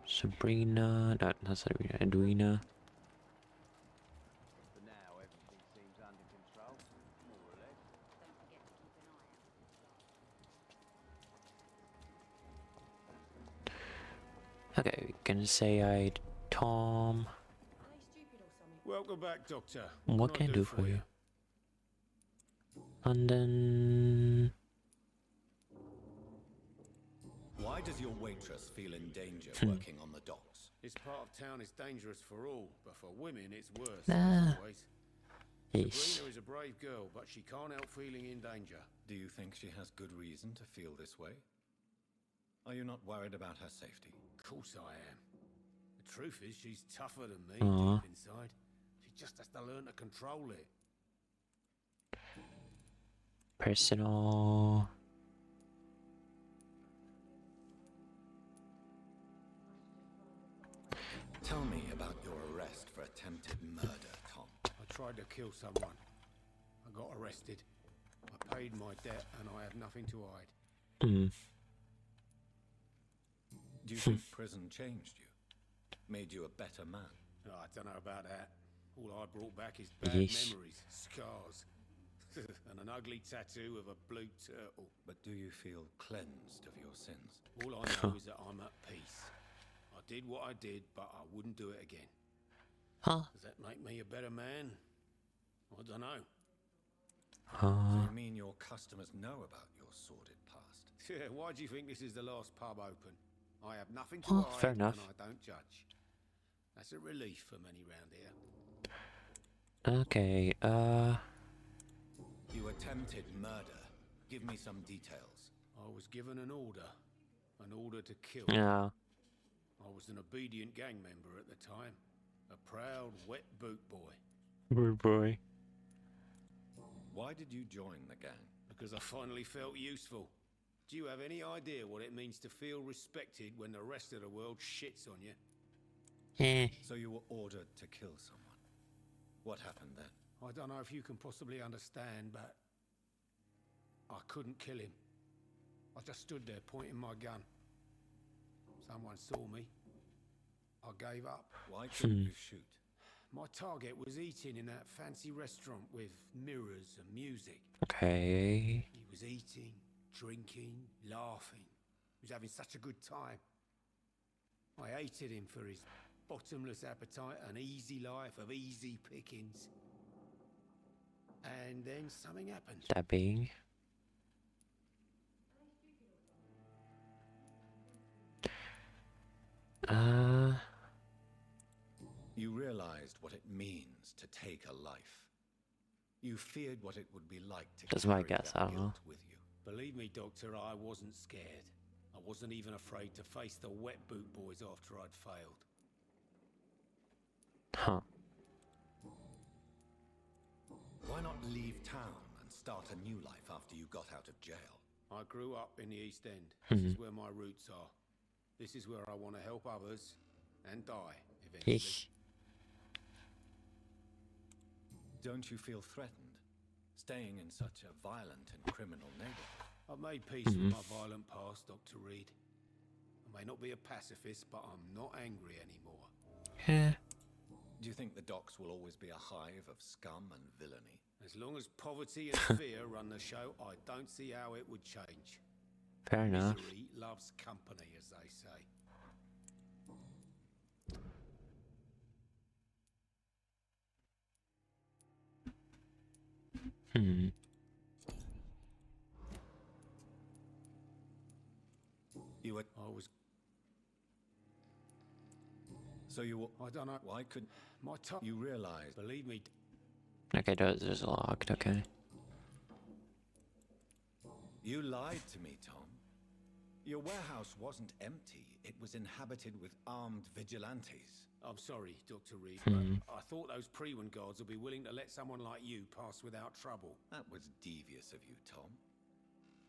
Sabrina, not Sabrina, Edwina. For now, everything seems under control, more or less. Okay, we can say I, Tom. Welcome back, Doctor. What can I do for you? London. Why does your waitress feel in danger working on the docks? This part of town is dangerous for all, but for women it's worse, Nah. as always. Yes. Sabrina is a brave girl, but she can't help feeling in danger. Do you think she has good reason to feel this way? Are you not worried about her safety? Of course I am. The truth is, she's tougher than me Aww. deep inside. She just has to learn to control it. Personal. Tell me about your arrest for attempted murder, Tom. I tried to kill someone. I got arrested. I paid my debt and I have nothing to hide. Do you think prison changed you? Made you a better man? Oh, I don't know about that. All I brought back is bad Yes. memories, scars, and an ugly tattoo of a blue turtle. But do you feel cleansed of your sins? All I know is that I'm at peace. I did what I did, but I wouldn't do it again. Huh? Does that make me a better man? I don't know. So you mean your customers know about your sordid past? Yeah, why do you think this is the last pub open? I have nothing to hide, fair enough. and I don't judge. That's a relief for many round here. Okay, You attempted murder. Give me some details. I was given an order to kill. yeah. I was an obedient gang member at the time, a proud wet boot boy. Good boy. Why did you join the gang? Because I finally felt useful. Do you have any idea what it means to feel respected when the rest of the world shits on you? So you were ordered to kill someone. What happened then? I don't know if you can possibly understand, but I couldn't kill him. I just stood there pointing my gun. Someone saw me. I gave up. Why couldn't you shoot? My target was eating in that fancy restaurant with mirrors and music. Okay. He was eating, drinking, laughing. He was having such a good time. I hated him for his bottomless appetite and easy life of easy pickings. And then something happened. Stabbing. You realized what it means to take a life. You feared what it would be like to That's my carry guess, that I don't know. guilt with you. Believe me, Doctor, I wasn't scared. I wasn't even afraid to face the wet boot boys after I'd failed. Huh. Why not leave town and start a new life after you got out of jail? I grew up in the East End. This is where my roots are. This is where I want to help others and die eventually. Yeesh. Don't you feel threatened, staying in such a violent and criminal neighborhood? I've made peace with my violent past, Dr. Reed. I may not be a pacifist, but I'm not angry anymore. Yeah. Do you think the docks will always be a hive of scum and villainy? As long as poverty and fear run the show, I don't see how it would change. Fair enough. Misery loves company, as they say. You were... I was... So you were... I don't know. Why could... My top... You realize... Believe me... Okay, there's locked, okay. You lied to me, Tom. Your warehouse wasn't empty. It was inhabited with armed vigilantes. I'm sorry, Dr. Reed, but I thought those Pre-Wen guards would be willing to let someone like you pass without trouble. That was devious of you, Tom.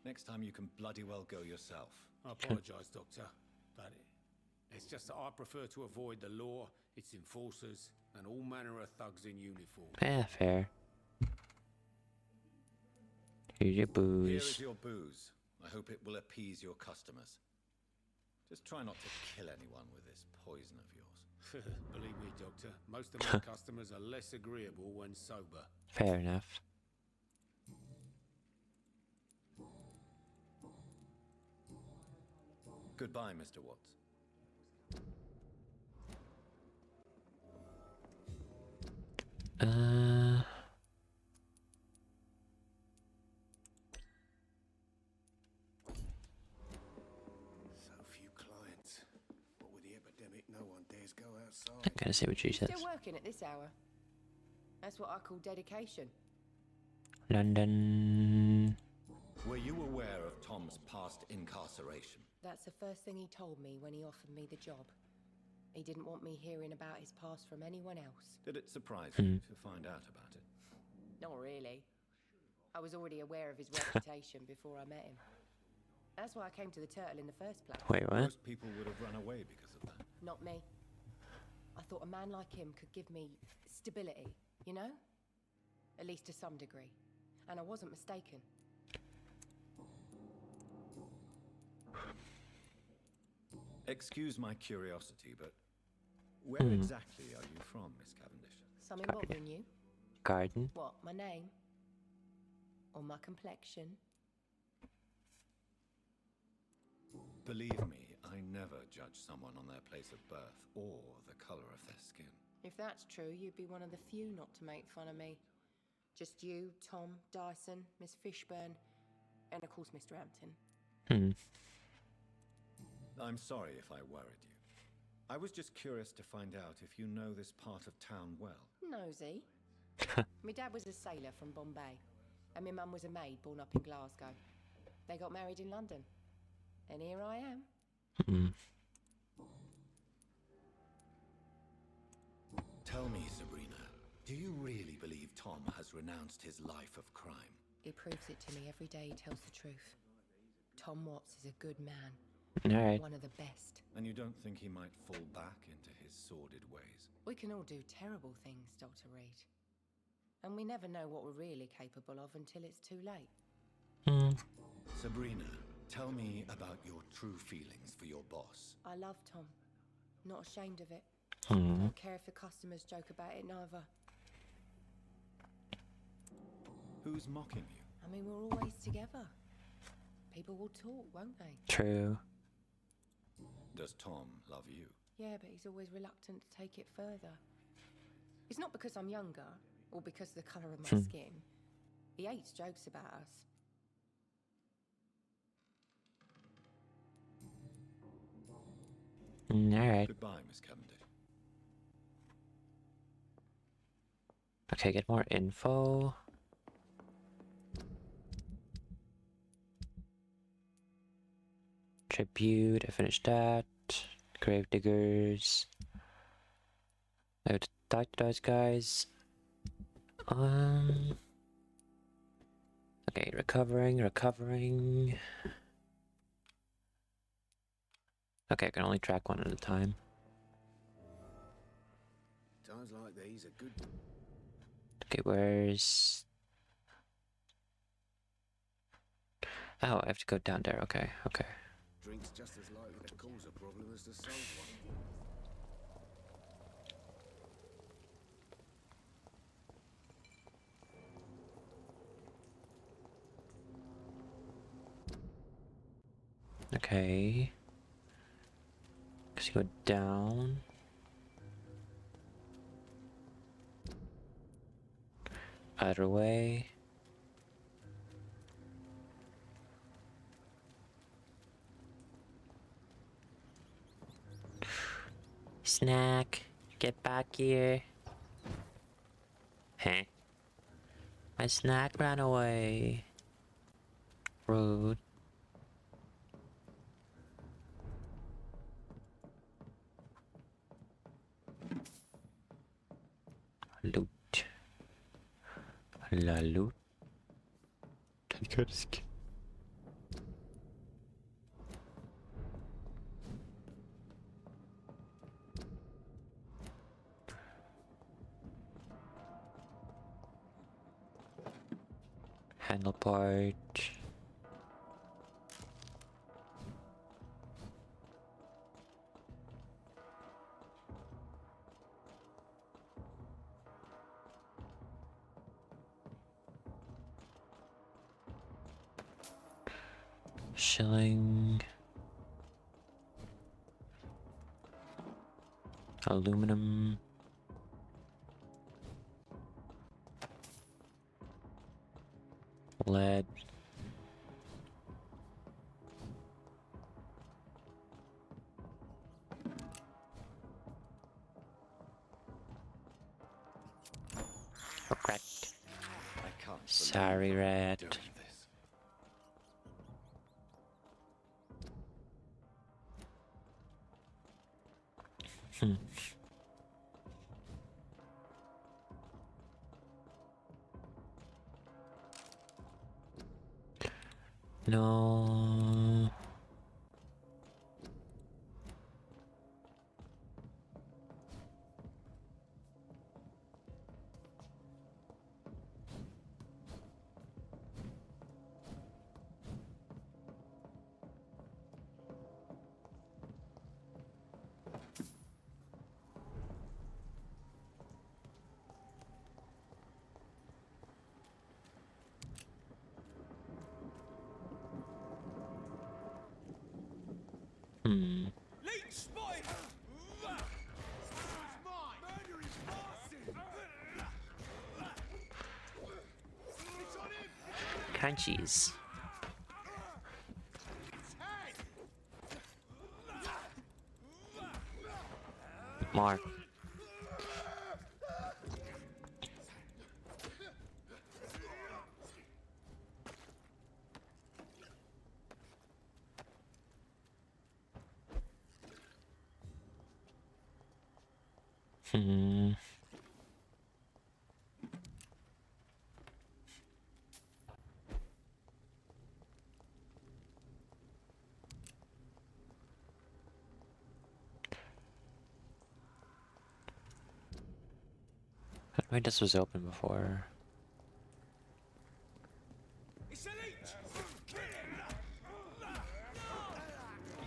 Next time you can bloody well go yourself. I apologise, Doctor, but it's just that I prefer to avoid the law, its enforcers, and all manner of thugs in uniform. Yeah, fair. Here's your Here booze. is your booze. I hope it will appease your customers. Just try not to kill anyone with this poison of yours. Believe me, Doctor, most of my customers are less agreeable when sober. Fair enough. Goodbye, Mr. Watts. So few clients. What with the epidemic, no one dares go outside. I'm gonna see what she says. Still working at this hour? That's what I call dedication. London. Were you aware of Tom's past incarceration? That's the first thing he told me when he offered me the job. He didn't want me hearing about his past from anyone else. Did it surprise you to find out about it? Not really. I was already aware of his reputation before I met him. That's why I came to the Turtle in the first place. Wait, what? Most people would have run away because of that. Not me. I thought a man like him could give me stability, you know? At least to some degree. And I wasn't mistaken. Excuse my curiosity, but where exactly are you from, Miss Cavendish? Something bothering you? Garden. What, my name? Or my complexion? Believe me, I never judge someone on their place of birth or the color of their skin. If that's true, you'd be one of the few not to make fun of me. Just you, Tom, Dyson, Miss Fishburne, and of course Mr. Hampton. I'm sorry if I worried you. I was just curious to find out if you know this part of town well. Nosy. My dad was a sailor from Bombay, and my mum was a maid born up in Glasgow. They got married in London, and here I am. Tell me, Sabrina, do you really believe Tom has renounced his life of crime? He proves it to me every day. He tells the truth. Tom Watts is a good man. Alright. One of the best. And you don't think he might fall back into his sordid ways? We can all do terrible things, Dr. Reed. And we never know what we're really capable of until it's too late. Sabrina, tell me about your true feelings for your boss. I love Tom. Not ashamed of it. Don't care if the customers joke about it, neither. Who's mocking you? I mean, we're always together. People will talk, won't they? True. Does Tom love you? Yeah, but he's always reluctant to take it further. It's not because I'm younger, or because of the colour of my skin. He hates jokes about us. Alright. Goodbye, Miss Cavendish. Okay, get more info. Tribute, I finished that. Gravediggers. I have to talk to those guys. Okay, recovering. Okay, I can only track one at a time. Times like these are good. Okay, where's... Oh, I have to go down there. Okay. Drink's just as likely to cause a problem as to solve one. Okay. Cause you go down. Other way. Snack, get back here. Huh? My snack ran away. Rude. Loot. La loot. Tankarsk. Handle part. Shilling. Aluminum. Lead. Rat. I can't. Sorry, rat. Doing this. Hmm. No. Hmm. Leech spotted! It's mine! Murder is massive! It's on him! Crunchies. More. Hmm. Wait, this was open before. It's a leech! Kill him!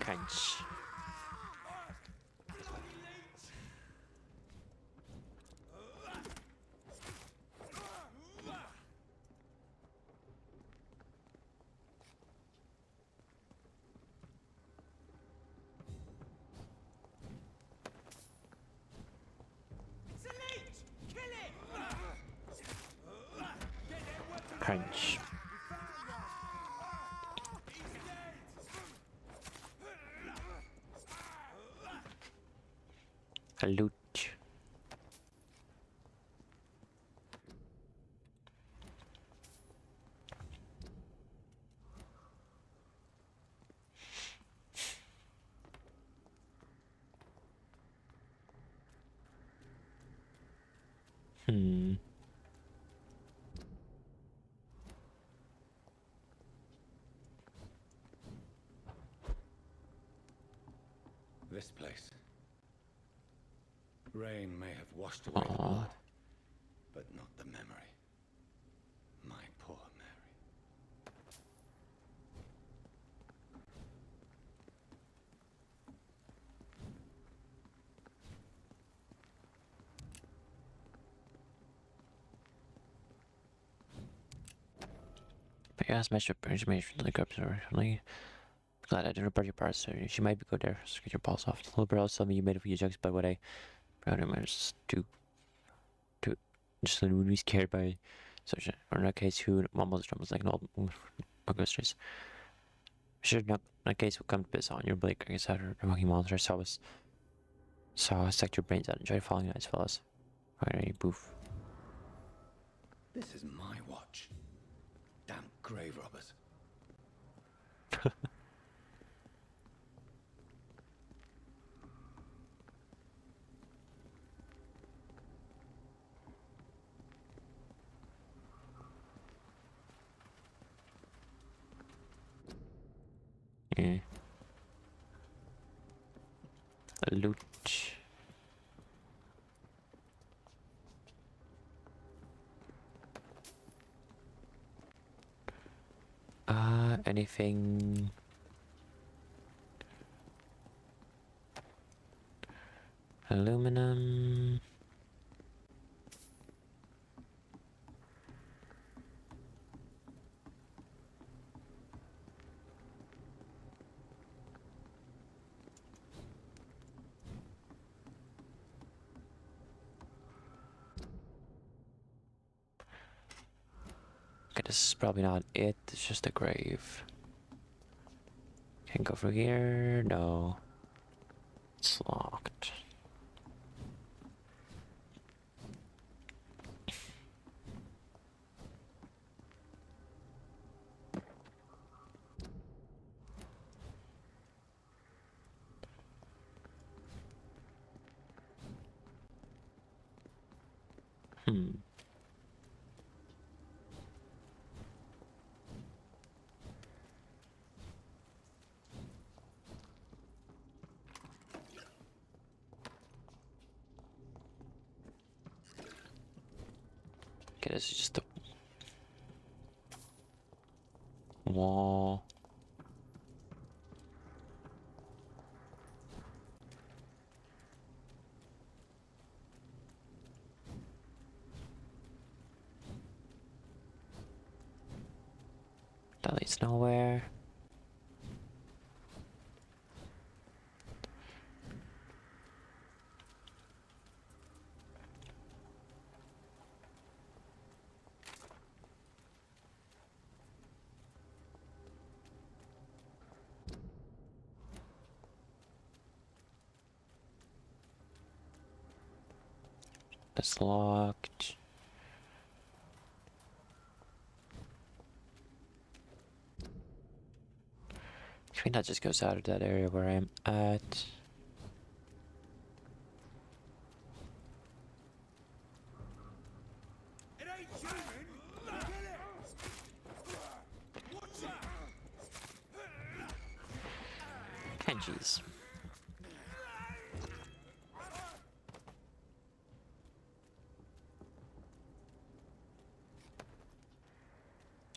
Crunch. It's a leech! Kill it! Get their weapons Crunch. A loot. Hmm. This place. Rain may have washed away the Aw. blood, but not the memory. My poor Mary. But yeah, smash up information to the groups originally. Glad I didn't report your parts, so she might be go there. So get your balls off. The little girl told me you made a few jokes about what I managed to just would be scared by such a, or in that case who mumbles drums like an old ghost. Should not in that case will come to piss on your Blake, I guess after the monkey monster saw us suck your brains out and tried falling nice fellas. Alright, boof. This is my watch. Damn grave robbers. Yeah. A loot. Anything? Aluminum. Okay, this is probably not it. It's just a grave. Can't go through here. No. It's locked. Okay, this is just a wall. That leads nowhere. That's locked. I think that just goes out of that area where I'm at. It ain't human! Kill it! What's that? Kenji's.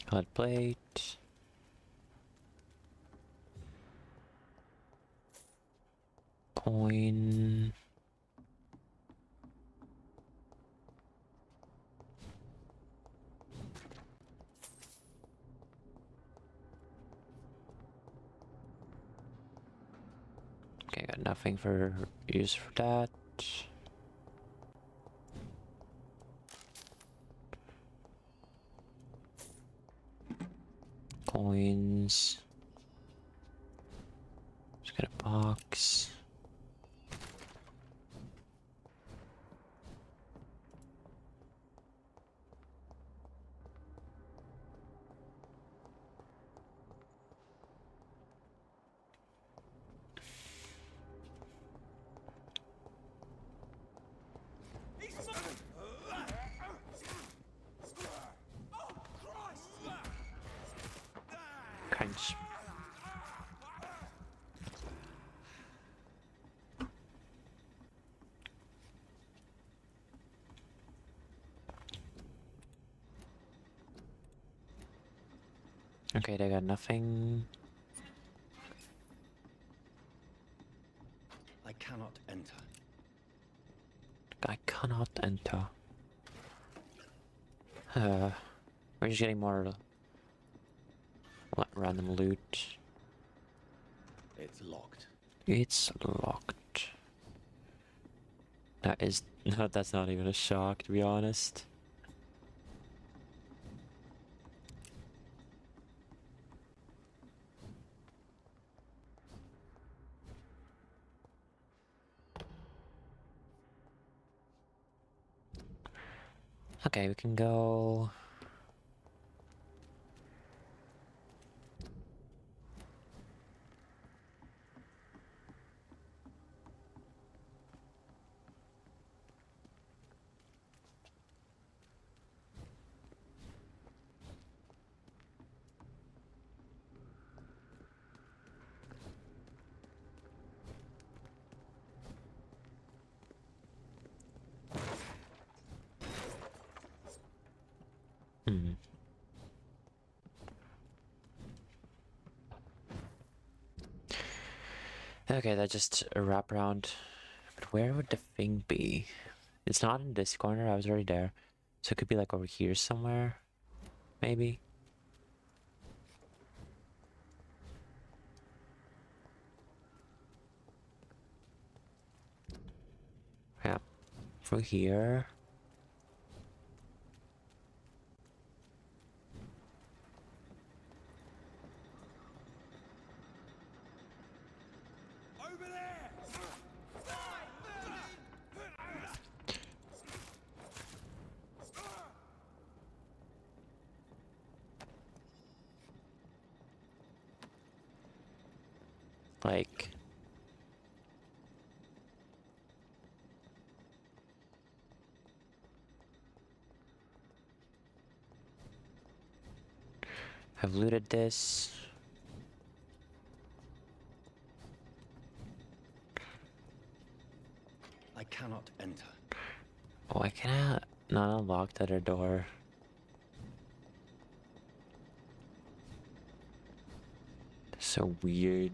Hot plate. Coin. Okay, got nothing for use for that. Coins. Just got a box. Crunch. Okay, they got nothing. I cannot enter. I cannot enter. We're just getting more random loot. It's locked. It's locked. That is that's not even a shock, to be honest. Okay, we can go. Okay, that's just a wraparound. But where would the thing be? It's not in this corner, I was already there. So it could be like over here somewhere. Maybe. Yeah. Through here. Like... I've looted this. I cannot enter. Why can I not unlock the other door? That's so weird.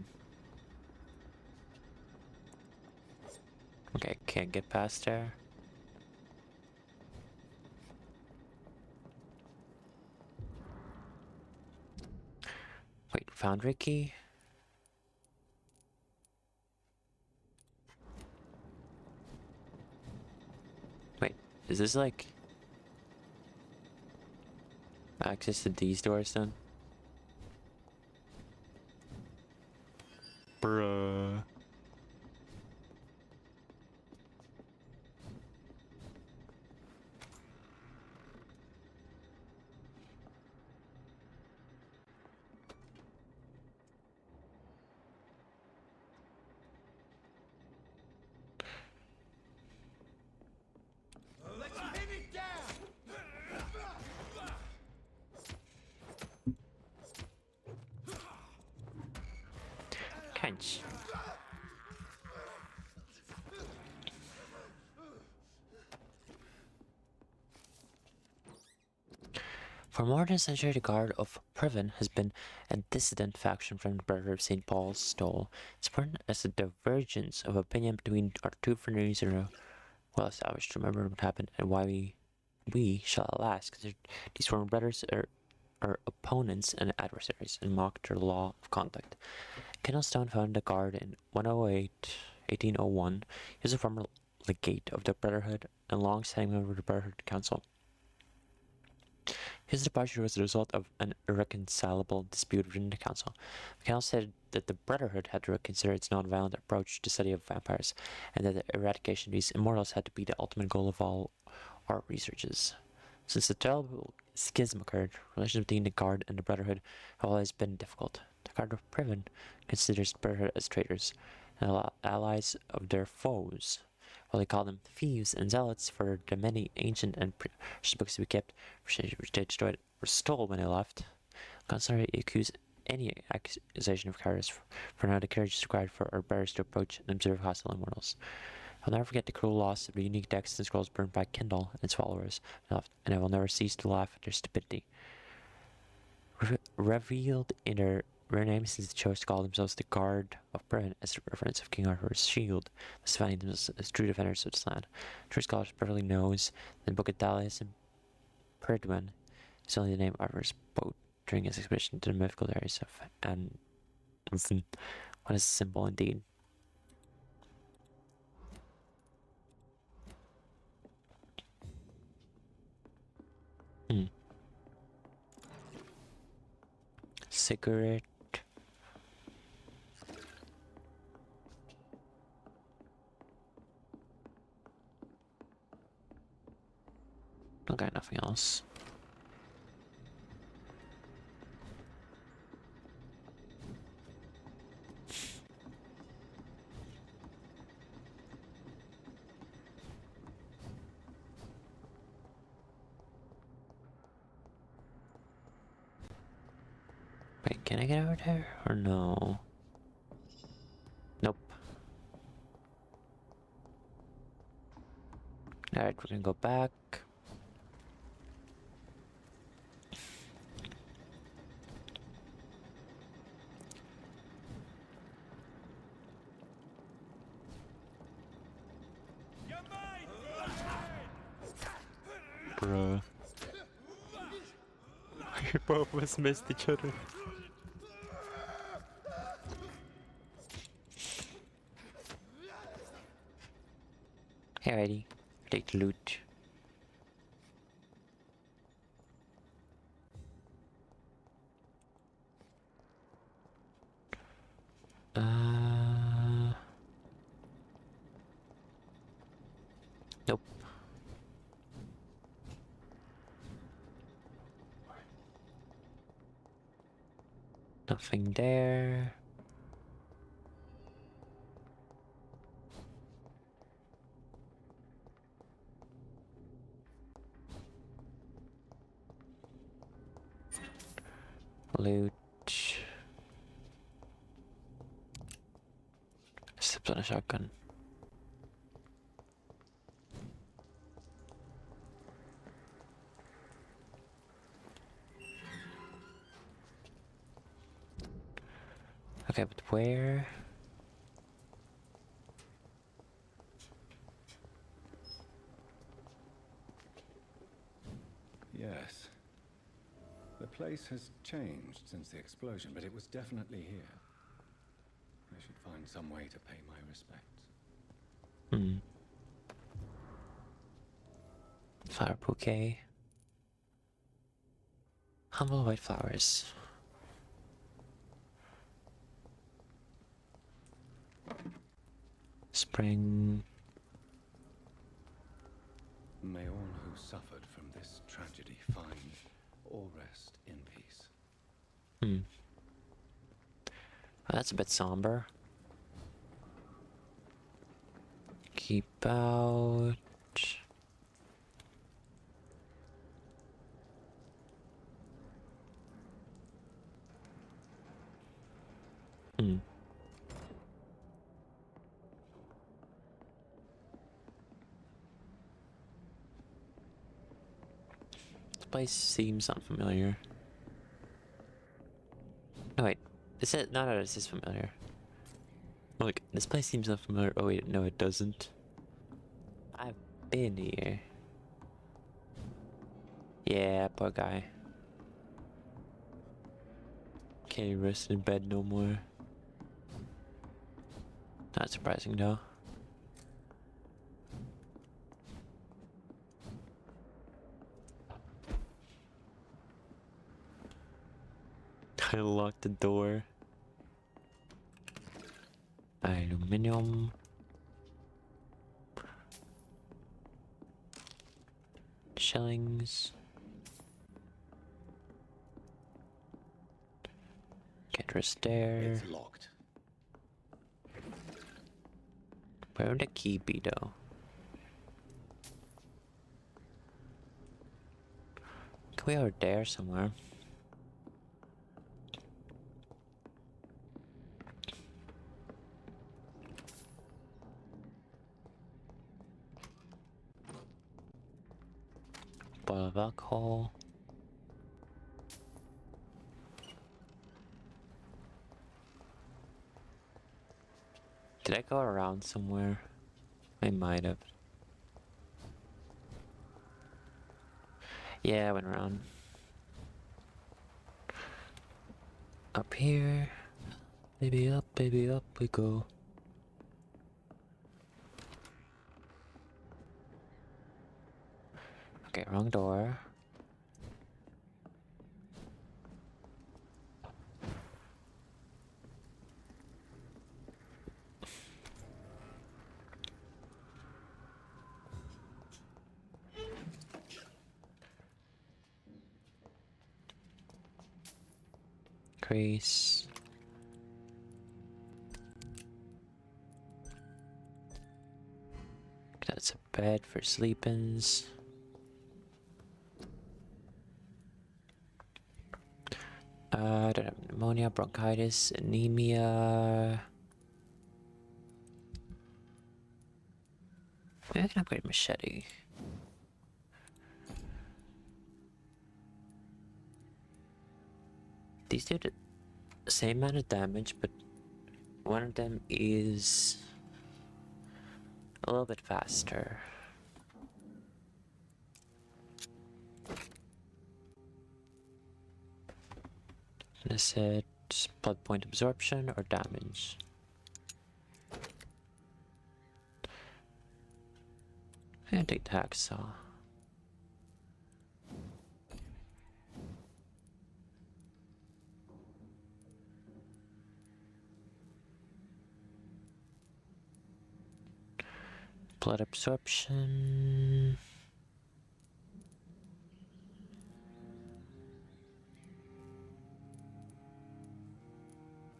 Okay, can't get past there. Wait, foundry key? Wait, is this like access to these doors then? Bruh. Let's pin it down! Can't. For more than a century, the Guard of Previn has been a dissident faction from the Brotherhood of St. Paul's Stole. It's important as the divergence of opinion between our two fraternities are well established to remember what happened and why we shall at last consider these former brothers are opponents and adversaries and mock their law of conduct. Kendall Stone founded the Guard in 1801. He was a former legate of the Brotherhood and long-standing member of the Brotherhood Council. His departure was the result of an irreconcilable dispute within the council. McConnell said that the Brotherhood had to reconsider its non-violent approach to the study of vampires, and that the eradication of these immortals had to be the ultimate goal of all our researches. Since the terrible schism occurred, relations between the Guard and the Brotherhood have always been difficult. The Guard of Previn considers the Brotherhood as traitors and allies of their foes, while they call them thieves and zealots for the many ancient and precious books we kept, which they destroyed or stole when they left. Constantly accuse any accusation of cowardice, for now the courage is required for our bearers to approach and observe hostile immortals. I'll never forget the cruel loss of the unique texts and scrolls burned by Kendall and its followers, and I will never cease to laugh at their stupidity. Revealed in their rare names, since they chose to call themselves the Guard of Britain as a reference of King Arthur's shield, thus finding themselves as true defenders of this land. True scholars perfectly knows that the Book of Dalius and Perduen is only the name Arthur spoke during his expedition to the mythical areas of Anne. What a symbol indeed. Cigarette. Okay, nothing else. Wait, can I get over there or no? Nope. Alright, we're gonna go back. Bruh. Both of us missed each other. Alrighty, take the loot. Nope. Nothing there. Loot. Slips on a shotgun. Okay, but where? Yes. The place has changed since the explosion, but it was definitely here. I should find some way to pay my respects. Hmm. Flower bouquet. Humble white flowers. Spring. May all who suffered from this tragedy find or rest in peace. Hmm. Well, that's a bit somber. Keep out. Hmm. This place seems unfamiliar. No, wait. Is it? No, this is familiar. Look, this place seems unfamiliar. Oh, wait, no, it doesn't. I've been here. Yeah, poor guy. Can't rest in bed no more. Not surprising, though. I locked the door. Aluminium. Shillings. Can't rest there. It's locked. Where would the key be, though? Could be over there somewhere. Bottle of alcohol. Did I go around somewhere? I might have. Yeah, I went around. Up here. Baby up we go. Okay, wrong door. Crease. That's a bed for sleep-ins. I don't have pneumonia, bronchitis, anemia. Maybe I can upgrade machete. These do the same amount of damage, but one of them is a little bit faster. Is it blood point absorption or damage? I'm gonna take the hacksaw. Blood absorption.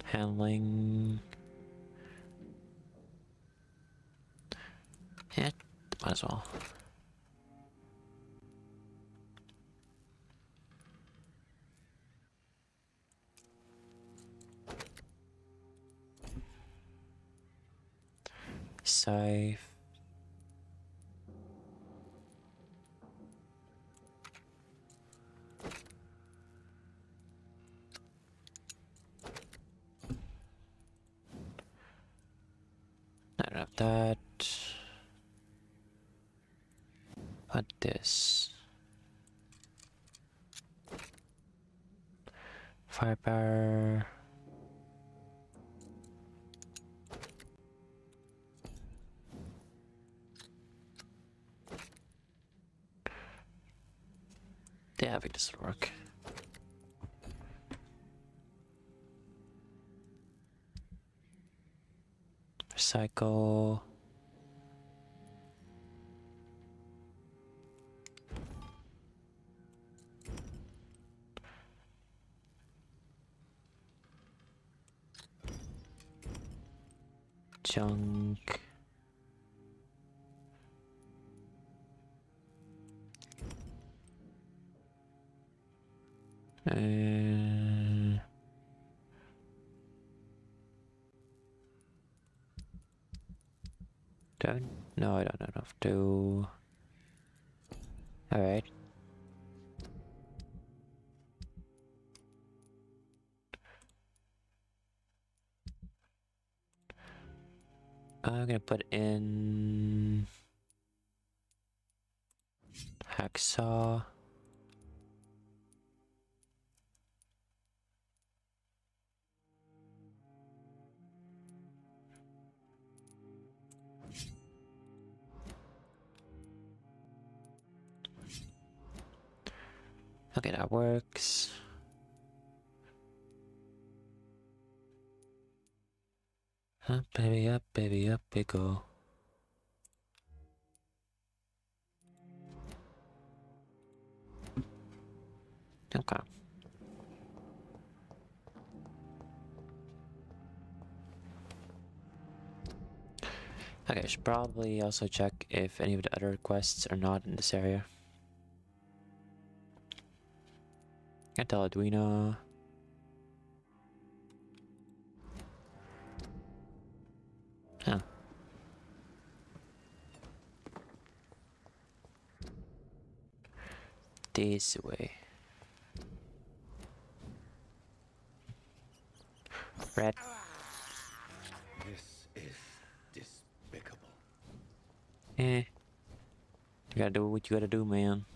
Handling. Yeah, might as well. scythe. I don't have that. But this. Firepower. Yeah, I think this will work. Recycle. Junk. Don't. No, I don't have to. Alright. I'm gonna put in hacksaw. Okay, that works. Up, baby, up we go. Okay. Okay, I should probably also check if any of the other quests are not in this area. Can't tell Edwina. Huh. This way. Red. This is despicable. You gotta do what you gotta do, man.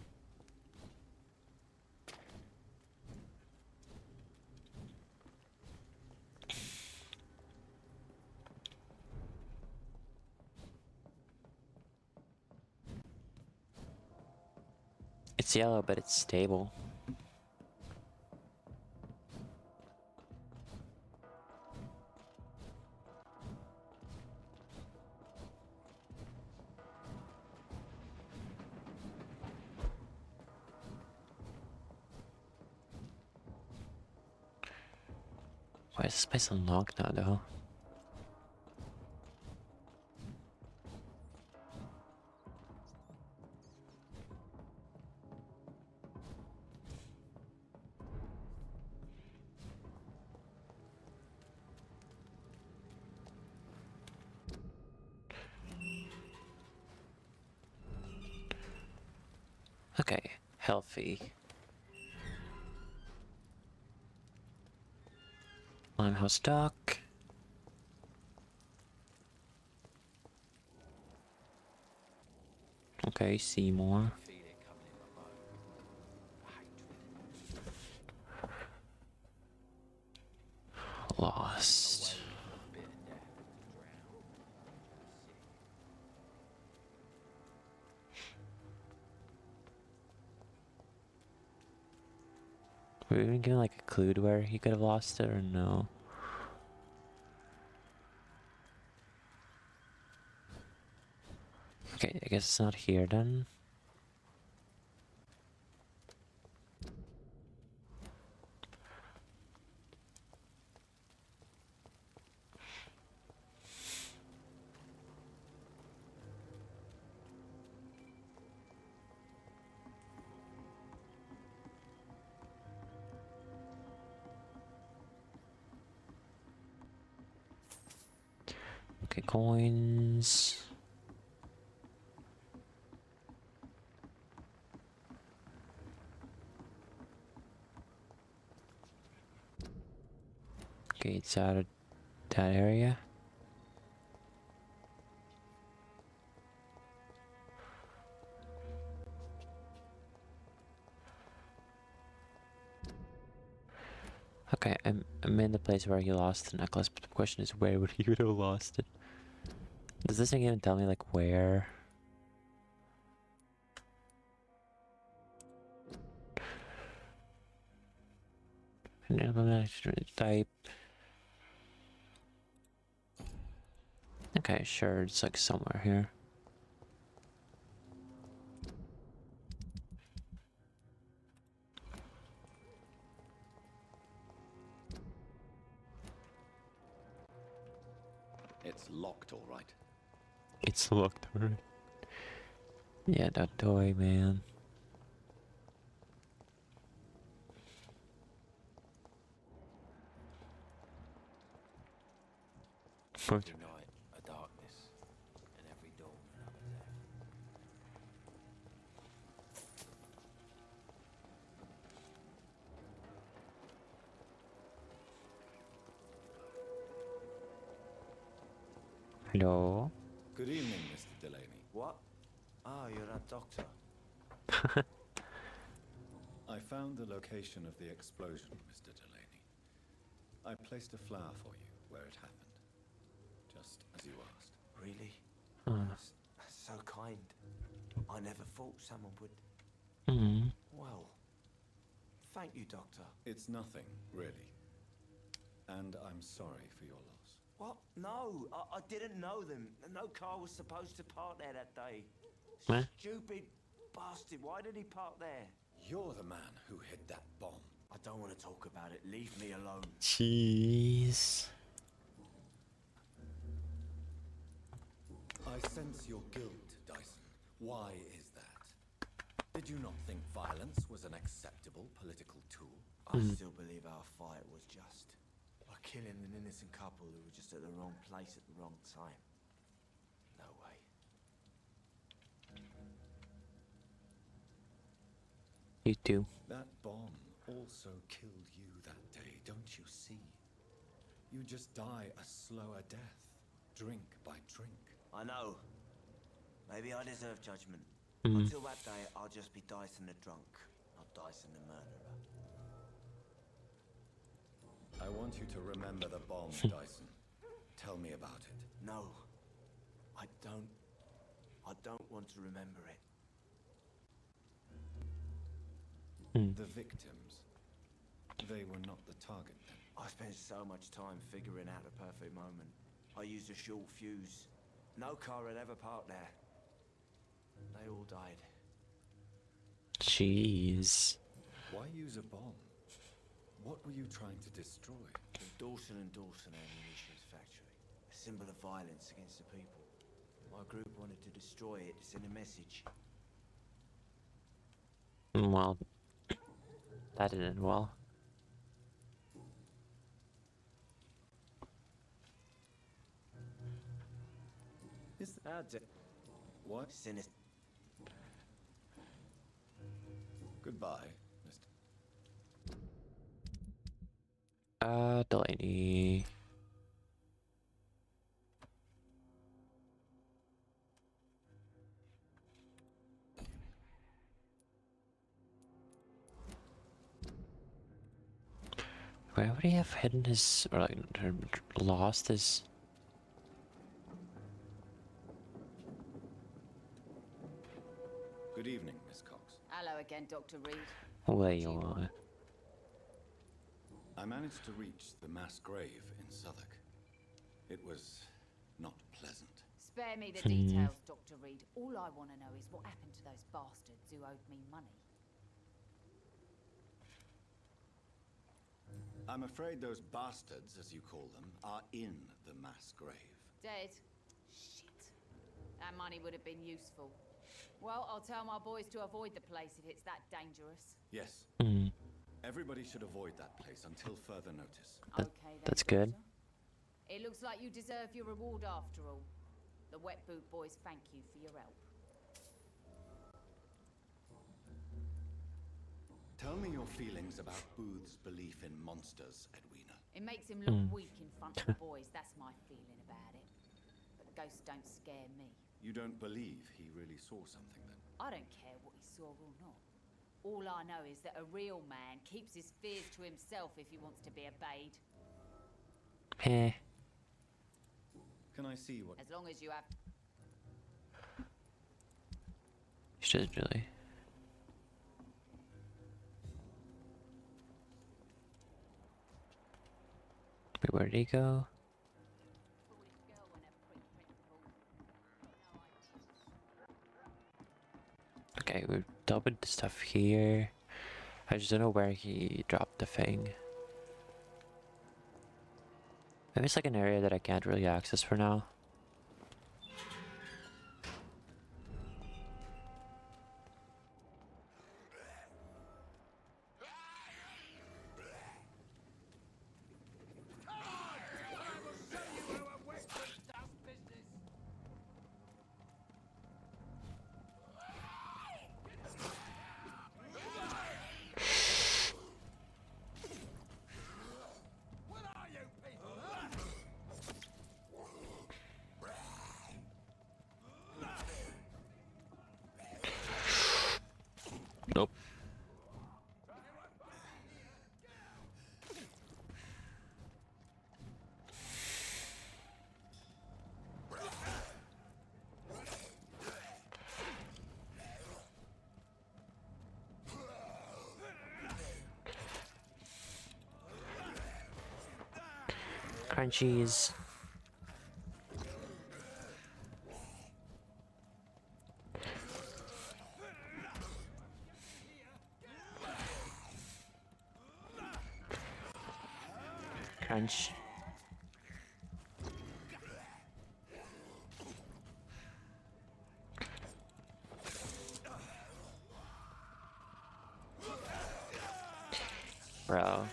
It's yellow, but it's stable. Why is this place unlocked now, though? Okay, healthy. Limehouse Dock. Okay, Seymour. Lost. Were we even given like a clue to where he could have lost it or no? Okay, I guess it's not here then. Okay, coins. Okay, it's out of that area. Okay, I'm in the place where he lost the necklace, but the question is, where would he have lost it? Does this thing even tell me, like, where? Type. Okay, sure, it's like somewhere here. It's locked, all right. It's locked, alright. Yeah, that toy, man. Every night, a darkness, and every dawn, another death. Hello? Good evening, Mr. Delaney. What? Oh, you're that doctor. I found the location of the explosion, Mr. Delaney. I placed a flower for you where it happened, just as you asked. Really? Uh. That's so kind. I never thought someone would... Mm. Well, thank you, Doctor. It's nothing, really. And I'm sorry for your loss. What? No, I didn't know them. No car was supposed to park there that day. What? Stupid bastard. Why did he park there? You're the man who hid that bomb. I don't want to talk about it. Leave me alone. Jeez. I sense your guilt, Dyson. Why is that? Did you not think violence was an acceptable political tool? I still believe our fight was just. By killing an innocent couple who were just at the wrong place at the wrong time. No way. You too. That bomb also killed you that day, don't you see? You just die a slower death, drink by drink. I know. Maybe I deserve judgment. Until that day, I'll just be Dyson the drunk, not Dyson the murderer. I want you to remember the bomb, Dyson. Tell me about it. No. I don't want to remember it. The victims, they were not the target then. I spent so much time figuring out the perfect moment. I used a short fuse. No car had ever parked there. They all died. Jeez. Why use a bomb? What were you trying to destroy? The Dawson & Dawson ammunitions factory. A symbol of violence against the people. My group wanted to destroy it to send a message. Well, that didn't end well. Is that what? Sinister. Goodbye, Delaney. Where would he have hidden his, or like, lost his? Good evening, Miss Cox. Hello again, Dr. Reed. Where you are? I managed to reach the mass grave in Southwark. It was not pleasant. Spare me the details, Dr. Reed. All I want to know is what happened to those bastards who owed me money. I'm afraid those bastards, as you call them, are in the mass grave. Dead? Shit. That money would have been useful. Well, I'll tell my boys to avoid the place if it's that dangerous. Yes. Everybody should avoid that place until further notice. Okay, then, That's good. It looks like you deserve your reward after all. The Wet Boot Boys thank you for your help. Tell me your feelings about Booth's belief in monsters, Edwina. It makes him look weak in front of the boys, that's my feeling about it. But ghosts don't scare me. You don't believe he really saw something then? I don't care what he saw or not. All I know is that a real man keeps his fears to himself if he wants to be obeyed. Eh. Can I see what... As long as you have... She doesn't really. Wait, where did he go? Okay, we've doubled the stuff here. I just don't know where he dropped the thing. Maybe it's like an area that I can't really access for now. Nope. Crunchies. Crunch. Bro.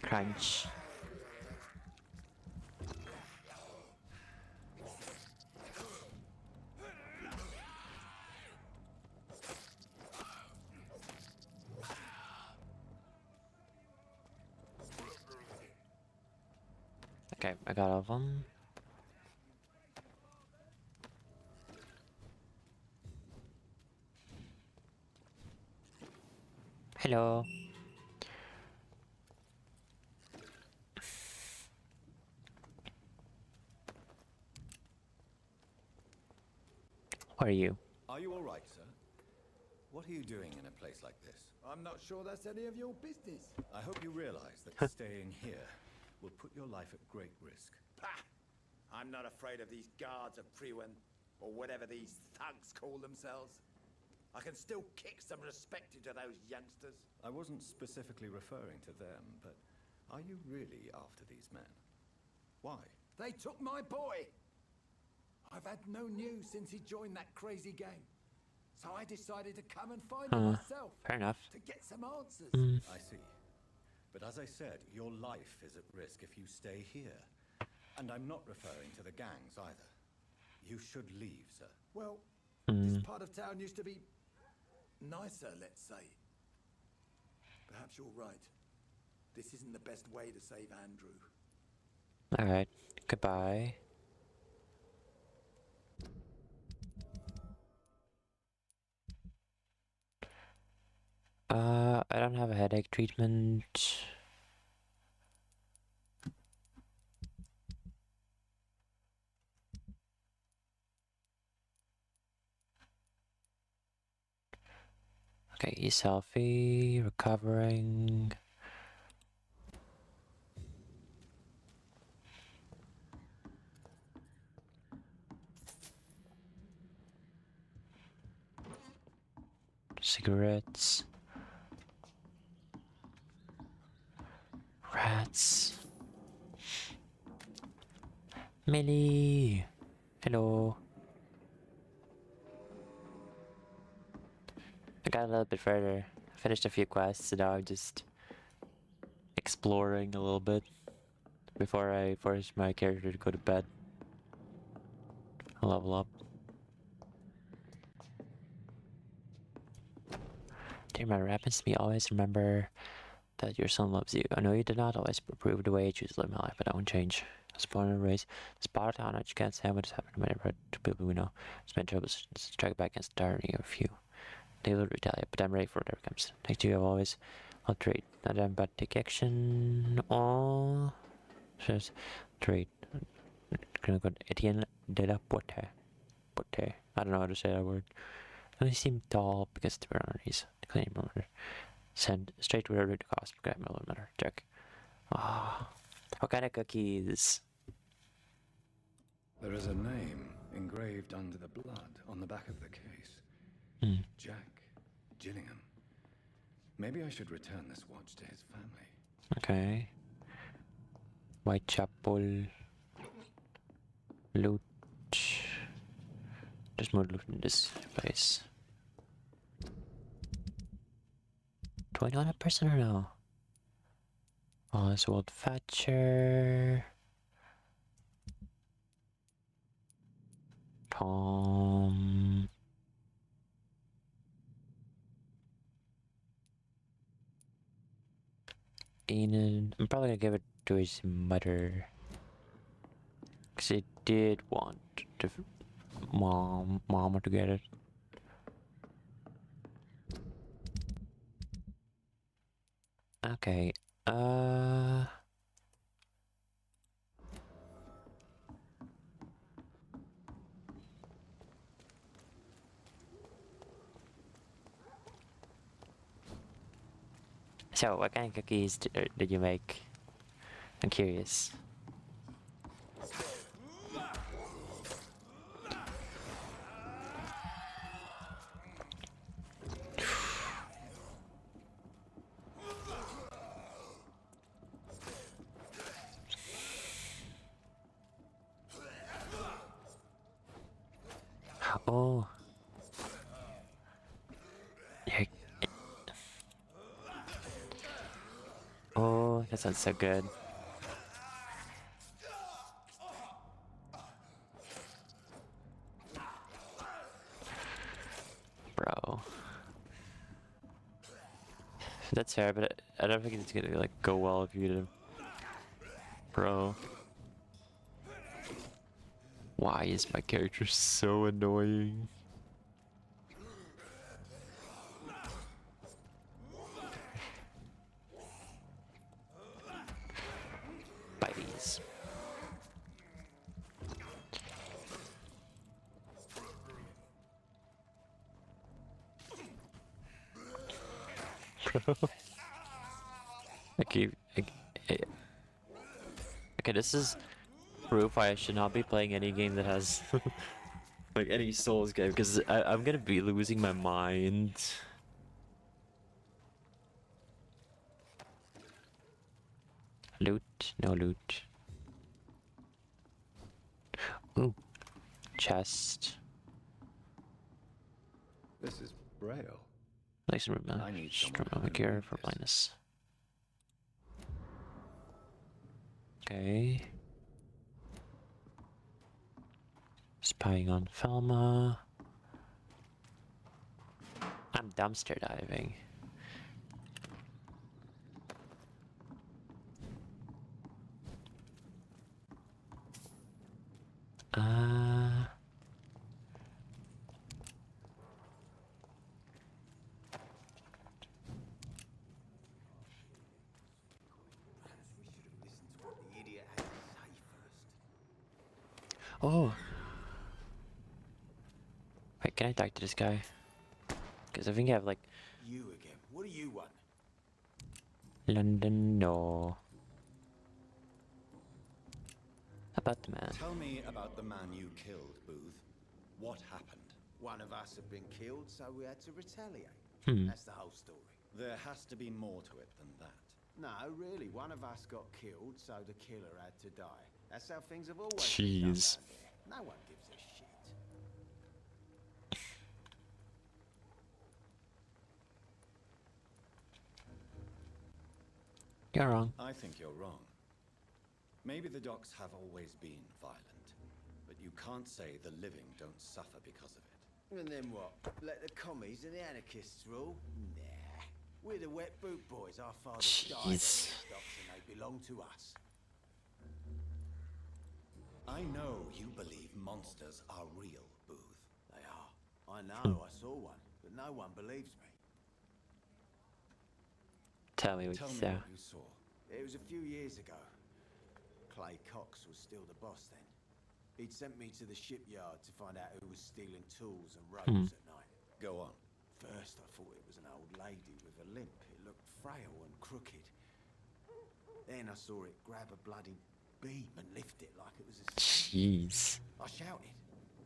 Crunch. Okay, I got all of them. Hello. Who are you? Are you all right, sir? What are you doing in a place like this? I'm not sure that's any of your business. I hope you realize that staying here will put your life at great risk. Pah! I'm not afraid of these guards of Priwen, or whatever these thugs call themselves. I can still kick some respect into those youngsters. I wasn't specifically referring to them, but are you really after these men? Why? They took my boy! I've had no news since he joined that crazy gang. So I decided to come and find him myself. Fair enough. To get some answers. I see. But as I said, your life is at risk if you stay here. And I'm not referring to the gangs either. You should leave, sir. Well, this part of town used to be nicer, let's say. Perhaps you're right. This isn't the best way to save Andrew. Alright, goodbye. I don't have a headache treatment. Okay, he's healthy, recovering. Cigarettes. Rats. Millie! Hello. I got a little bit further. I finished a few quests, and now I'm just exploring a little bit before I force my character to go to bed. I'll level up. Dear matter happens to me, always remember that your son loves you. I know you did not always approve the way I choose to live my life, but I won't change. I was born and raised in a spot of town, I just can't stand what has happened to my neighborhood, to people we know. It's been trouble to strike back against the tyranny of a few. They will retaliate, but I'm ready for whatever comes. Thanks to you, I've always. I'll trade. Not that I'm about to take action. Oh, says trade. Gonna go to Etienne de la Porte. Porte. I don't know how to say that word. They seem tall because they were on knees. The claim murder. Send straight to whatever it costs. Okay, matter. Check. Ah, what kind of cookies? There is a name engraved under the blood on the back of the case. Jack Gillingham. Maybe I should return this watch to his family. Okay. Whitechapel. Loot. There's more loot in this place. Do I know that person or no? Oh, it's Old Thatcher. Tom. Enid. I'm probably gonna give it to his mother. Because he did want to mama to get it. Okay. So, what kind of cookies did you make? I'm curious. Oh. Yeah. Oh, that sounds so good. Bro. That's fair, but I don't think it's gonna like go well if you get him. Bro. Why is my character so annoying? Bites. Bro. Okay, okay, this is proof I should not be playing any game that has like any Souls game because I'm gonna be losing my mind. Loot, no loot. Ooh, chest. This is Braille. Nice and remember cure for blindness. Okay. Spying on Felma. I'm dumpster diving. Oh. Wait, can I talk to this guy? Because I think I have like... You again. What do you want? London, no. About the man. Tell me about the man you killed, Booth. What happened? One of us had been killed, so we had to retaliate. That's the whole story. There has to be more to it than that. No, really, one of us got killed, so the killer had to die. That's how things have always been done Jeez. around here. No one gives a shit. You're wrong. I think you're wrong. Maybe the docks have always been violent, but you can't say the living don't suffer because of it. And then what? Let the commies and the anarchists rule? Nah. We're the wet boot boys. Our fathers died on these docks and they belong to us. I know you believe monsters are real, Booth. They are. I know, I saw one, but no one believes me. Tell me what Tell you me saw. what you saw. It was a few years ago. Clay Cox was still the boss then. He'd sent me to the shipyard to find out who was stealing tools and ropes at night. Go on. First, I thought it was an old lady with a limp. It looked frail and crooked. Then I saw it grab a bloody beam and lift it like it was a... Jeez. I shouted.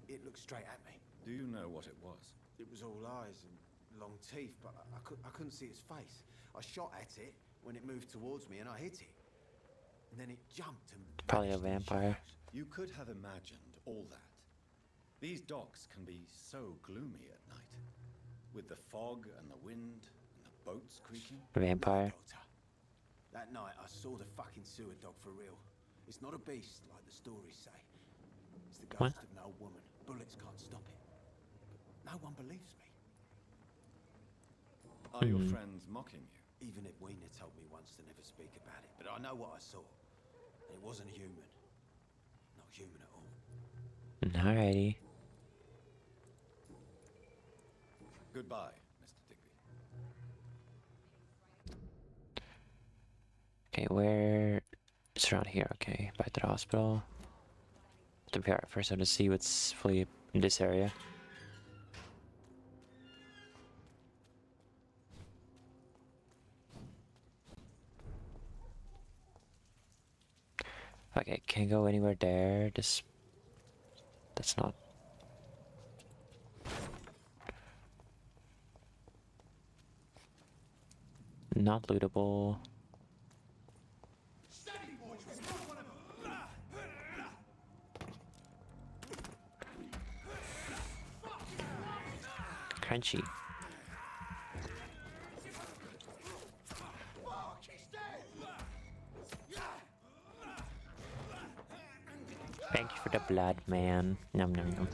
It looked straight at me. Do you know what it was? It was all eyes and long teeth, but I couldn't see its face. I shot at it when it moved towards me and I hit it. And then it jumped and... Probably a vampire. You could have imagined all that. These docks can be so gloomy at night. With the fog and the wind and the boats creaking. Vampire. That night I saw the fucking sewer dog for real. It's not a beast like the stories say. It's the ghost of an old woman. Bullets can't stop it. But no one believes me. Are your friends mocking you? Even Edwina told me once to never speak about it, but I know what I saw. And it wasn't human. Not human at all. Alrighty. Goodbye, Mr. Digby. Okay, where... It's around here, okay. Back to the hospital. To be alright, first I have to see what's fully in this area. Okay, can't go anywhere there. Just... That's not... Not lootable. Crunchy. Thank you for the blood, man. Num num num.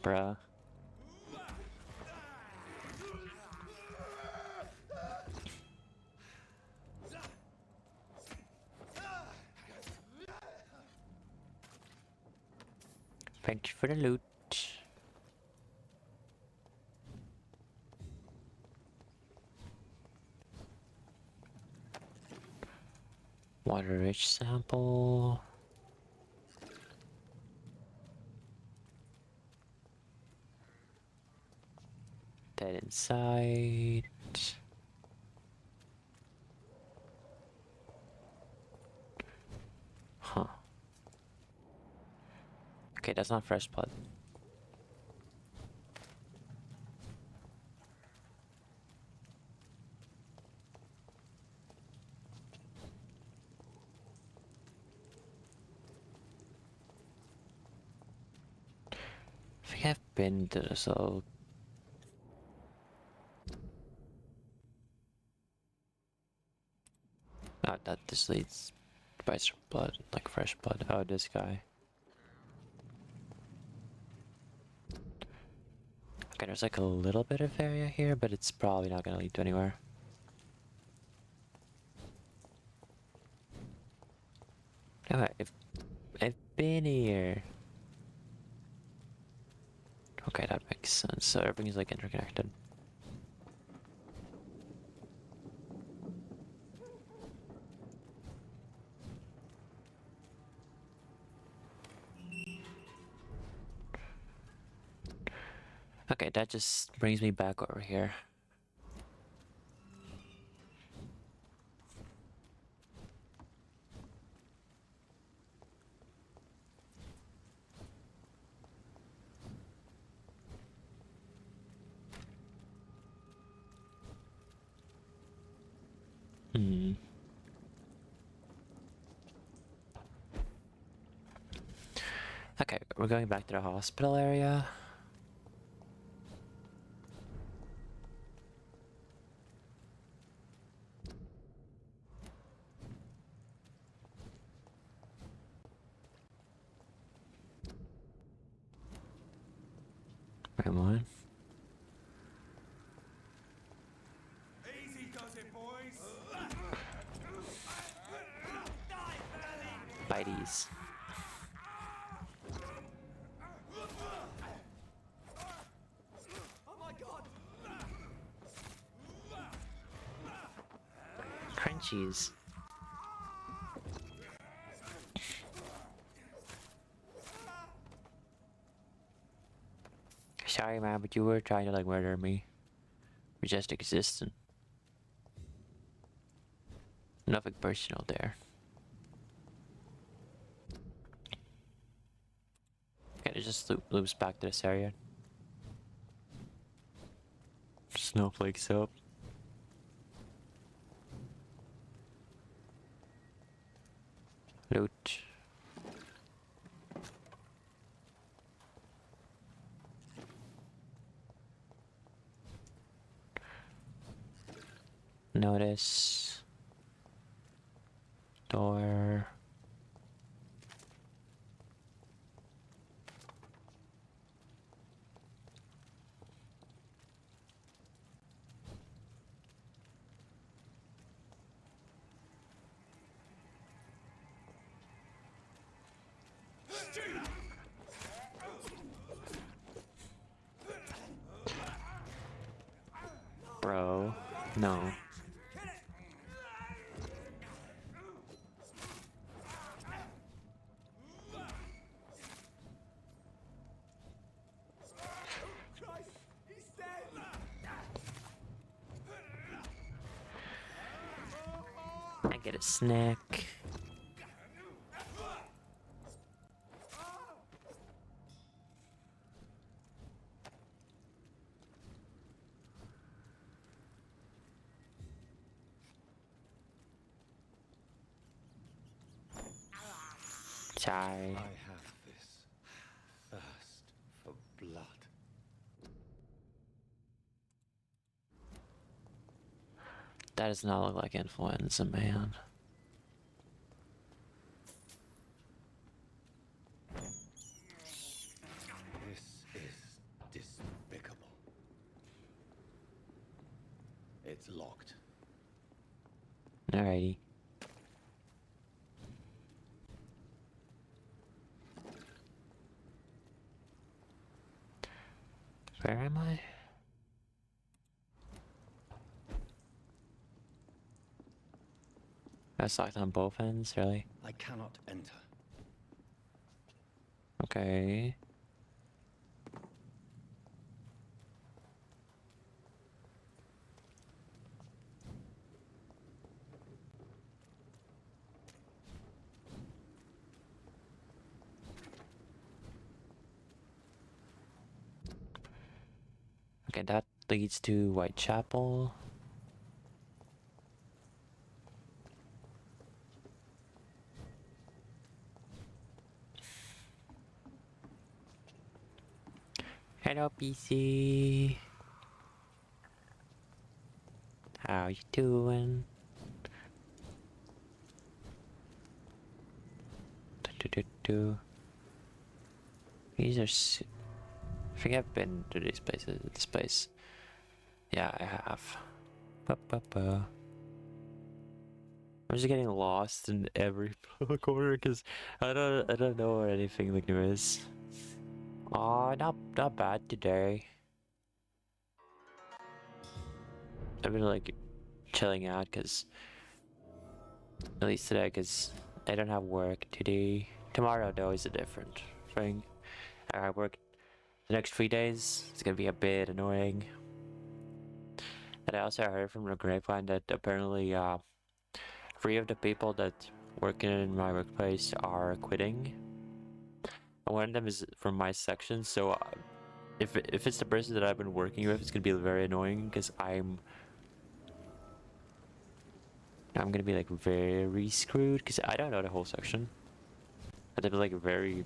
Bruh. Thank you for the loot. Water-rich sample. Dead inside. Huh. Okay, that's not fresh blood. I think I've been to this little... Not that this leads by blood, like fresh blood. Oh, this guy. Okay, there's like a little bit of area here, but it's probably not gonna lead to anywhere. Alright, I've been here. Okay, that makes sense. So everything's like interconnected. Okay, that just brings me back over here. Okay, we're going back to the hospital area. Come on. Easy does it, boys. Biteies. Oh my god. Crunchies. Sorry, man, but you were trying to like murder me. You're just existing. Nothing personal there. Okay, it just loops back to this area. Snowflakes up. Loot. Notice. Door. Bro. No. I get a snack. Sorry. I have this thirst for blood. That does not look like influenza, man. This is despicable. It's locked. Alrighty. Where am I? That's locked on both ends, really? I cannot enter. Okay. Okay, that leads to Whitechapel. Hello, PC. How you doing? These are. I think I've been to these places. This place. Yeah, I have. I'm just getting lost in every corner because I don't know where anything like new is. Aw, not bad today. I've been like chilling out because at least today because I don't have work today. Tomorrow though is a different thing. I work the next 3 days is gonna be a bit annoying. And I also heard from the grapevine that apparently 3 of the people that work in my workplace are quitting. And one of them is from my section, so if it's the person that I've been working with, it's gonna be very annoying because I'm gonna be like very screwed because I don't know the whole section. And it'd be like very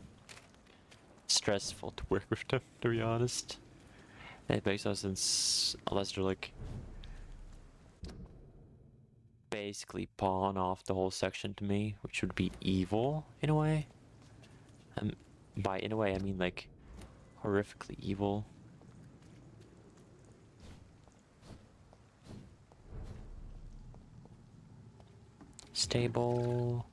stressful to work with them, to be honest. And it makes no sense unless they're like basically pawn off the whole section to me, which would be evil in a way. By in a way I mean like horrifically evil. Stable.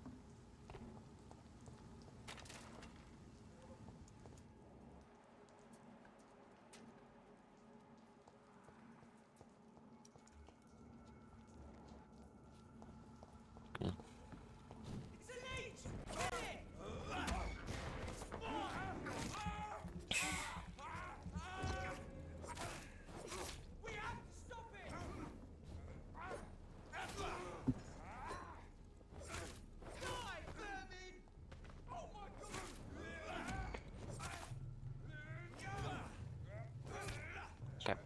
Okay.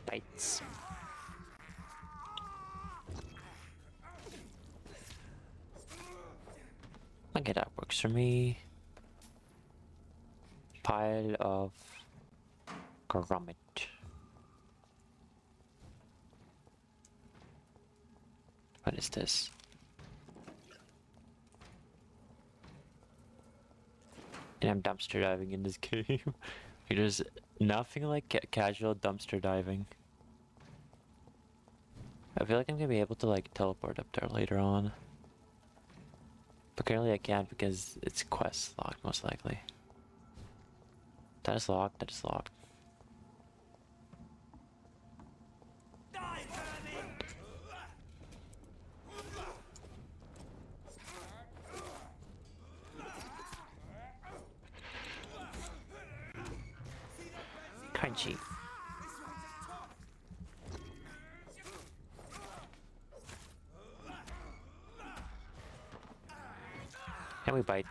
Bites. Okay, that works for me. Pile of grommet. What is this? And I'm dumpster diving in this game. There's nothing like casual dumpster diving. I feel like I'm gonna be able to like teleport up there later on. But currently I can't because it's quest locked most likely. That is locked, that is locked. Crunchy. And we bite.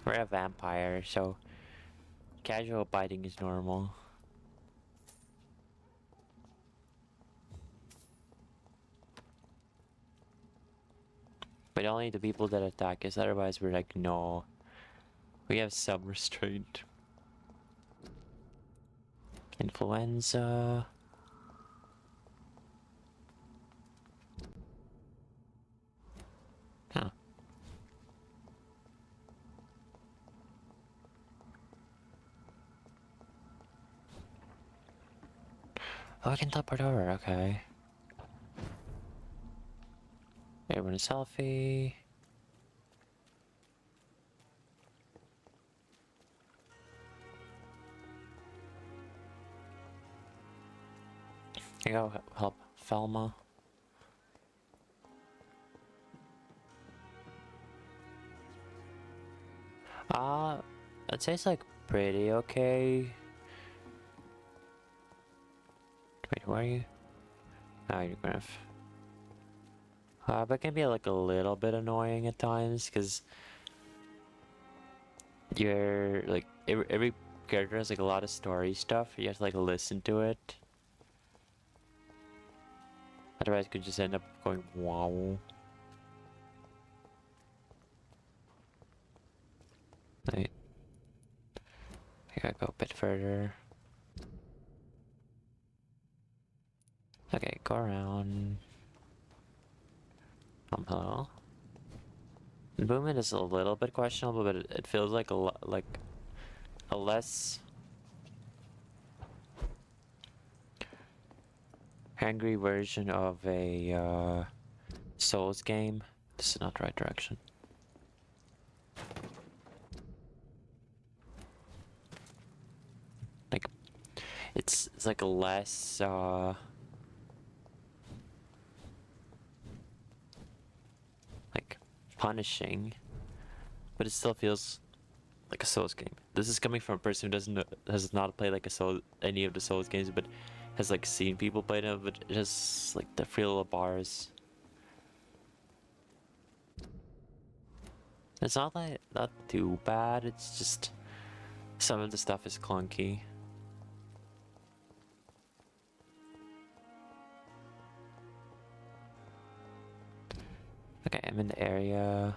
We're a vampire, so casual biting is normal. But only the people that attack us, otherwise we're like, no. We have some restraint. Influenza. Huh. Oh, I can teleport over, okay. Everyone a selfie. Here you go, help Felma. I'd say it's like pretty okay. Wait, where are you? Oh, you're Griff. But it can be like a little bit annoying at times because you're like every character has like a lot of story stuff. You have to like listen to it. Otherwise, you could just end up going wow. Wait. I gotta go a bit further. Okay, go around. Hello. The movement is a little bit questionable, but it feels like a less angry version of a Souls game. This is not the right direction. Like, it's like a less like punishing, but it still feels like a Souls game. This is coming from a person who has not played like any of the Souls games, but has like seen people play them. But it has like the free little bars. It's not like not too bad. It's just some of the stuff is clunky. Okay, I'm in the area.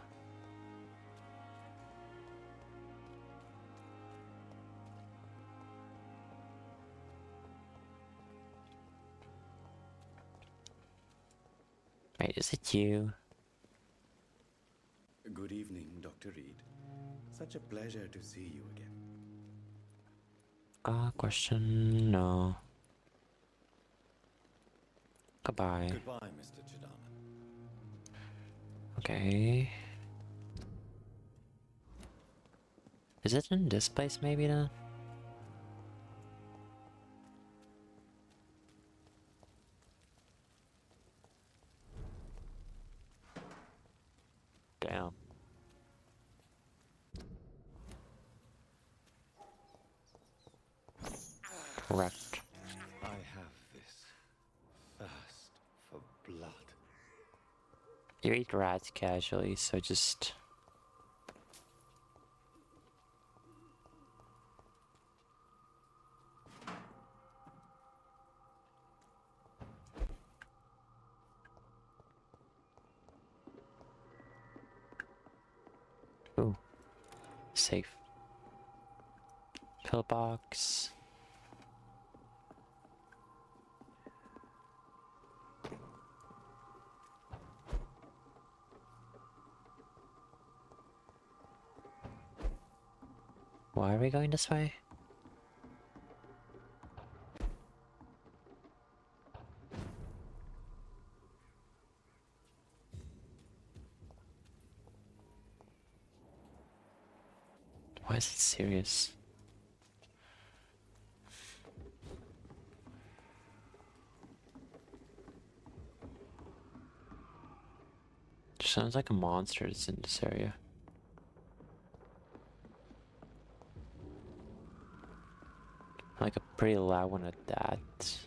Wait, is it you? Good evening, Dr. Reed. Such a pleasure to see you again. Question? No. Goodbye. Goodbye, Mr. Chidama. Okay. Is it in this place maybe then? Damn. Correct. I have this thirst for blood. You eat rats casually, so just... Ooh. Safe. Pillbox. Why are we going this way? Why is it serious? Sounds like a monster that's in this area. Like a pretty loud one at that.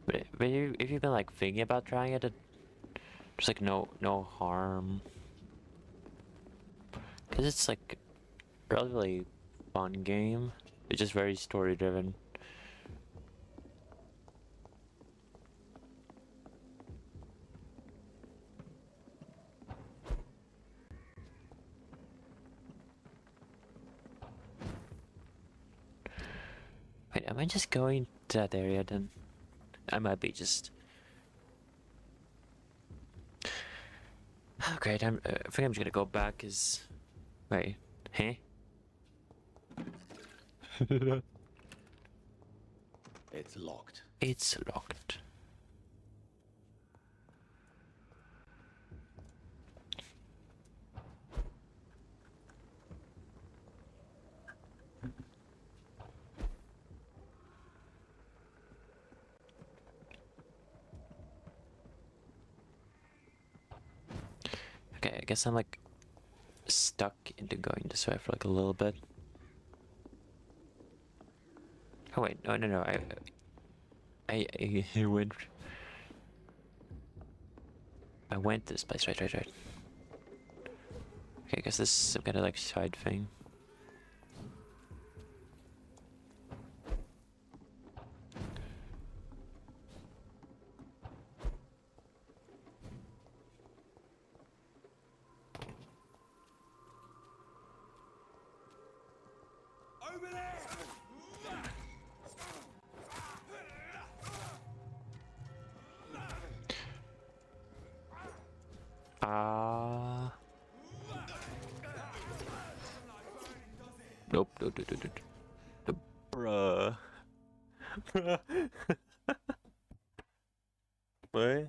But if you've been like thinking about trying it, there's like no harm. Cause it's like a relatively fun game. It's just very story driven. Wait, am I just going to that area then? I might be just... Okay, I think I'm just gonna go back, cause... Wait, huh? It's locked. It's locked. Okay, I guess I'm like stuck into going this way for like a little bit. Oh wait, no, I went. I went this place, right. Okay, I guess this is some kind of like side thing. Over there! Nope. Bruh. What?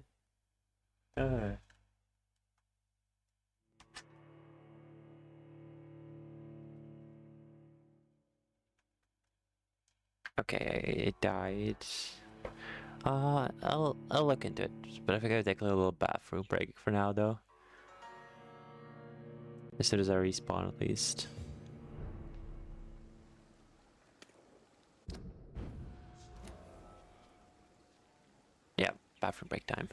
Okay, it died. I'll look into it, but I think I'll take a little bathroom break for now, though. As soon as I respawn, at least. Yeah, bathroom break time.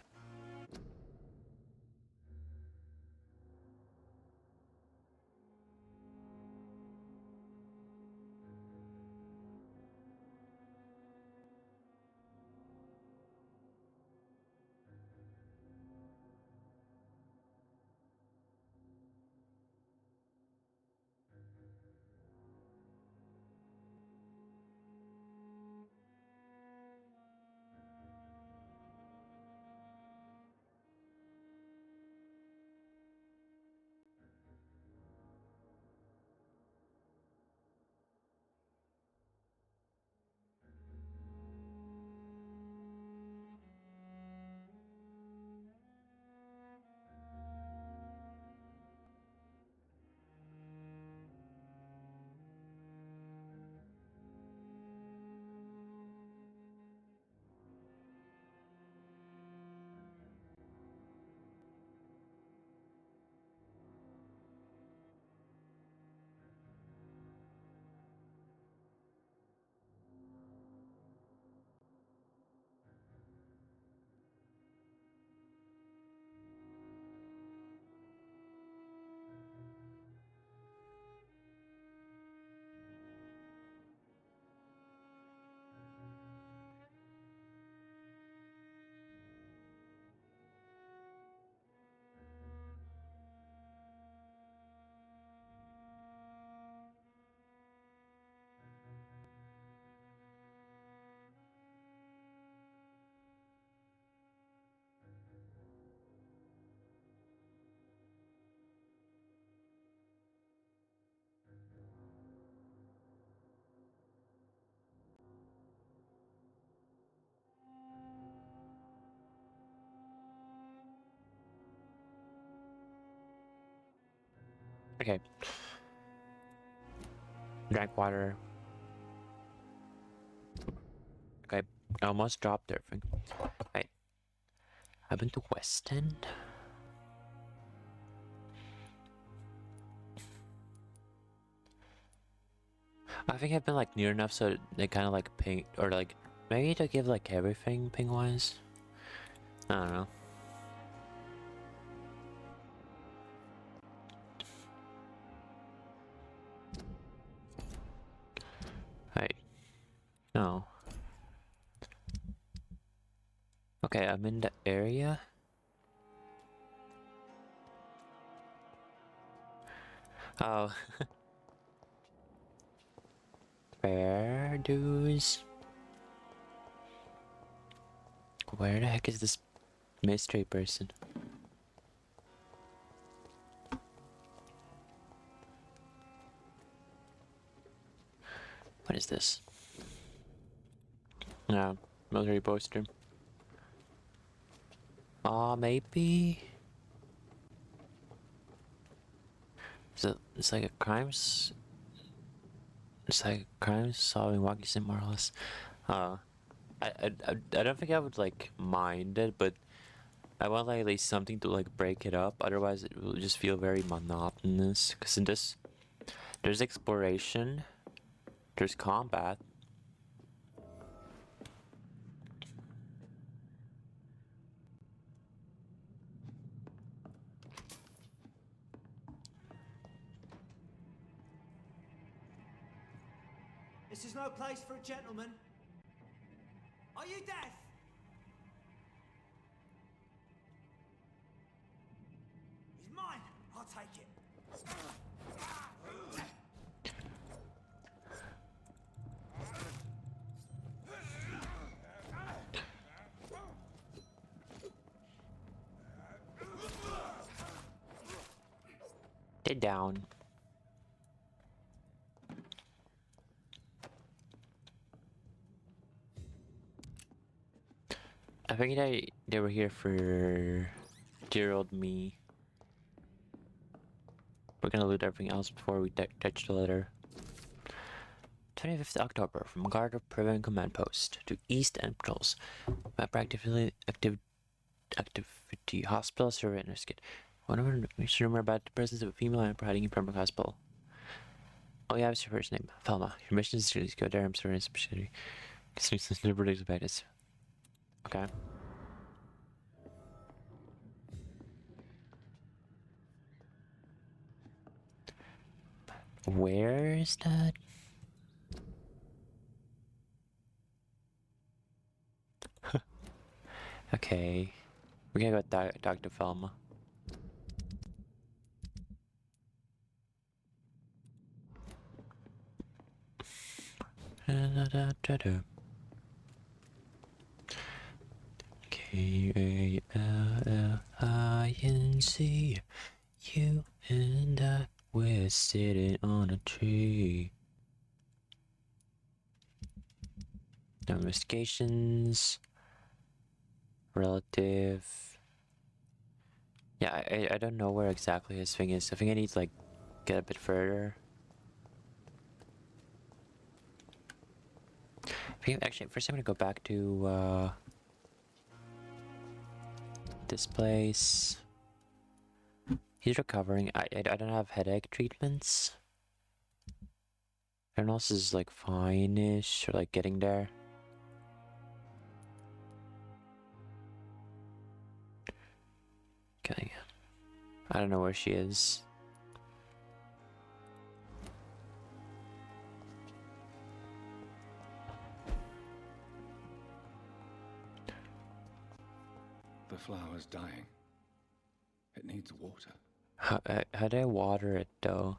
Okay. Drank water. Okay, I almost dropped everything. Right. I've been to West End. I think I've been like near enough so they kind of like ping, or like maybe to give like everything ping wise. I don't know. Right. No. Okay, I'm in the area. Oh. Fair dues. Where the heck is this mystery person? What is this? No, military poster. Maybe. It's like a crimes. It's like a crime solving walkie sim, more or less. I don't think I would like mind it, but I want like at least something to like break it up. Otherwise, it will just feel very monotonous. Cause in this, there's exploration, there's combat. This is no place for a gentleman. Are you deaf? He's mine. I'll take it. Get down. I think they were here for dear old me. We're gonna loot everything else before we touch the letter. 25th October, from Guard of Prevent Command Post to East End Patrols. Map activity hospital survey investigate. Whatever makes you remember about the presence of a female emperor hiding in Pembroke Hospital. Oh yeah, what's your first name? Thelma. Your mission is to go there. I'm sorry, it's specifically. Okay. Where is that? Okay. We're gonna go with Dr. Thelma. K-A-L-L-I-N-C. You and I were sitting on a tree. No investigations. Relative. Yeah, I don't know where exactly his thing is. I think I need to like get a bit further. I think actually first I'm gonna go back to this place. He's recovering. I don't have headache treatments. Everyone else is like fine-ish or like getting there. Okay. I don't know where she is. The flower's dying. It needs water. How do I water it though?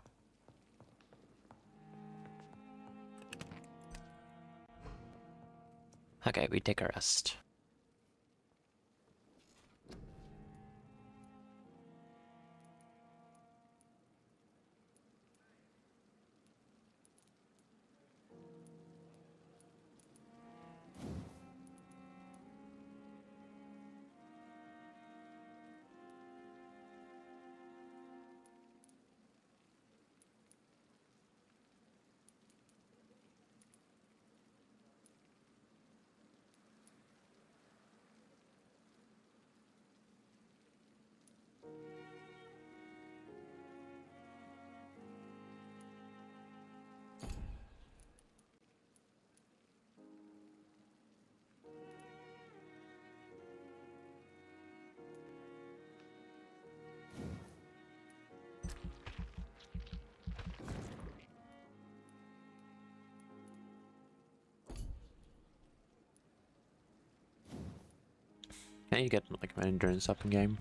Okay, we take a rest. I need to get like my endurance up in game.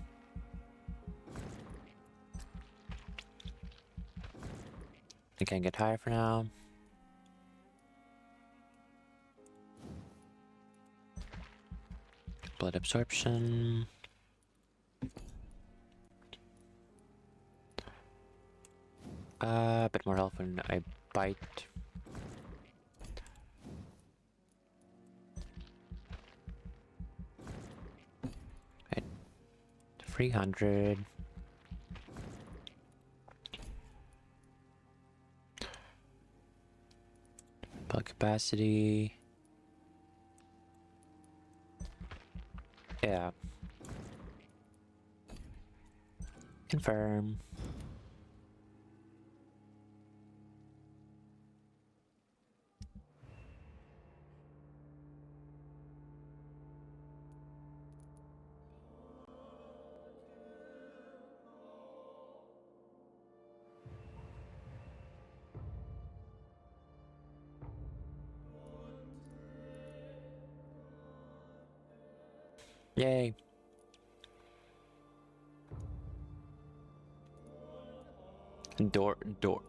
I can't get higher for now. Blood absorption. A bit more health when I bite. Right. 300. Blood capacity. Yeah. Confirm. Yay.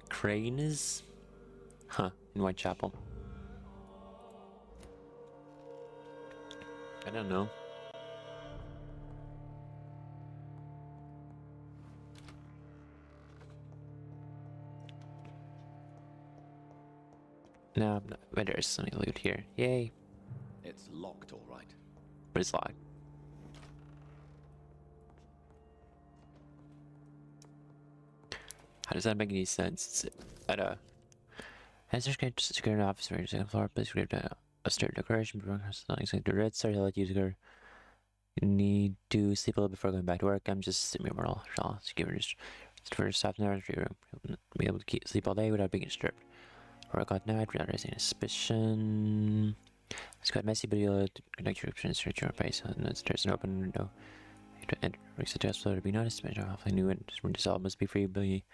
Crane is? Huh, in Whitechapel. I don't know. No, but there's some loot here. Yay. It's locked, all right. But it's locked. How does that make any sense? It's at a... As a security officer, second floor, please grab a state declaration, nothing like the red star, let user Need to sleep a little before going back to work. I'm just sitting here, so give her just for stop in the nursery room. Be able to sleep all day without being disturbed. Work at night without raising a suspicion. It's quite messy, but you'll connect your options to your base. There's an open window. It's suggest to be noticed. I hopefully knew it. This all must be free, Billy.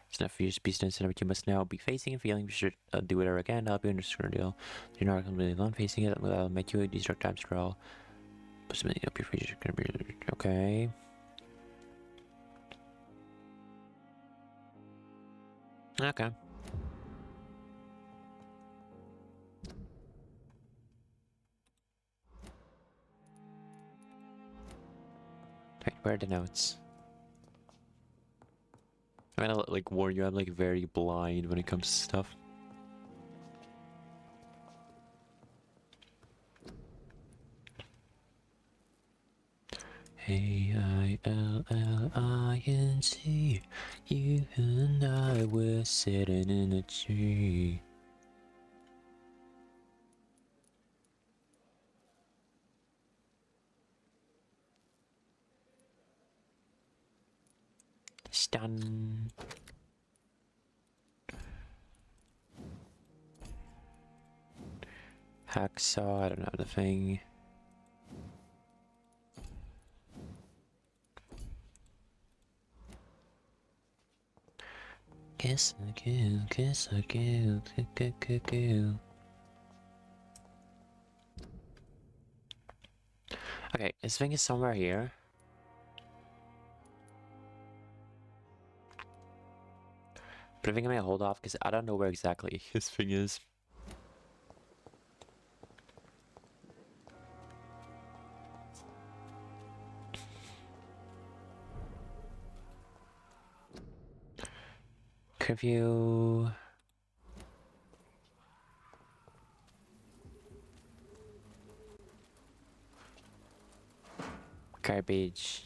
It's enough for you to be sensitive, but you must now be facing and feeling. You should do whatever I can to help you understand the deal. You're not completely alone facing it. I'll make you a destruct times for all. Put something up your freezer. Okay. Okay. Wait, where are the notes? I'm gonna like warn you, I'm like very blind when it comes to stuff. A-I-L-L-I-N-C. You and I were sitting in a tree. Stun. Hacksaw, I don't know the thing. Kiss a kill, kiss a kill, kill. Okay, this thing is somewhere here. But I think I might hold off because I don't know where exactly his thing is. Curfew. Garbage.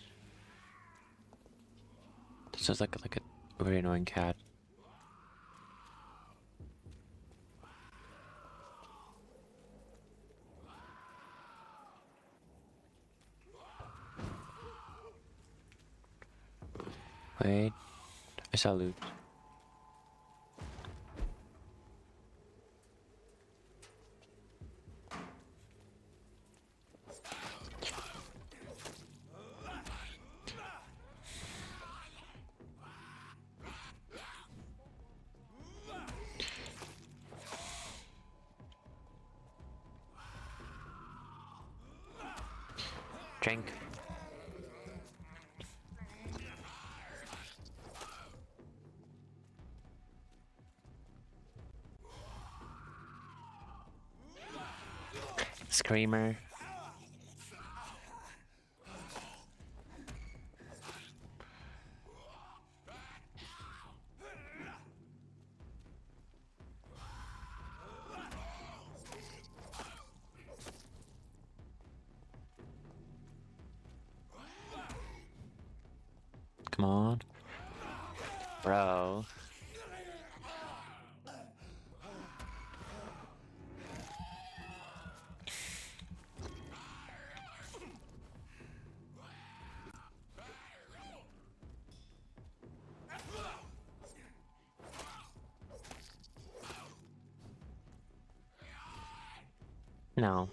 This sounds like a very annoying cat. Wait, I saw loot. Drink. Screamer. Come on. Bro. No.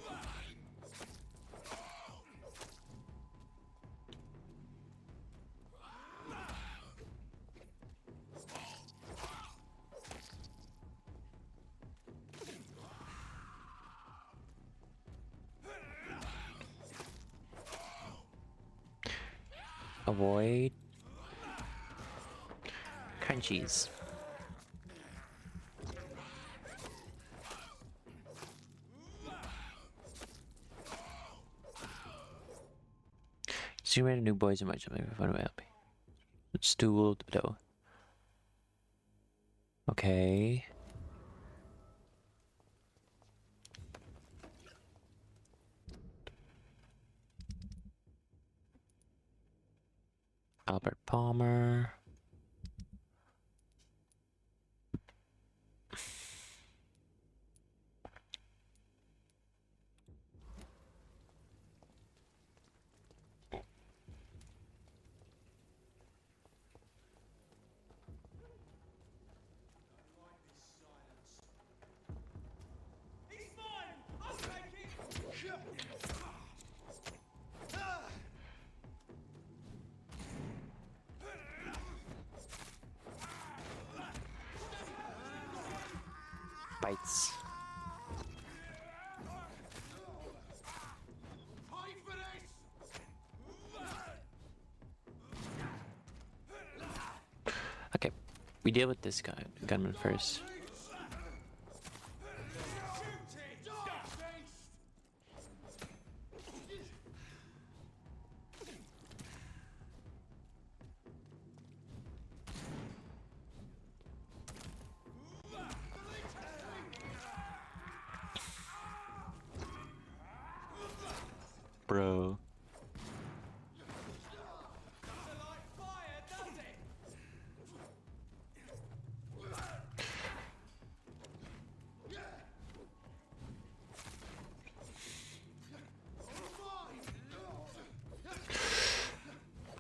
Avoid. Crunchies. So you made a new boys and much something fun about me. Stool dough. Okay. Albert Palmer. fights. Okay, we deal with this guy, gunman first. Bro.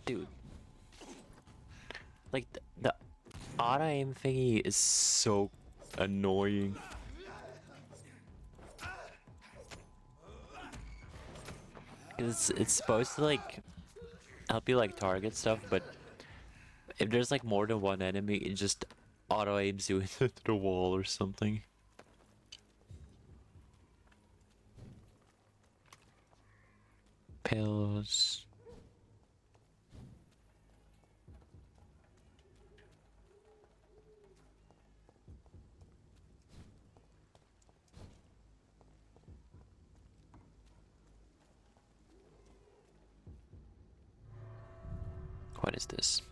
Dude. Like, the auto aim thingy is so annoying. It's supposed to, like, help you, like, target stuff, but if there's, like, more than one enemy, it just auto aims you into the wall or something. Pills. What is this?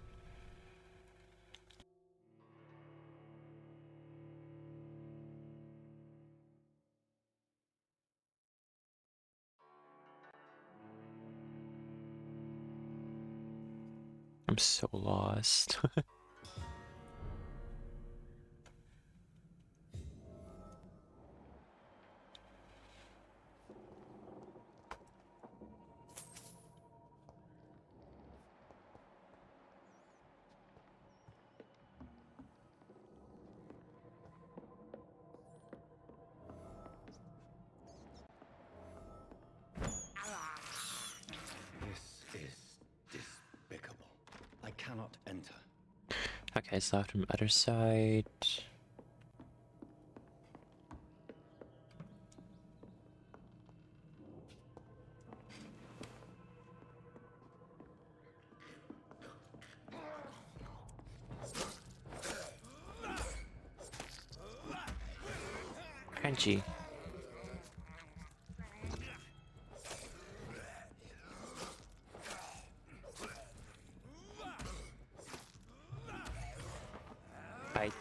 I'm so lost. This is despicable. I cannot enter. Okay, so from other side. Crunchy. Fight.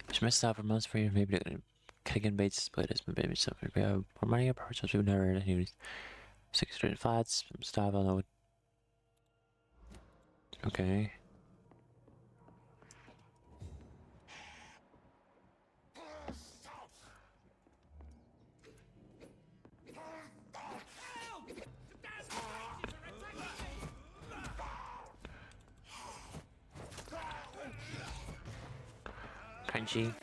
Which messed up for months for you, maybe Kicking baits split is maybe something. We have more money up, so we've never heard any 600 flats, some stuff, I don't know. Okay. Crunchy.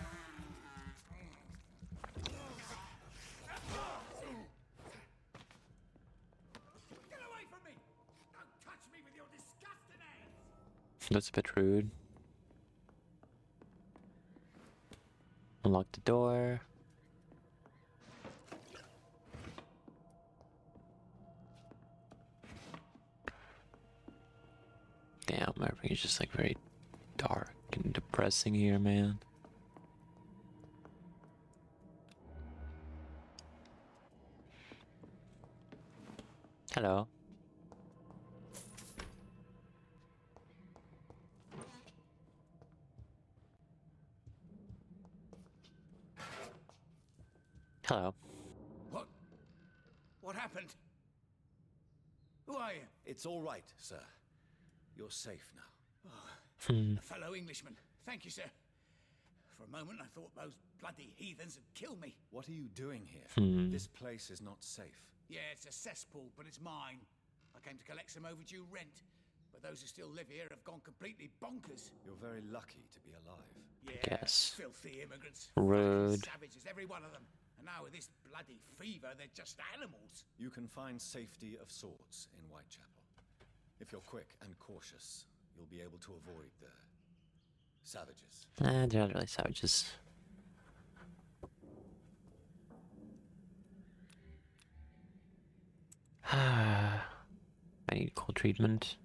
That's a bit rude. Unlock the door. Damn, everything is just like very dark and depressing here, man. Hello. Hello. What happened? Who are you? It's all right, sir. You're safe now. Oh, a fellow Englishman. Thank you, sir. For a moment, I thought those bloody heathens had killed me. What are you doing here? This place is not safe. Yeah, it's a cesspool, but it's mine. I came to collect some overdue rent. But those who still live here have gone completely bonkers. You're very lucky to be alive. Yeah, Yes. filthy immigrants. Rude. Fucking savages, every one of them. And now with this bloody fever, they're just animals. You can find safety of sorts in Whitechapel. If you're quick and cautious, you'll be able to avoid the savages. They're not really savages. I need cold treatment.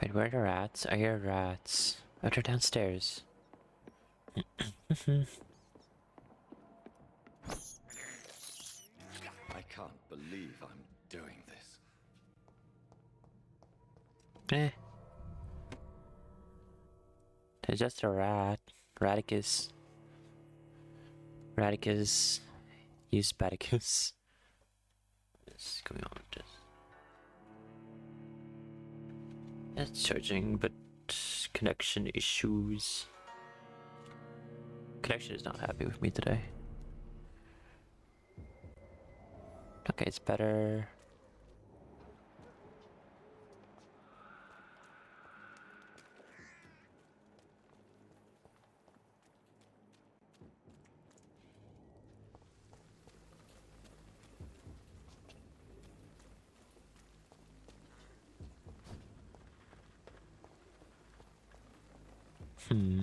Wait, where are the rats? I hear rats. Oh, they're downstairs. I can't believe I'm doing this. Eh. They're just a rat. Radicus. Radicus. Use Spadicus. What's going on with this? It's charging, but connection issues. Connection is not happy with me today. Okay, it's better. Hmm.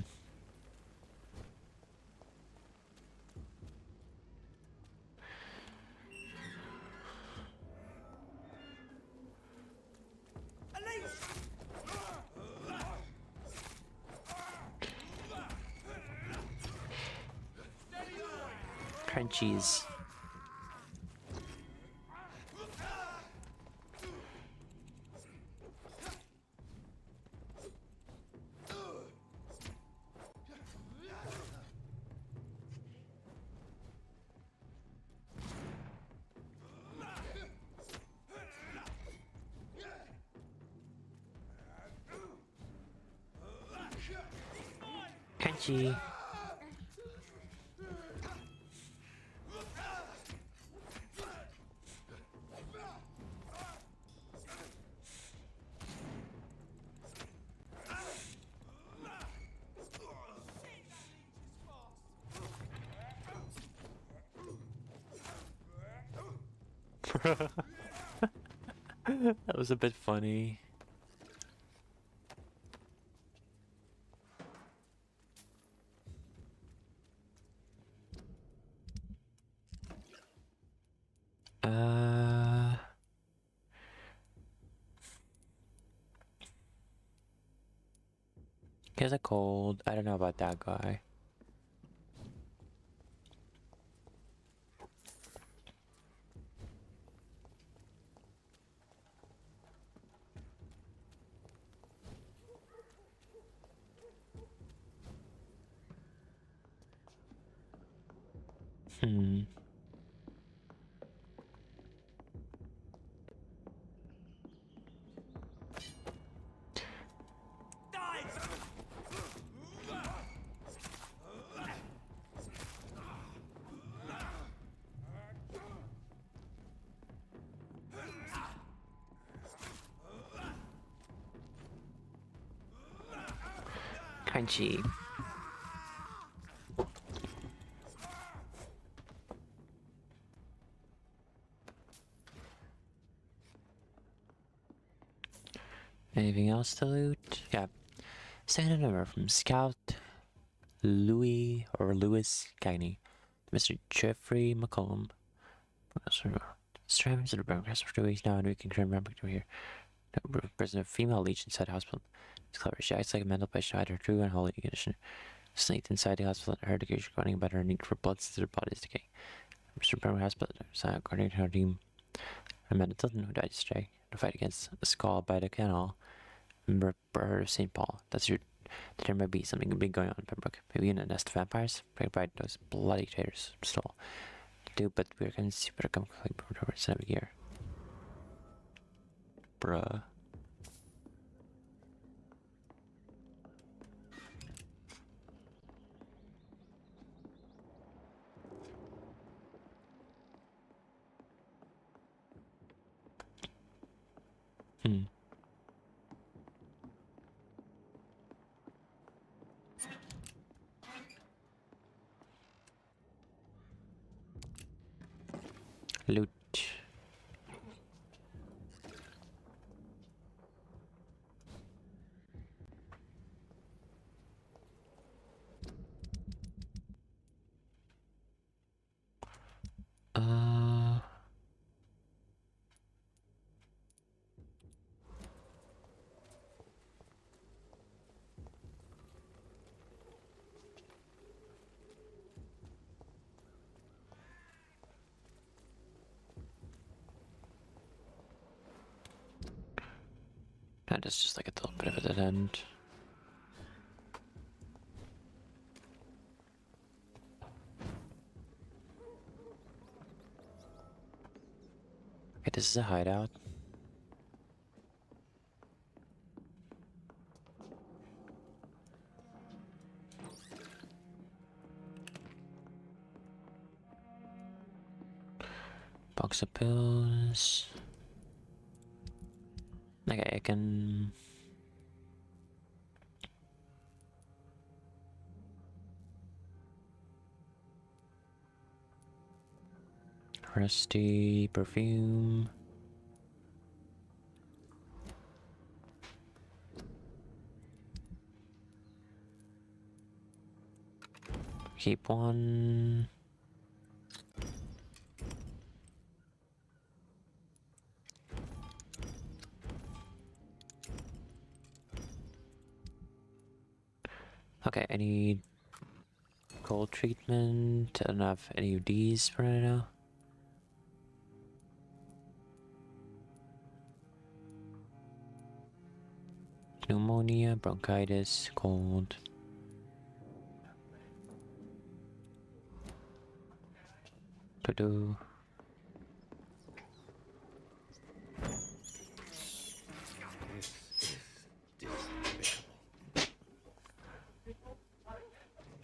Crunchies. Crunchy. That was a bit funny. He has a cold. I don't know about that guy. Hmm. Crunchy. Anything else to loot? Yeah. Second number from Scout Louis Gagney. Mr. Jeffrey McCollum. Striving to the broadcast for 2 weeks now, and we can remember to here. No, President of Female Leech inside the hospital. It's clever. She acts like a mental patient, either true and holy condition. Sneaked inside the hospital and heard the case recording about her need for blood since her body is decaying. Mr. Bremer Hospital, according to her team, Amanda Tilton, who died yesterday in a fight against a skull by the canal. Remember St. Paul. There might be something big going on in Pembroke. Maybe in a nest of vampires? Protected by those bloody traitors stole. Do, but we're gonna see better come quickly before it's another year. Bruh. Loot. That is just like a little bit of a dead end. Okay, this is a hideout. Box of pills. Okay, I can... Rusty perfume. Keep one. Okay, I need cold treatment. I don't have any of these for right now. Pneumonia, bronchitis, cold. To-do.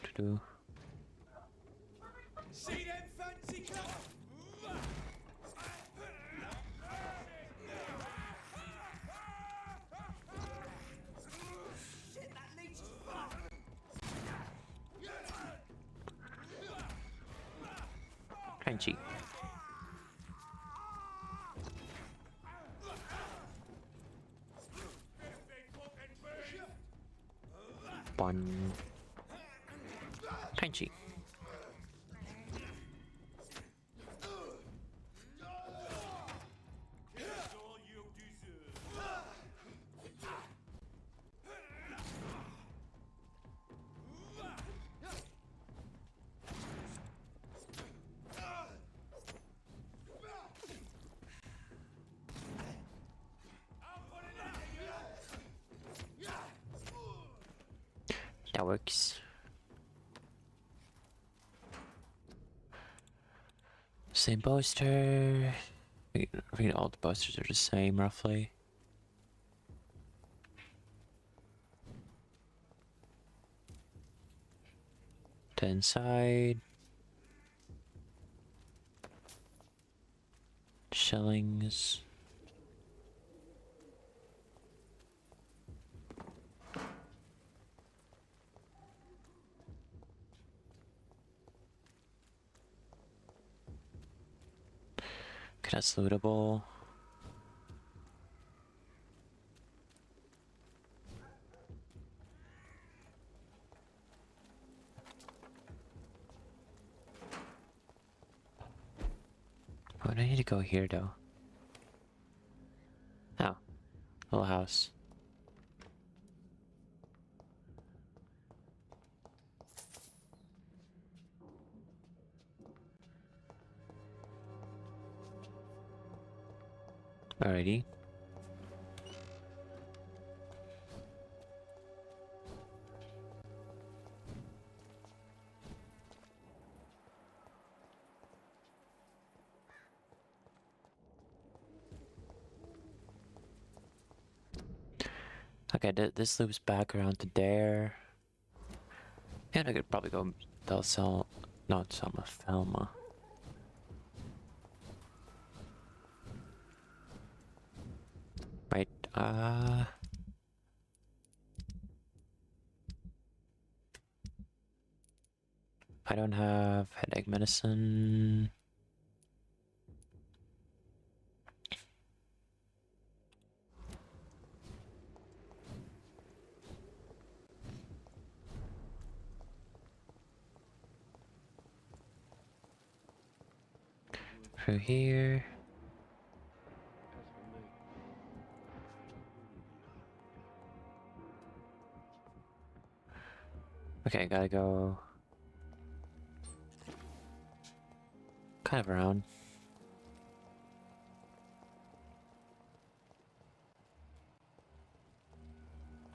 To-do. See them fancy clothes? Shit, that leech is fucked. Crunchy. One. Crunchy. That works. Same poster. I think all the posters are the same, roughly. To inside. Shillings. Okay, that's lootable. Oh, I need to go here though. Oh, little house. Alrighty. Okay, this loops back around to there. And I could probably go tell not Selma, Thelma. Right? I don't have headache medicine. Through here. Okay, gotta go kind of around.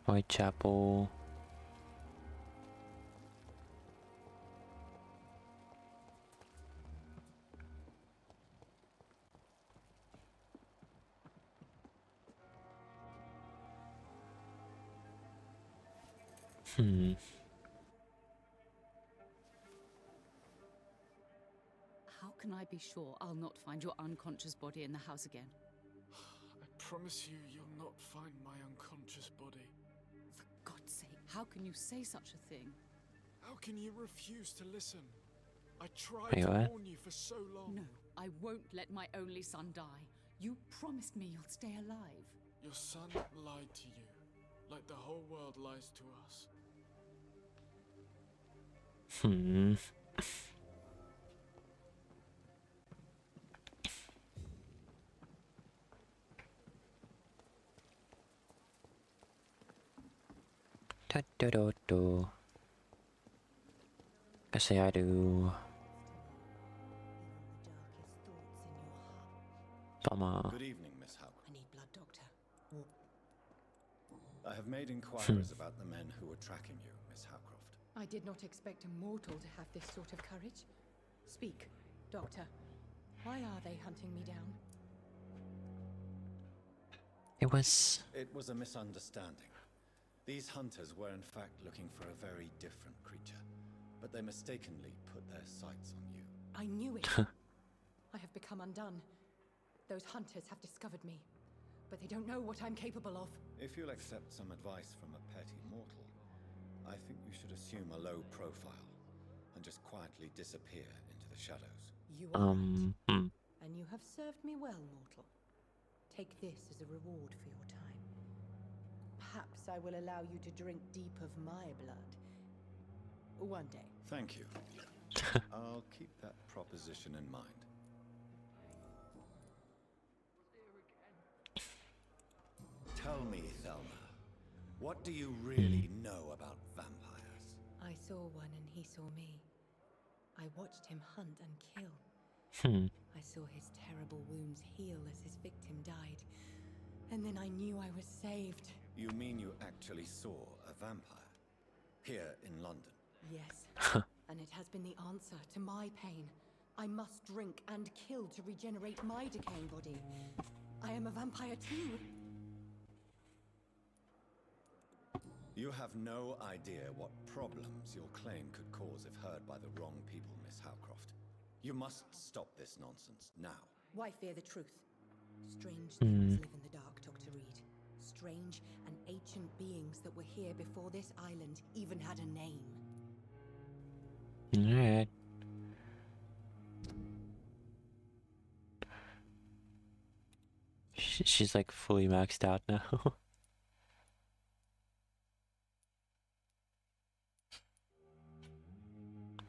Whitechapel. How can I be sure I'll not find your unconscious body in the house again? I promise you, you'll not find my unconscious body. For God's sake, how can you say such a thing? How can you refuse to listen? I tried Wait, to what? warn you for so long. No, I won't let my only son die. You promised me you'll stay alive. Your son lied to you, like the whole world lies to us. Do. I say I do. Bummer. Good evening, Miss Howcroft. I need blood, Doctor. I have made inquiries about the men who were tracking you, Miss Howcroft. I did not expect a mortal to have this sort of courage. Speak, Doctor. Why are they hunting me down? It was a misunderstanding. These hunters were in fact looking for a very different creature, but they mistakenly put their sights on you. I knew it. I have become undone. Those hunters have discovered me, but they don't know what I'm capable of. If you'll accept some advice from a petty mortal, I think you should assume a low profile and just quietly disappear into the shadows. You are right. And you have served me well, mortal. Take this as a reward for your time. Perhaps I will allow you to drink deep of my blood. One day. Thank you. I'll keep that proposition in mind. Tell me, Thelma, what do you really know about vampires? I saw one and he saw me. I watched him hunt and kill. I saw his terrible wounds heal as his victim died. And then I knew I was saved. You mean you actually saw a vampire? Here in London? Yes. And it has been the answer to my pain. I must drink and kill to regenerate my decaying body. I am a vampire too. You have no idea what problems your claim could cause if heard by the wrong people, Miss Howcroft. You must stop this nonsense now. Why fear the truth? Strange things live in the dark, Dr. Reed. Strange and ancient beings that were here before this island even had a name. Alright. She's like fully maxed out now.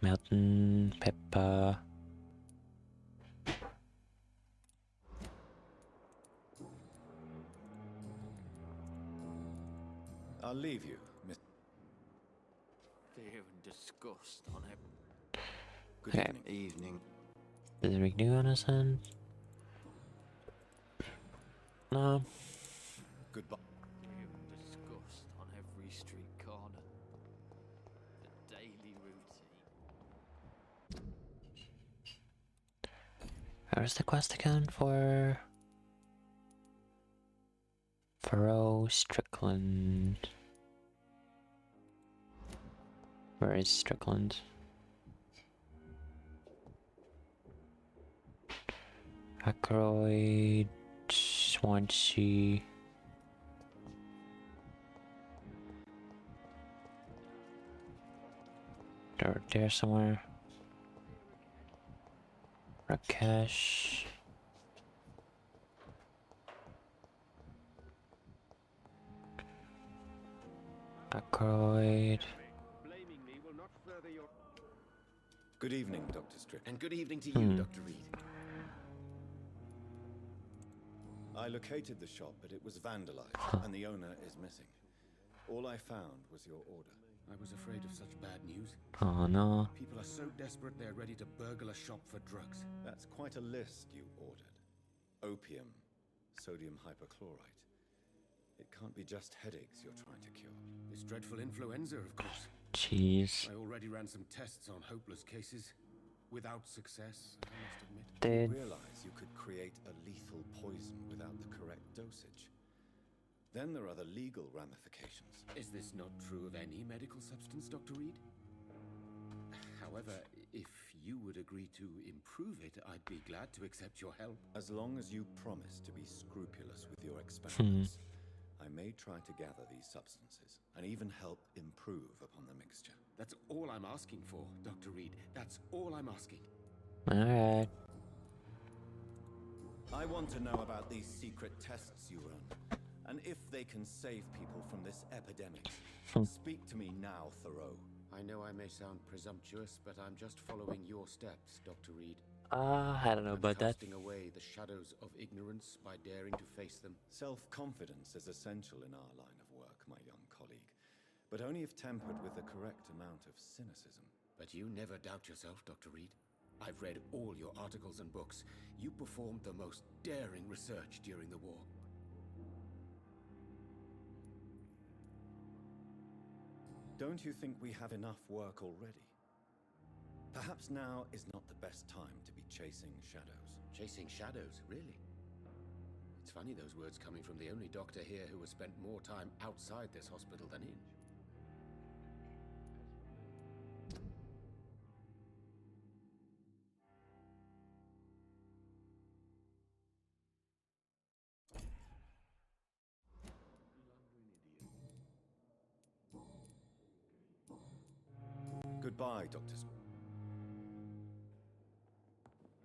Mountain pepper. I'll leave you, Miss. Fear and disgust on it. Good Okay. evening. Does it make new on his end? No. Goodbye. Fear and disgust on every street corner. The daily routine. Where's the quest again for Furrow Strickland? Where is Strickland? Ackroyd, Swansea. They're there somewhere. Rakesh. Ackroyd. Good evening, Dr. Strick. And good evening to you, Dr. Reed. I located the shop, but it was vandalized, and the owner is missing. All I found was your order. I was afraid of such bad news. Oh no. People are so desperate they're ready to burgle a shop for drugs. That's quite a list you ordered. Opium, sodium hypochlorite. It can't be just headaches you're trying to cure. This dreadful influenza, of course. Jeez. I already ran some tests on hopeless cases. Without success, I must admit. You realize you could create a lethal poison without the correct dosage. Then there are the legal ramifications. Is this not true of any medical substance, Dr. Reed? However, if you would agree to improve it, I'd be glad to accept your help. As long as you promise to be scrupulous with your experiments, I may try to gather these substances and even help improve upon the mixture. That's all I'm asking for, Dr. Reed. That's all I'm asking. Alright. I want to know about these secret tests you run, and if they can save people from this epidemic. Speak to me now, Thoreau. I know I may sound presumptuous, but I'm just following your steps, Dr. Reed. I don't know about that. Casting away the shadows of ignorance by daring to face them. Self-confidence is essential in our line of work, my young colleague, but only if tempered with the correct amount of cynicism. But you never doubt yourself, Dr. Reed. I've read all your articles and books. You performed the most daring research during the war. Don't you think we have enough work already? Perhaps now is not the best time to be chasing shadows. Chasing shadows, really? It's funny those words coming from the only doctor here who has spent more time outside this hospital than in. Goodbye, Dr.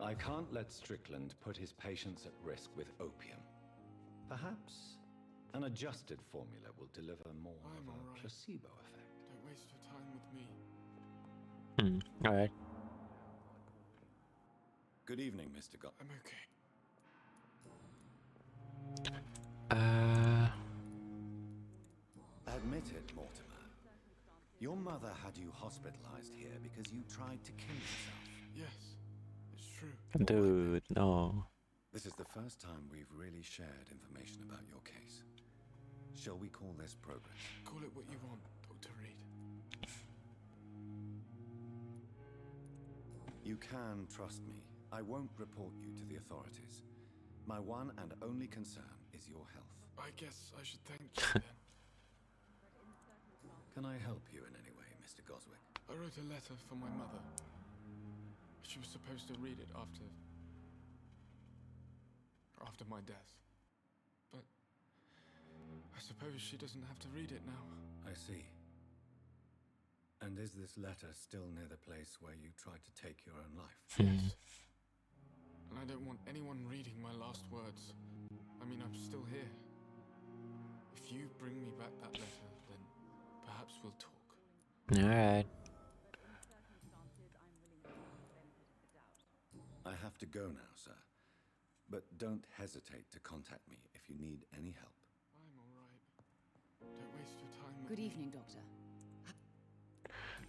I can't let Strickland put his patients at risk with opium. Perhaps an adjusted formula will deliver more of a placebo effect. Don't waste your time with me. Alright. Good evening, Mr. Gott. I'm okay. Admit it, Mortimer. Your mother had you hospitalized here because you tried to kill yourself. Yes, it's true. Dude, no. This is the first time we've really shared information about your case. Shall we call this progress? Call it what you want, Dr. Reed. You can trust me. I won't report you to the authorities. My one and only concern is your health. I guess I should thank you then. Can I help you in any way, Mr. Goswick? I wrote a letter for my mother. She was supposed to read it after my death. But I suppose she doesn't have to read it now. I see. And is this letter still near the place where you tried to take your own life? Yes. And I don't want anyone reading my last words. I mean, I'm still here. If you bring me back that letter, then perhaps we'll talk. Alright. I have to go now, sir. But don't hesitate to contact me if you need any help. I'm alright. Don't waste your time with Good me. evening, Doctor.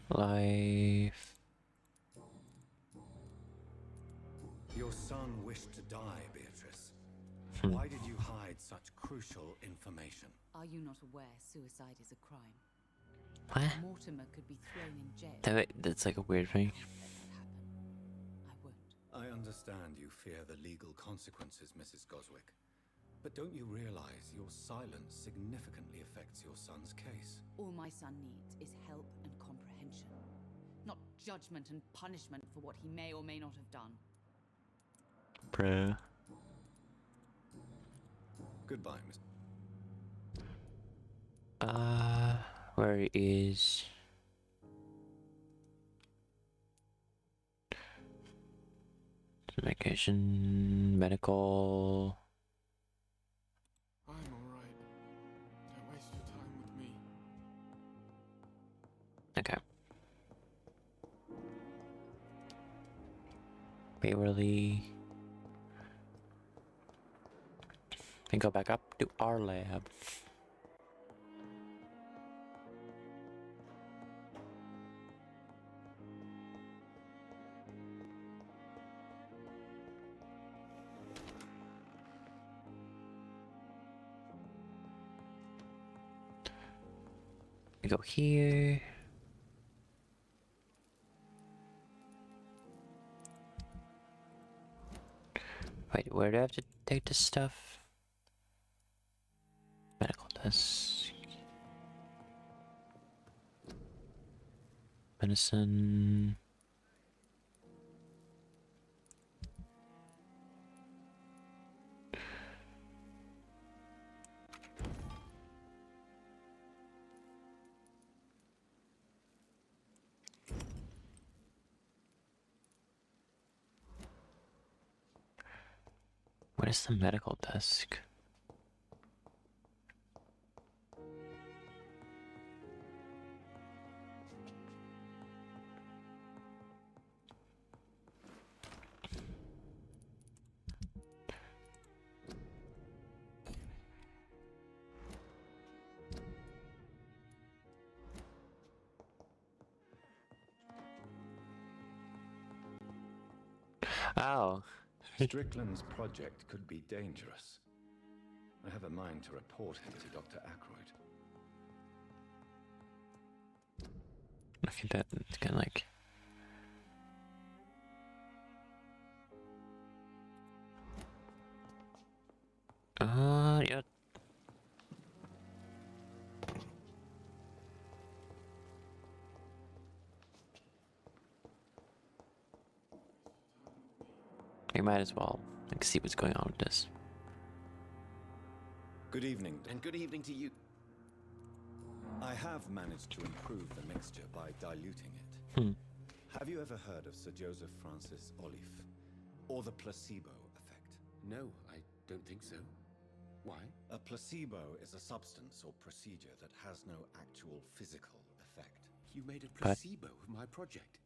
Life. Your son wished to die, Beatrice. Why did you hide such crucial information? Are you not aware suicide is a crime? What? Mortimer could be thrown in jail. That's like a weird thing. I understand you fear the legal consequences, Mrs. Goswick. But don't you realize your silence significantly affects your son's case? All my son needs is help and comprehension, not judgment and punishment for what he may or may not have done. Bruh. Goodbye, Miss. Where is... Medication, medical. I'm alright. Don't waste your time with me. Okay. Waverly. And go back up to our lab. We go here. Wait, where do I have to take this stuff? Medical test. Medicine. What is the medical desk? Oh. Strickland's project could be dangerous. I have a mind to report him to Dr. Aykroyd. Look at that. It's kind of like. Yeah. We might as well like see what's going on with this. Good evening. And good evening to you. I have managed to improve the mixture by diluting it. Hmm. Have you ever heard of Sir Joseph Francis Olive, or the placebo effect? No, I don't think so. Why? A placebo is a substance or procedure that has no actual physical effect. You made a placebo of my project.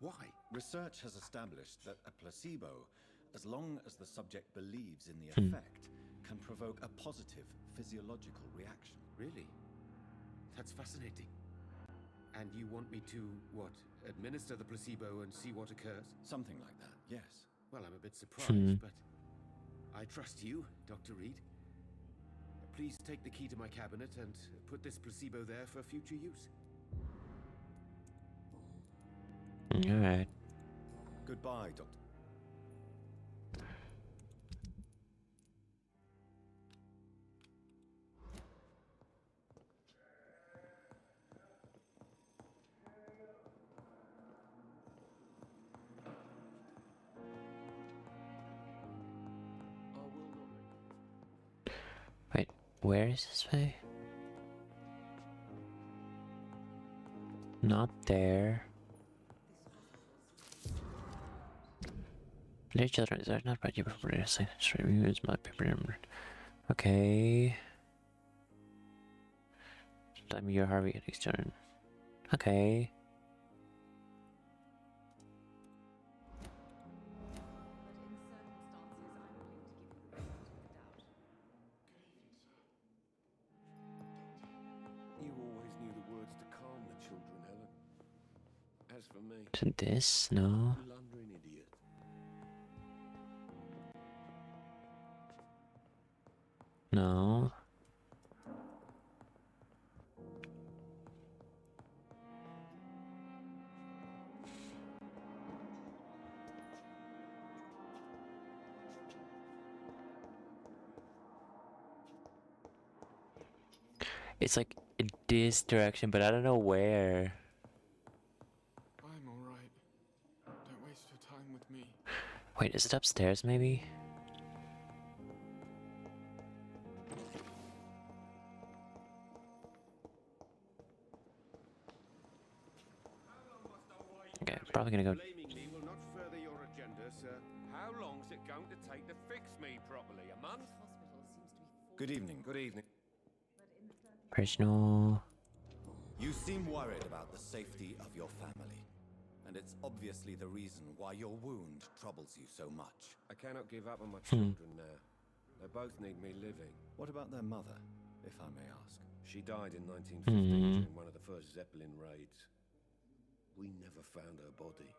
Why? Research has established that a placebo, as long as the subject believes in the effect, can provoke a positive physiological reaction. Really? That's fascinating. And you want me to, what, administer the placebo and see what occurs? Something like that, yes. Well, I'm a bit surprised, but I trust you, Dr. Reed. Please take the key to my cabinet and put this placebo there for future use. Alright. Goodbye, Doctor. Wait, where is this way? Not there. Dear children, is that not right? You prefer to say straight reviews, my paper number. Okay. Time your Harvey at his turn. Okay. You always knew the words to calm the children, Helen. As for me, To this? No. blundering idiot. No. It's like in this direction, but I don't know where. I'm alright. Don't waste your time with me. Wait, is it upstairs maybe? Okay, probably gonna go. Blaming me will not further your agenda, sir. take to fix me properly? A month? Good evening. Good evening. Personal. You seem worried about the safety of your family. And it's obviously the reason why your wound troubles you so much. I cannot give up on my children now. They both need me living. What about their mother, if I may ask? She died in 1915 during one of the first Zeppelin raids. We never found her body.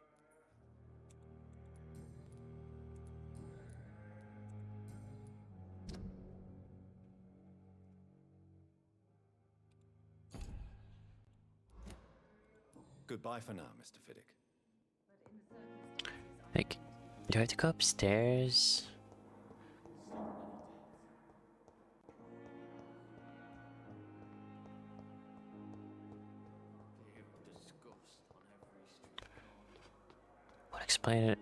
Goodbye for now, Mr. Fiddick. Like, do I have to go upstairs? What explain it?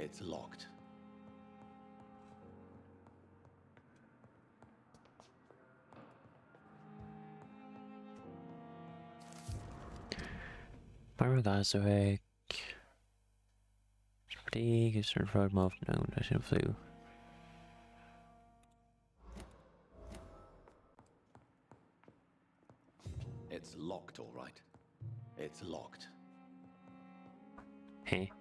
It's locked. Barbara Glasswick. Fatigue is referred most known as flu. It's locked, all right. It's locked. Hey.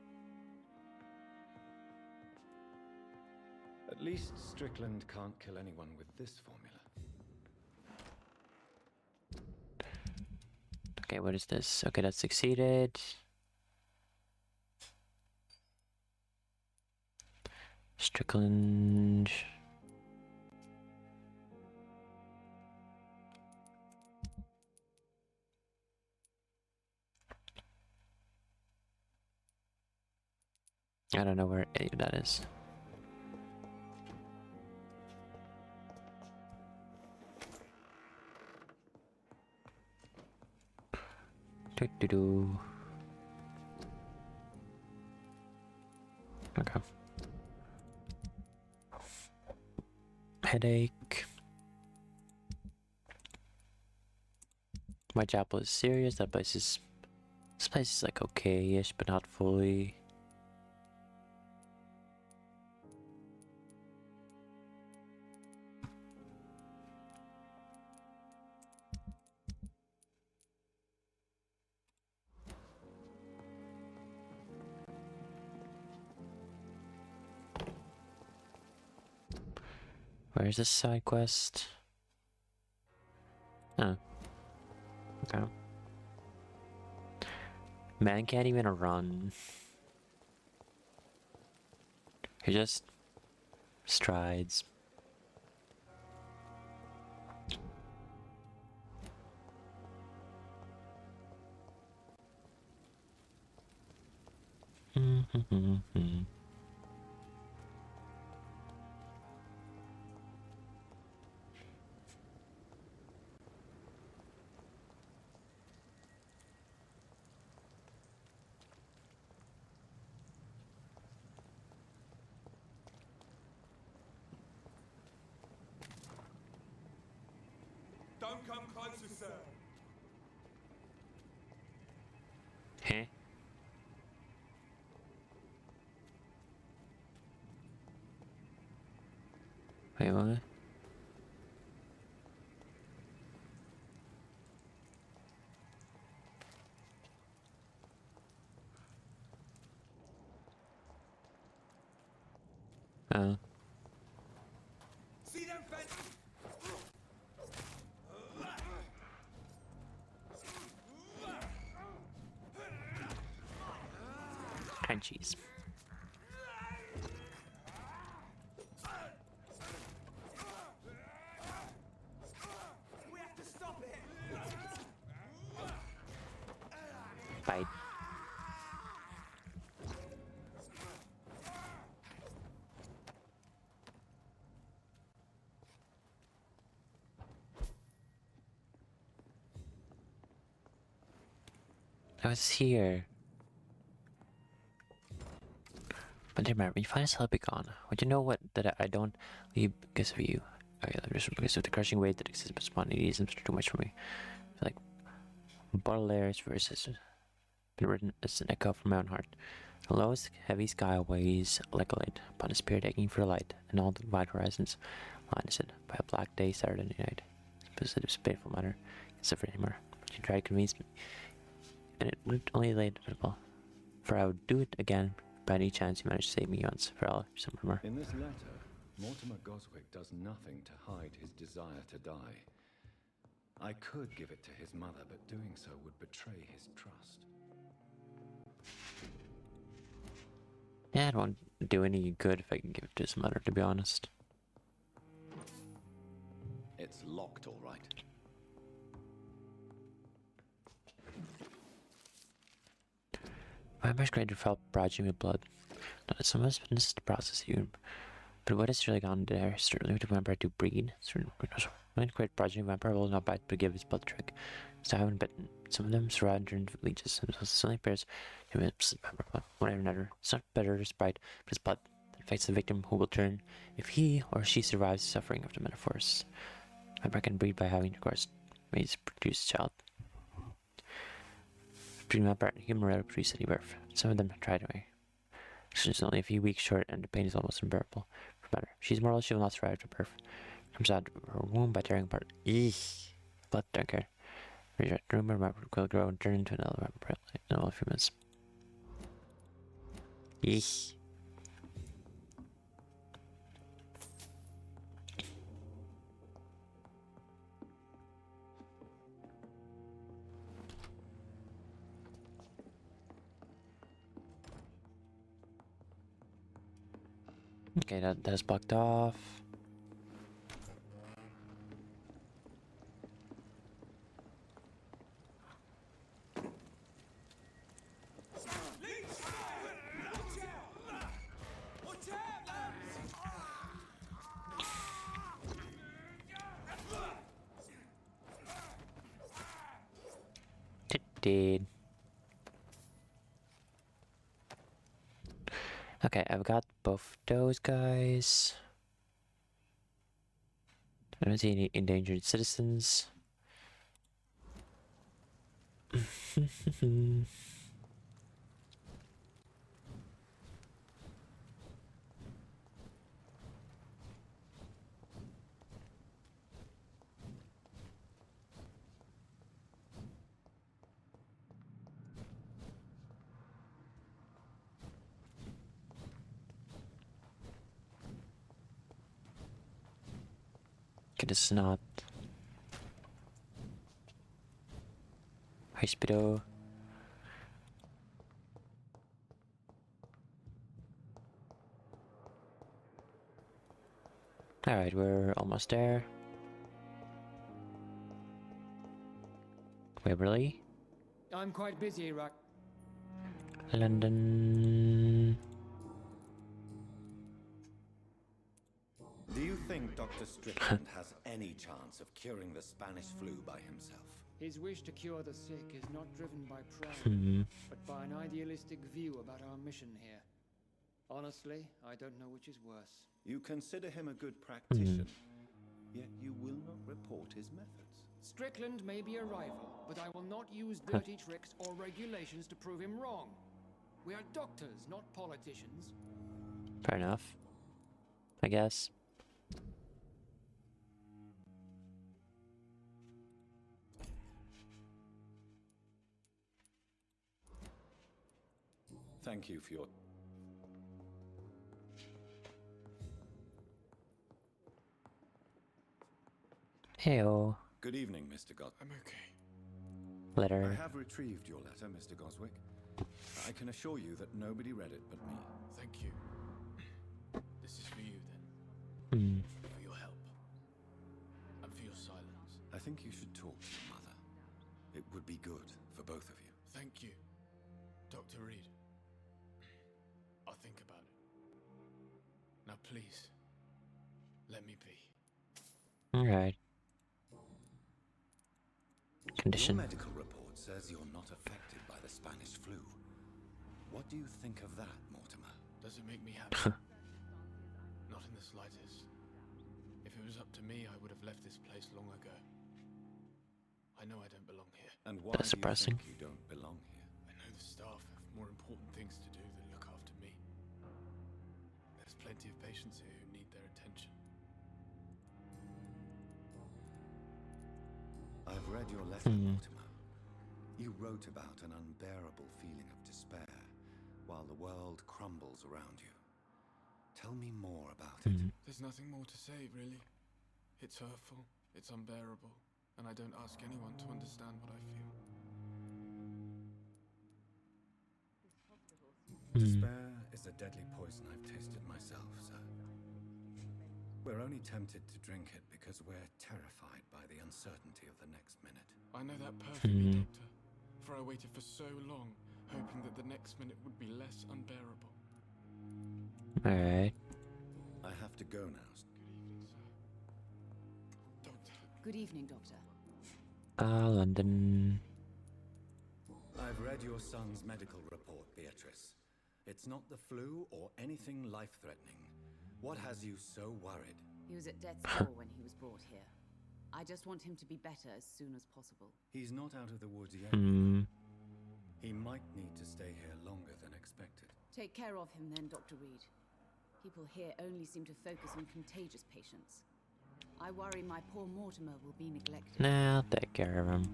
At least Strickland can't kill anyone with this formula. Okay, what is this? Okay, that succeeded. Strickland. I don't know where any of that is. Do. Okay. Headache. Whitechapel is serious. This place is like okay-ish, but not fully. Where's this side quest? Oh. Okay. Man can't even run. He just strides. Don't come closer, sir. Huh? Wait, what? Oh. See them fence? And cheese. We have to stop it. Bite. I was here. But remember, you find us be gone. Would you know what? That I don't leave because of you. Okay, let me just because of the crushing weight that exists but spontaneity is too much for me. I feel like Baudelaire's verses been written as an echo from my own heart. The lowest heavy sky weighs like a light upon a spirit aching for light, and all the wide horizons lined as it by a black day Saturday night. It's a painful matter. Can't suffer anymore. She tried to convince me, and it looked only late well. For I would do it again by any chance you managed to save me once for all some rumor. In this letter, Mortimer Goswick does nothing to hide his desire to die. I could give it to his mother, but doing so would betray his trust. Yeah, it won't do any good if I can give it to his mother, to be honest. It's locked, all right. Vampyre's great to felt barraging with blood. Not some of us the process here. But what has really gone there? Certainly with the vampire to breed. Certainly when great progeny vampire will not bite but give his blood trick. So I haven't bitten. Some of them surround and leeches, and so suddenly appears him as whatever another. It's not better to sprite, but his blood that affects the victim who will turn if he or she survives the suffering of the metaphors. Vampire can breed by having intercourse, may produce a child. Breeding vampire and human rarely produce any birth. Some of them have tried away. She's only a few weeks short, and the pain is almost unbearable. For better, she's mortal. She will not survive to birth. Comes out of her womb by tearing apart. Eesh. Blood, don't care. Reject rumor, vampire will grow and turn into another vampire in all a few minutes. Eesh. Okay, that's blocked off. It did. Okay, I've got both those guys. I don't see any endangered citizens. Get a snot. Hospital. Alright, we're almost there. Waverly. I'm quite busy, Rock. London. Do you think Dr. Strickland has any chance of curing the Spanish flu by himself? His wish to cure the sick is not driven by pride, but by an idealistic view about our mission here. Honestly, I don't know which is worse. You consider him a good practitioner, yet you will not report his methods. Strickland may be a rival, but I will not use dirty tricks or regulations to prove him wrong. We are doctors, not politicians. Fair enough. I guess. Thank you for your... Heyo. Good evening, Mr. I'm okay. Letter. I have retrieved your letter, Mr. Goswick. I can assure you that nobody read it but me. Thank you. This is for you, then. For your help. And for your silence. I think you should talk to your mother. It would be good for both of you. Thank you, Dr. Reed. I'll think about it. Now, please, let me be. Alright. Condition. Your medical report says you're not affected by the Spanish flu. What do you think of that, Mortimer? Does it make me happy? Not in the slightest. If it was up to me, I would have left this place long ago. I know I don't belong here. And why That's do you depressing. think you don't belong here? I know the staff have more important things to do than look after me. There's plenty of patients here who need their attention. I've read your letter, Mortimer. You wrote about an unbearable feeling of despair while the world crumbles around you. Tell me more about it. There's nothing more to say, really. It's hurtful, it's unbearable, and I don't ask anyone to understand what I feel. Despair is a deadly poison I've tasted myself, sir. We're only tempted to drink it because we're terrified by the uncertainty of the next minute. I know that perfectly, Doctor. For I waited for so long, hoping that the next minute would be less unbearable. Alright. I have to go now. Good evening, Doctor. London. I've read your son's medical report, Beatrice. It's not the flu or anything life-threatening. What has you so worried? He was at death's door when he was brought here. I just want him to be better as soon as possible. He's not out of the woods yet. He might need to stay here longer than expected. Take care of him then, Dr. Reed. People here only seem to focus on contagious patients. I worry my poor Mortimer will be neglected. Nah, I'll take care of him.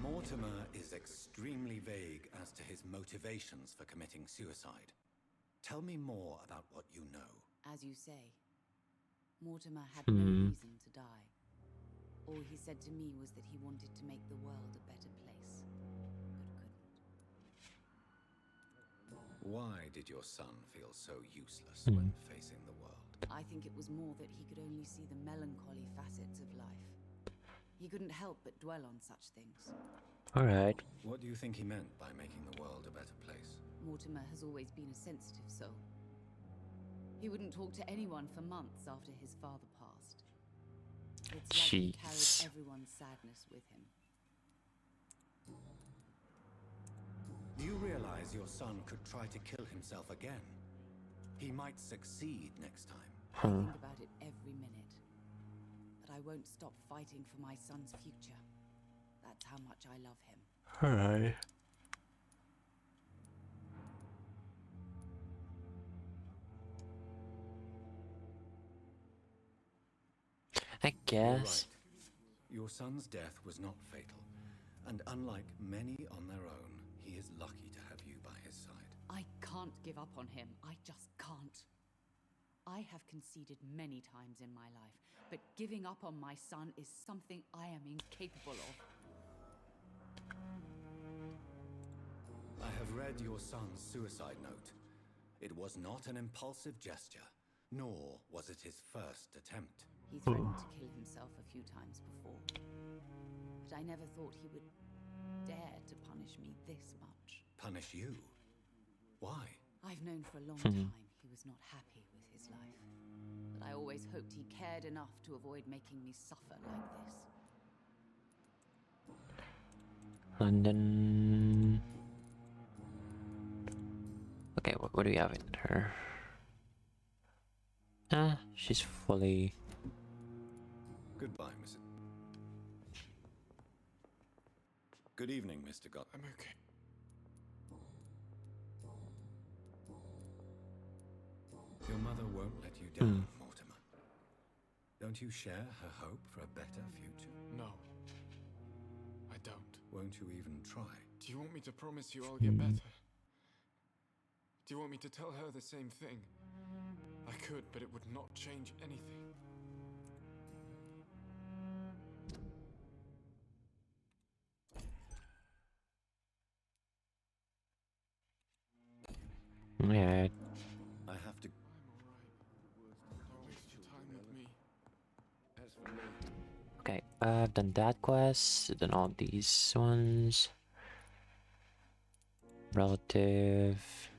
Mortimer is extremely vague as to his motivations for committing suicide. Tell me more about what you know. As you say, Mortimer had no reason to die. All he said to me was that he wanted to make the world a better place, but couldn't. Why did your son feel so useless when facing the world? I think it was more that he could only see the melancholy facets of life. He couldn't help but dwell on such things. Alright. What do you think he meant by making the world a better place? Mortimer has always been a sensitive soul. He wouldn't talk to anyone for months after his father passed. It's like he carried everyone's sadness with him. You realize your son could try to kill himself again. He might succeed next time. I think about it every minute. But I won't stop fighting for my son's future. That's how much I love him. Alright. I guess. Right. Your son's death was not fatal, and unlike many on their own, he is lucky to have you by his side. I can't give up on him. I just can't. I have conceded many times in my life, but giving up on my son is something I am incapable of. I have read your son's suicide note. It was not an impulsive gesture, nor was it his first attempt. He threatened to kill himself a few times before, but I never thought he would dare to punish me this much. Punish you? Why? I've known for a long time he was not happy with his life, but I always hoped he cared enough to avoid making me suffer like this. London. Okay, what do we have in her? She's fully... Goodbye, Mrs. Good evening, Mr. Gott. I'm okay. Your mother won't let you down, Mortimer. Don't you share her hope for a better future? No. I don't. Won't you even try? Do you want me to promise you I'll get better? Do you want me to tell her the same thing? I could, but it would not change anything. Yeah. I have to... Don't waste your time with me. As for me... Okay, I've done that quest, done all these ones. Relative.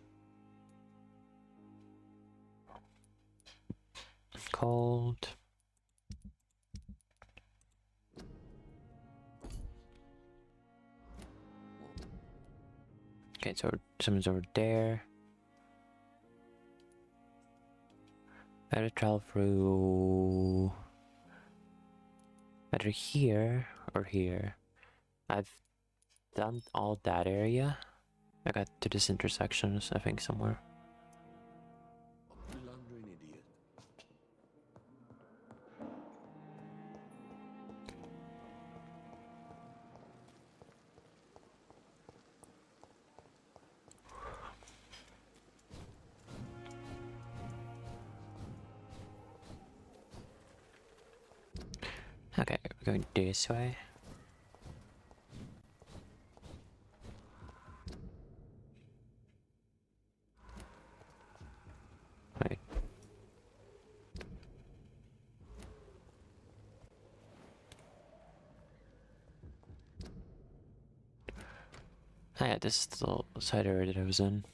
Cold. Okay, so someone's over there. Either travel through either here or here. I've done all that area. I got to this intersection, I think, somewhere. Blundering idiot. Okay, we're going this way. Wait. Oh yeah, this is the side area that I was in.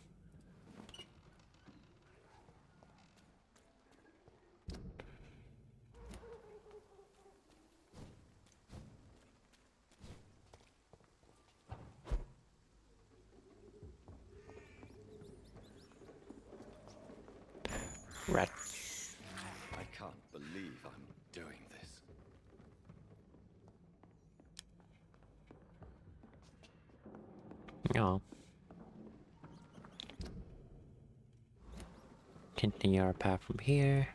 Rat. I can't believe I'm doing this. Oh. Continue our path from here.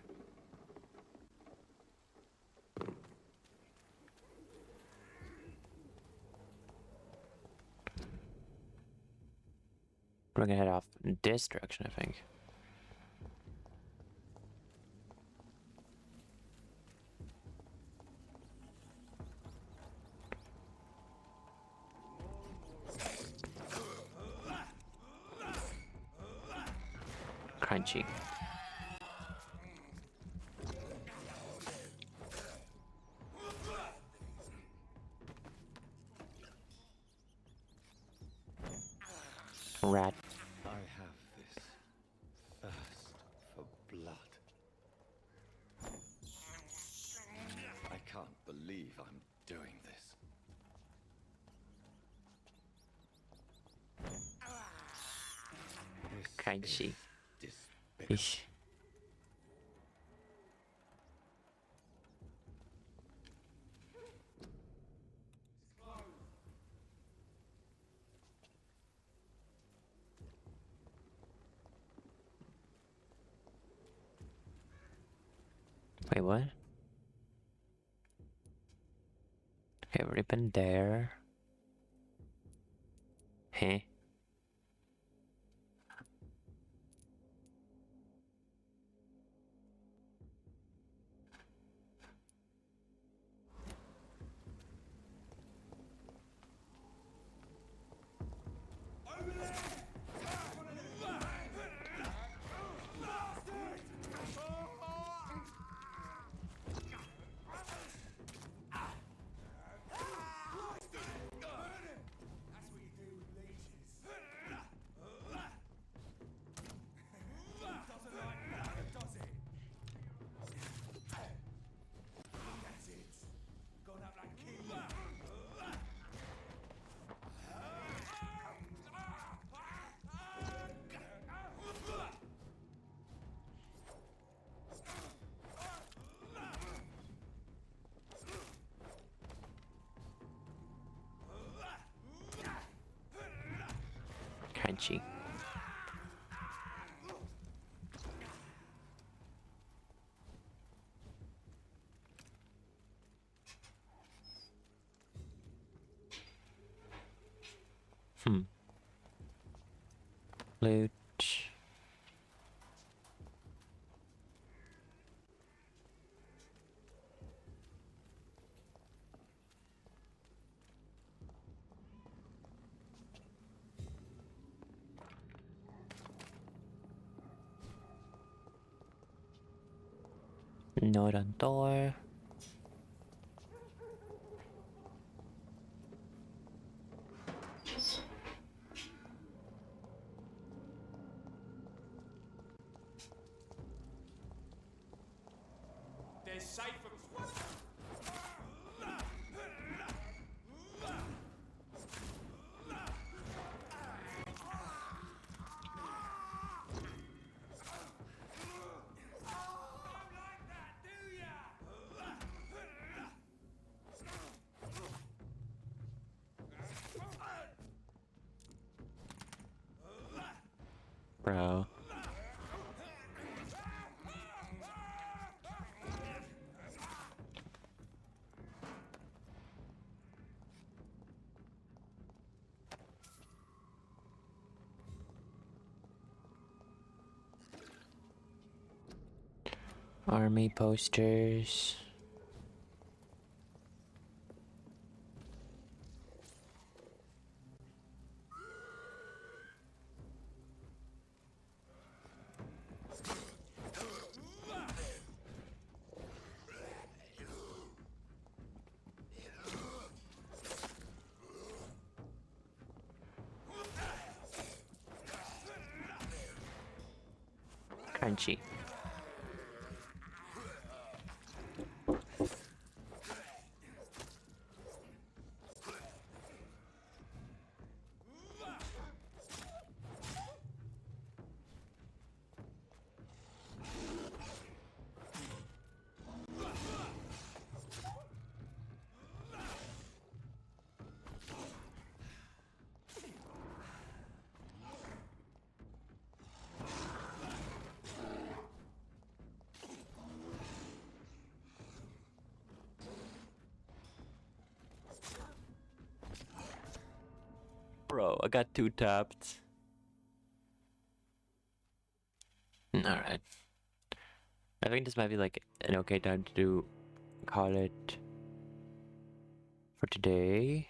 We're gonna head off in this direction, I think. Crunchy. Rat. I have this thirst for blood. I can't believe I'm doing this. Crunchy. Despicable. Wait, what? Okay, we've already been there. Huh? Crunchy. Loot. Note on door. There's safe. Bro. Army posters. Crunchy. Bro, I got 2 tapped. Alright. I think this might be like an okay time to call it for today.